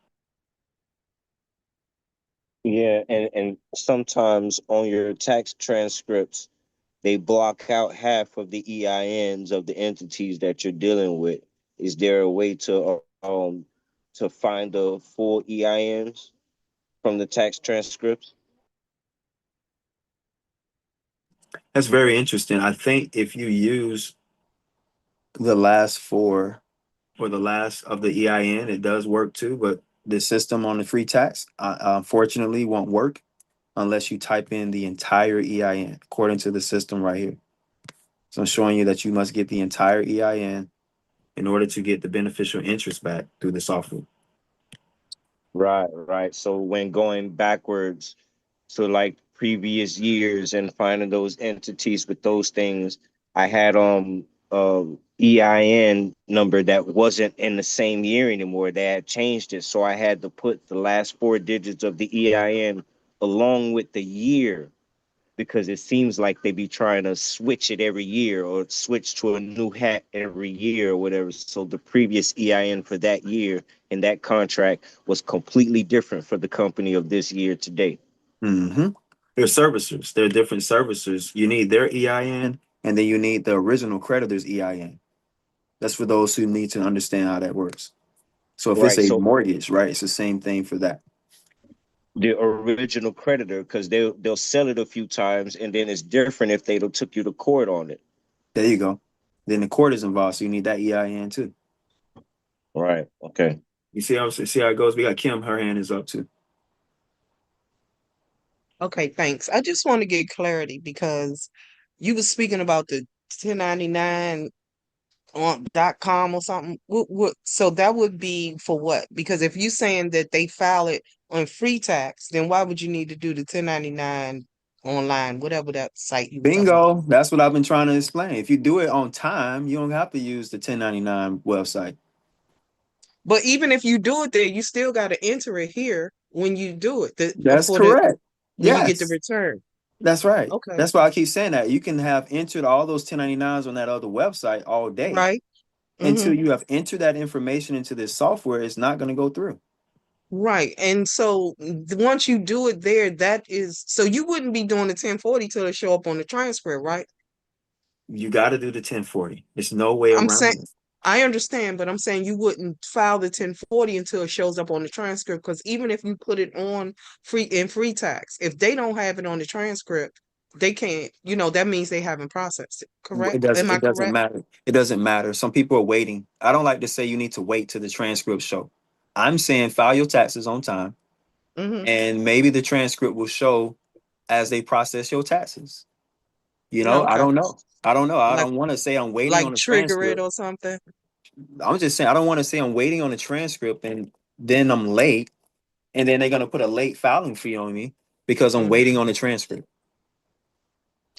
Yeah, and sometimes on your tax transcripts, they block out half of the EINs of the entities that you're dealing with. Is there a way to to find the full EINs from the tax transcripts? That's very interesting. I think if you use the last four or the last of the EIN, it does work too, but the system on the free tax, unfortunately, won't work unless you type in the entire EIN according to the system right here. So I'm showing you that you must get the entire EIN in order to get the beneficial interest back through the software. Right, right. So when going backwards to like previous years and finding those entities with those things, I had EIN number that wasn't in the same year anymore. They had changed it. So I had to put the last four digits of the EIN along with the year, because it seems like they be trying to switch it every year or switch to a new hat every year or whatever. So the previous EIN for that year in that contract was completely different for the company of this year to date. Mm-hmm. They're servicers. They're different servicers. You need their EIN, and then you need the original creditor's EIN. That's for those who need to understand how that works. So if it's Right. a So mortgage, right, it's the same thing for that. the original creditor, because they'll sell it a few times and then it's different if they don't took you to court on it. There you go. Then the court is involved, so you need that EIN too. Right. Okay. You see how it goes? We got Kim, her hand is up too. Okay, thanks. I just want to get clarity because you were speaking about the 1099 on .com or something. So that would be for what? Because if you're saying that they file it on free tax, then why would you need to do the 1099 online, whatever that site you were talking about? Bingo. That's what I've been trying to explain. If you do it on time, you don't have to use the 1099 website. But even if you do it there, you still got to enter it here when you do it That's for the correct. when you get the Yes, return. that's right. Okay, That's why I keep saying that. You can have entered all those 1099s on that other website all day. right. Until Mm-hmm. you have entered that information into this software, it's not going to go through. Right. And so once you do it there, that is so you wouldn't be doing the 1040 till it show up on the transcript, right? You got to do the 1040. There's no way I'm saying around it. I understand, but I'm saying you wouldn't file the 1040 until it shows up on the transcript. Because even if you put it on free tax, if they don't have it on the transcript, they can't, that means they haven't processed it. It Correct? doesn't Am I it doesn't correct? matter. It doesn't matter. Some people are waiting. I don't like to say you need to wait till the transcript show. I'm saying file your taxes on time, Mm-hmm. and maybe the transcript will show as they process your taxes. I Okay. don't know. I don't know. I Like don't want to say I'm waiting on like the trigger it transcript. or something. I'm just saying I don't want to say I'm waiting on the transcript and then I'm late, and then they're gonna put a late filing fee on me because I'm Mm-hmm. waiting on the transcript.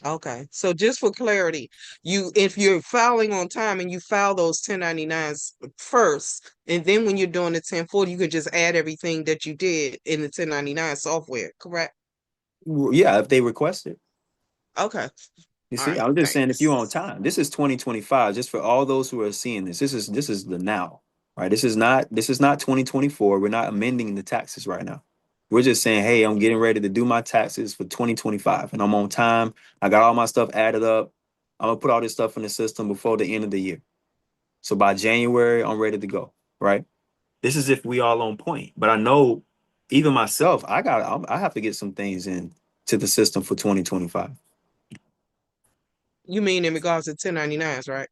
Okay. So just for clarity, if you're filing on time and you file those 1099s first, and then when you're doing the 1040, you could just add everything that you did in the 1099 software, correct? Yeah, if they request it. Okay. You All see, right. I'm just saying if you're on Thanks. time. This is 2025, just for all those who are seeing this. This is the now, right? This is not 2024. We're not amending the taxes right now. We're just saying, hey, I'm getting ready to do my taxes for 2025 and I'm on time. I got all my stuff added up. I'm gonna put all this stuff in the system before the end of the year. So by January, I'm ready to go, right? This is if we all on point. But I know even myself, I have to get some things in to the system for 2025. You mean in regards to 1099s, right?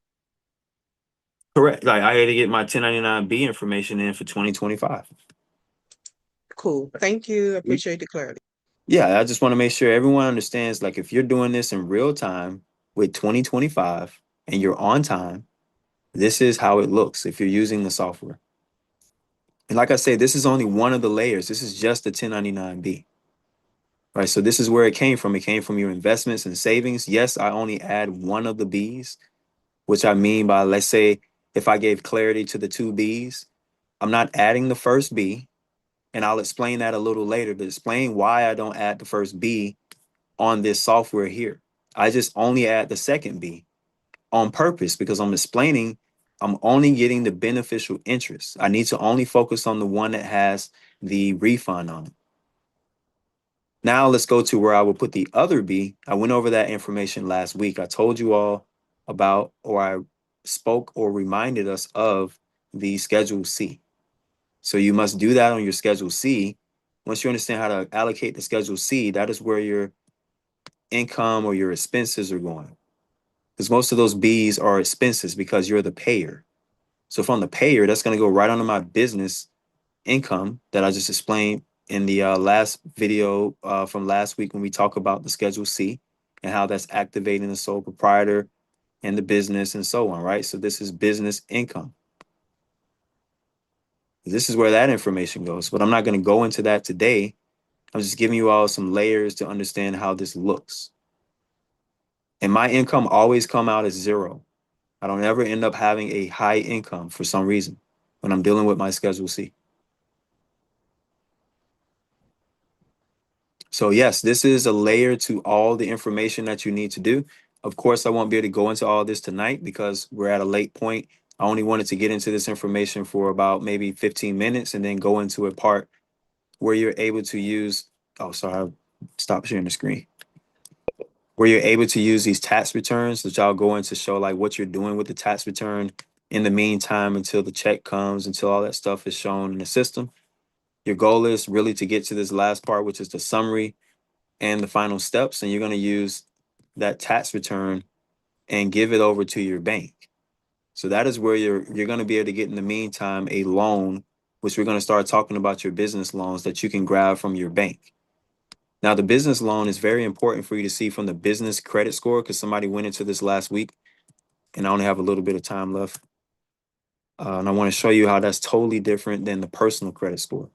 Correct. Like I had to get my 1099B information in for 2025. Cool. Thank you. I appreciate the clarity. Yeah, I just want to make sure everyone understands, like if you're doing this in real time with 2025 and you're on time, this is how it looks if you're using the software. And like I say, this is only one of the layers. This is just the 1099B. Right. So this is where it came from. It came from your investments and savings. Yes, I only add one of the B's, which I mean by, let's say, if I gave clarity to the two B's, I'm not adding the first B. And I'll explain that a little later to explain why I don't add the first B on this software here. I just only add the second B on purpose because I'm explaining I'm only getting the beneficial interest. I need to only focus on the one that has the refund on it. Now let's go to where I will put the other B. I went over that information last week. I told you all about, or I spoke or reminded us of the Schedule C. So you must do that on your Schedule C. Once you understand how to allocate the Schedule C, that is where your income or your expenses are going. Because most of those B's are expenses because you're the payer. So if I'm the payer, that's going to go right onto my business income that I just explained in the last video from last week when we talk about the Schedule C and how that's activating the sole proprietor and the business and so on, right? So this is business income. This is where that information goes, but I'm not going to go into that today. I'm just giving you all some layers to understand how this looks. And my income always come out as zero. I don't ever end up having a high income for some reason when I'm dealing with my Schedule C. So yes, this is a layer to all the information that you need to do. Of course, I won't be able to go into all this tonight because we're at a late point. I only wanted to get into this information for about maybe 15 minutes and then go into a part where you're able to use, oh, sorry, I stopped sharing the screen, where you're able to use these tax returns, which I'll go into show like what you're doing with the tax return in the meantime until the check comes, until all that stuff is shown in the system. Your goal is really to get to this last part, which is the summary and the final steps, and you're going to use that tax return and give it over to your bank. So that is where you're going to be able to get in the meantime a loan, which we're going to start talking about your business loans that you can grab from your bank. Now, the business loan is very important for you to see from the business credit score because somebody went into this last week and I only have a little bit of time left. And I want to show you how that's totally different than the personal credit score.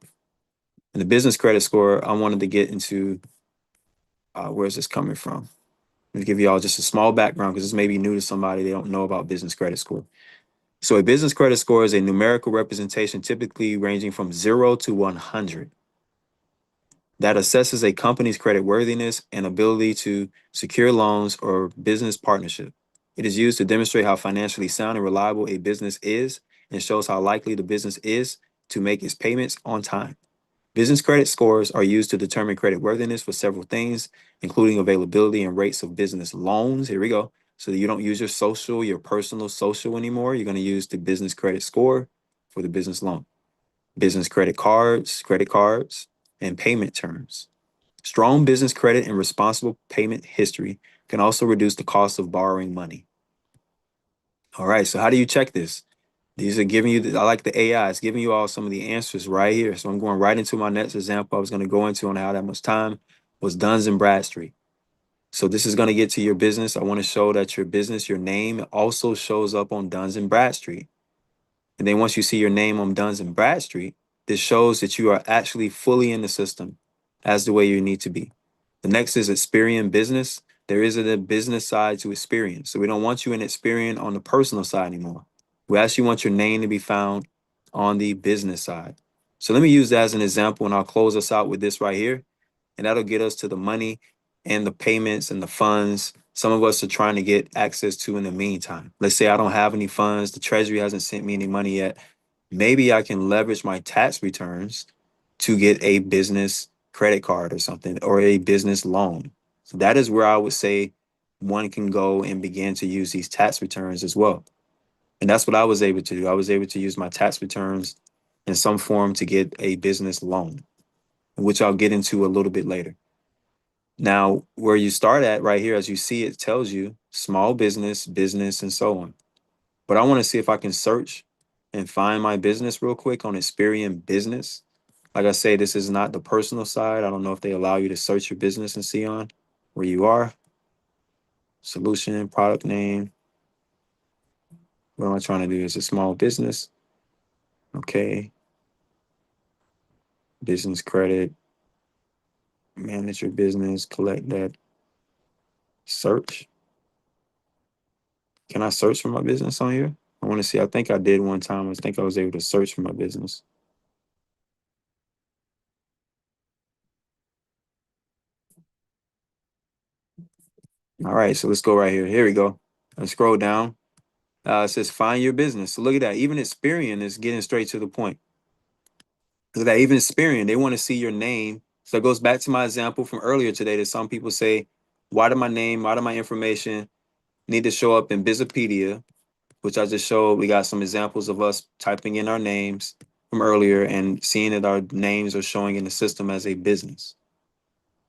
And the business credit score, I wanted to get into where's this coming from? Let me give you all just a small background because this may be new to somebody. They don't know about business credit score. So a business credit score is a numerical representation typically ranging from 0 to 100 that assesses a company's credit worthiness and ability to secure loans or business partnership. It is used to demonstrate how financially sound and reliable a business is and shows how likely the business is to make its payments on time. Business credit scores are used to determine credit worthiness for several things, including availability and rates of business loans. Here we go. So that you don't use your personal social anymore. You're going to use the business credit score for the business loan. Business credit cards, and payment terms. Strong business credit and responsible payment history can also reduce the cost of borrowing money. All right, so how do you check this? These are giving you, I like the AI, it's giving you all some of the answers right here. So I'm going right into my next example I was going to go into on how that much time was Duns and Bradstreet. So this is going to get to your business. I want to show that your business, your name also shows up on Duns and Bradstreet. And then once you see your name on Duns and Bradstreet, this shows that you are actually fully in the system as the way you need to be. The next is Experian Business. There is a business side to Experian. So we don't want you in Experian on the personal side anymore. We actually want your name to be found on the business side. So let me use that as an example and I'll close us out with this right here. And that'll get us to the money and the payments and the funds some of us are trying to get access to in the meantime. Let's say I don't have any funds, the Treasury hasn't sent me any money yet. Maybe I can leverage my tax returns to get a business credit card or something or a business loan. So that is where I would say one can go and begin to use these tax returns as well. And that's what I was able to do. I was able to use my tax returns in some form to get a business loan, which I'll get into a little bit later. Now, where you start at right here, as you see, it tells you small business, business, and so on. But I want to see if I can search and find my business real quick on Experian Business. Like I say, this is not the personal side. I don't know if they allow you to search your business and see on where you are. Solution, product name. What am I trying to do? Is a small business. Okay. Business credit. Manage your business, collect that. Search. Can I search for my business on here? I want to see. I think I did one time. I think I was able to search for my business. All right, so let's go right here. Here we go. Let's scroll down. It says find your business. So look at that. Even Experian is getting straight to the point. Look at that. Even Experian, they want to see your name. So it goes back to my example from earlier today that some people say, why do my information need to show up in Bizopedia, which I just showed. We got some examples of us typing in our names. from earlier and seeing that our names are showing in the system as a business.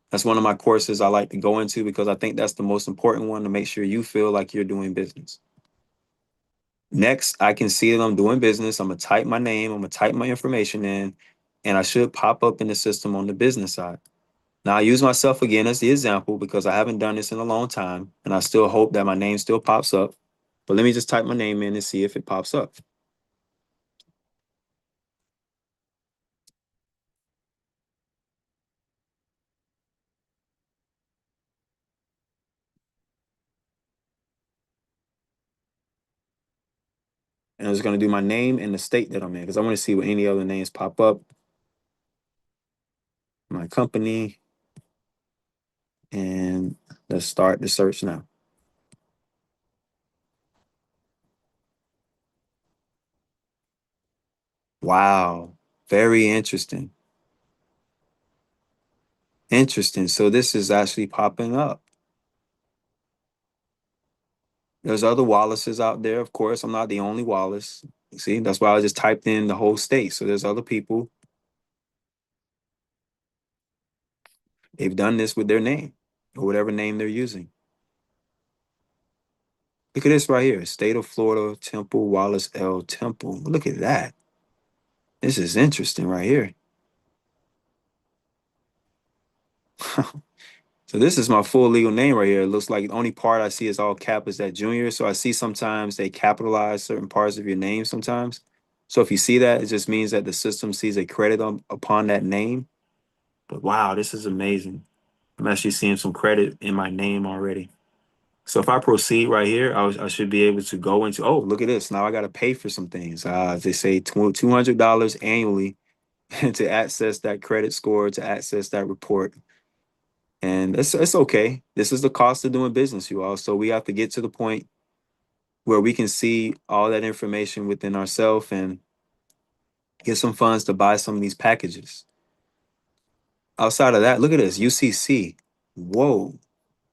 That's one of my courses I like to go into because I think that's the most important one to make sure you feel like you're doing business. Next, I can see that I'm doing business. I'm going to type my name. I'm going to type my information in, and I should pop up in the system on the business side. Now, I use myself again as the example because I haven't done this in a long time, and I still hope that my name still pops up. But let me just type my name in and see if it pops up. And I'm just going to do my name and the state that I'm in because I want to see what any other names pop up. My company. And let's start the search now. Wow, very interesting. Interesting. So this is actually popping up. There's other Wallaces out there, of course. I'm not the only Wallace. You see, that's why I just typed in the whole state. So there's other people. They've done this with their name or whatever name they're using. Look at this right here. State of Florida, Temple, Wallace L. Temple. Look at that. This is interesting right here. So this is my full legal name right here. It looks like the only part I see is all cap is that junior. So I see sometimes they capitalize certain parts of your name sometimes. So if you see that, it just means that the system sees a credit upon that name. But wow, this is amazing. I'm actually seeing some credit in my name already. So if I proceed right here, I should be able to go into, oh, look at this. Now I got to pay for some things. They say $200 annually to access that credit score, to access that report. And it's okay. This is the cost of doing business, you all. So we have to get to the point where we can see all that information within ourselves and get some funds to buy some of these packages. Outside of that, look at this, UCC. Whoa.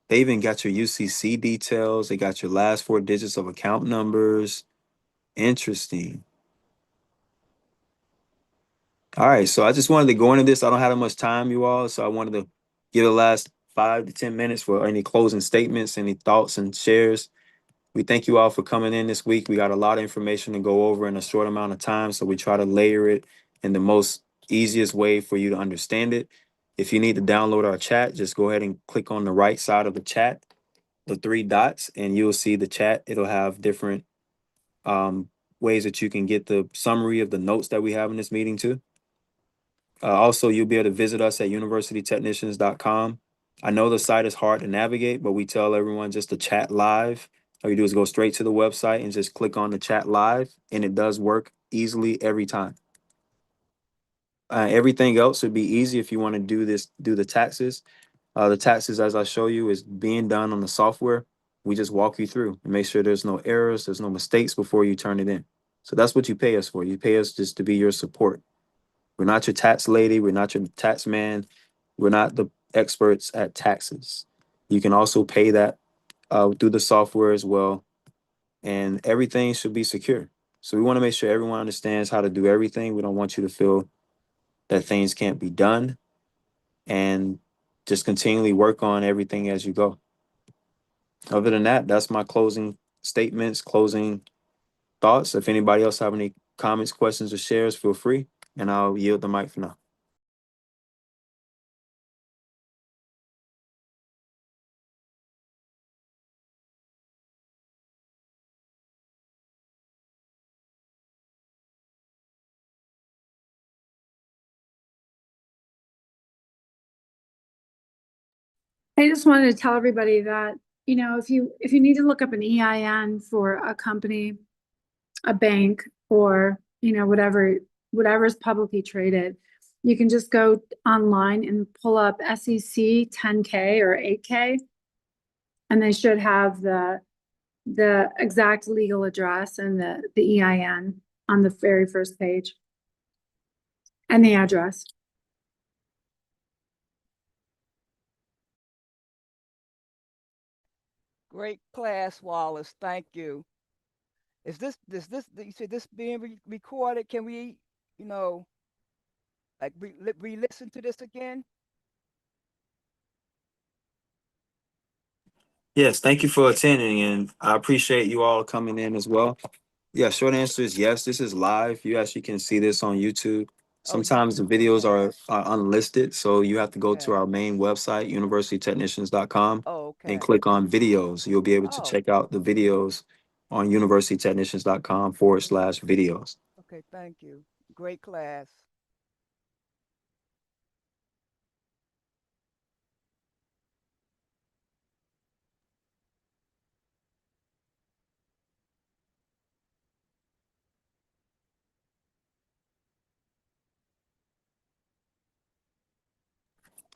They even got your UCC details. They got your last 4 digits of account numbers. Interesting. All right, so I just wanted to go into this. I don't have that much time, you all. So I wanted to give the last 5 to 10 minutes for any closing statements, any thoughts and shares. We thank you all for coming in this week. We got a lot of information to go over in a short amount of time. So we try to layer it in the most easiest way for you to understand it. If you need to download our chat, just go ahead and click on the right side of the chat, the 3 dots, and you'll see the chat. It'll have different ways that you can get the summary of the notes that we have in this meeting too. Also, you'll be able to visit us at universitytechnicians.com. I know the site is hard to navigate, but we tell everyone just to chat live. All you do is go straight to the website and just click on the chat live, and it does work easily every time. Everything else would be easy if you want to do the taxes. The taxes, as I show you, is being done on the software. We just walk you through and make sure there's no errors, there's no mistakes before you turn it in. So that's what you pay us for. You pay us just to be your support. We're not your tax lady. We're not your tax man. We're not the experts at taxes. You can also pay that through the software as well. And everything should be secure. So we want to make sure everyone understands how to do everything. We don't want you to feel that things can't be done, and just continually work on everything as you go. Other than that, that's my closing statements, closing thoughts. If anybody else have any comments, questions, or shares, feel free, and I'll yield the mic for now. I just wanted to tell everybody that, if you need to look up an EIN for a company, a bank, or, whatever's publicly traded, you can just go online and pull up SEC 10K or 8K, and they should have the exact legal address and the EIN on the very first page, and the address. Great class, Wallace. Thank you. Is this you said this being recorded? Can we you know, like re-listen to this again? Yes, thank you for attending, and I appreciate you all coming in as well. Yeah, short answer is yes. This is live. You actually can see this on YouTube. Oh, Sometimes the YouTube. videos Okay. are unlisted, so you have to go to Okay. our main website, universitytechnicians.com, Oh, and okay. click on videos. You'll be able to Oh, check out the videos on universitytechnicians.com/videos. okay. Thank you. Great class.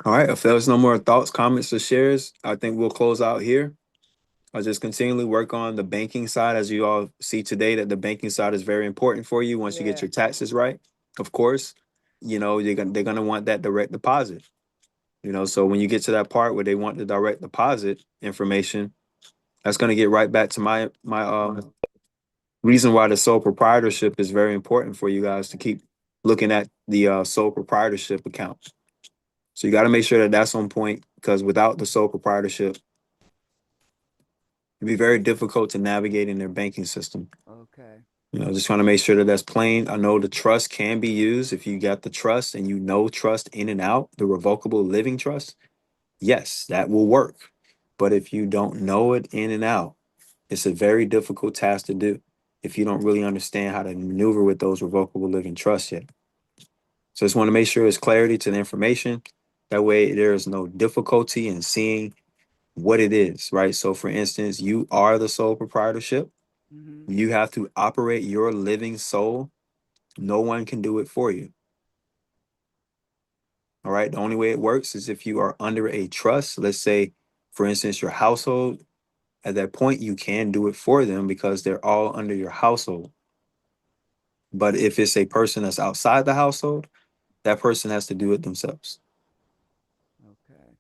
All right, if there's no more thoughts, comments, or shares, I think we'll close out here. I'll just continually work on the banking side. As you all see today, that the banking side is very important for you once you get Yeah. your taxes right. Of course, they're gonna want that direct deposit. So when you get to that part where they want the direct deposit information, that's gonna get right back to my reason why the sole proprietorship is very important for you guys to keep looking at the sole proprietorship account. So you got to make sure that that's on point, because without the sole proprietorship, it'd be very difficult to navigate in their banking system. Okay. Just trying to make sure that that's plain. I know the trust can be used if you got the trust and you know trust in and out, the revocable living trust. Yes, that will work. But if you don't know it in and out, it's a very difficult task to do if you don't really understand how to maneuver with those revocable living trusts yet. So just want to make sure it's clarity to the information. That way there is no difficulty in seeing what it is, right? So for instance, you are the sole proprietorship. Mm-hmm. You have to operate your living soul. No one can do it for you. All right. The only way it works is if you are under a trust. Let's say, for instance, your household. At that point, you can do it for them because they're all under your household. But if it's a person that's outside the household, that person has to do it themselves. Okay.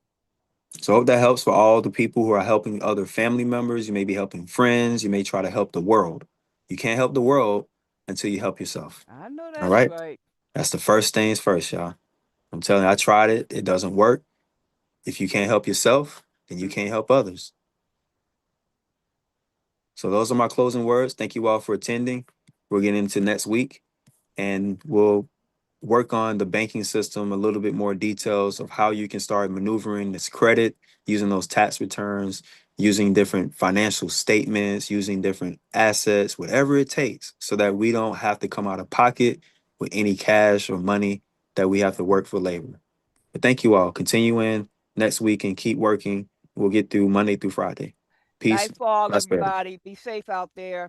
So I hope that helps for all the people who are helping other family members. You may be helping friends. You may try to help the world. You can't help the world until you help yourself. I know All that's right. right. That's the first things first, y'all. I'm telling you, I tried it. It doesn't work. If you can't help yourself, then you can't help others. So those are my closing words. Thank you all for attending. We're getting into next week, and we'll work on the banking system, a little bit more details of how you can start maneuvering this credit, using those tax returns, using different financial statements, using different assets, whatever it takes, so that we don't have to come out of pocket with any cash or money that we have to work for labor. But thank you all. Continue in next week and keep working. We'll get through Monday through Friday. Peace. Nightfall, Prosperity. everybody. Be safe out there.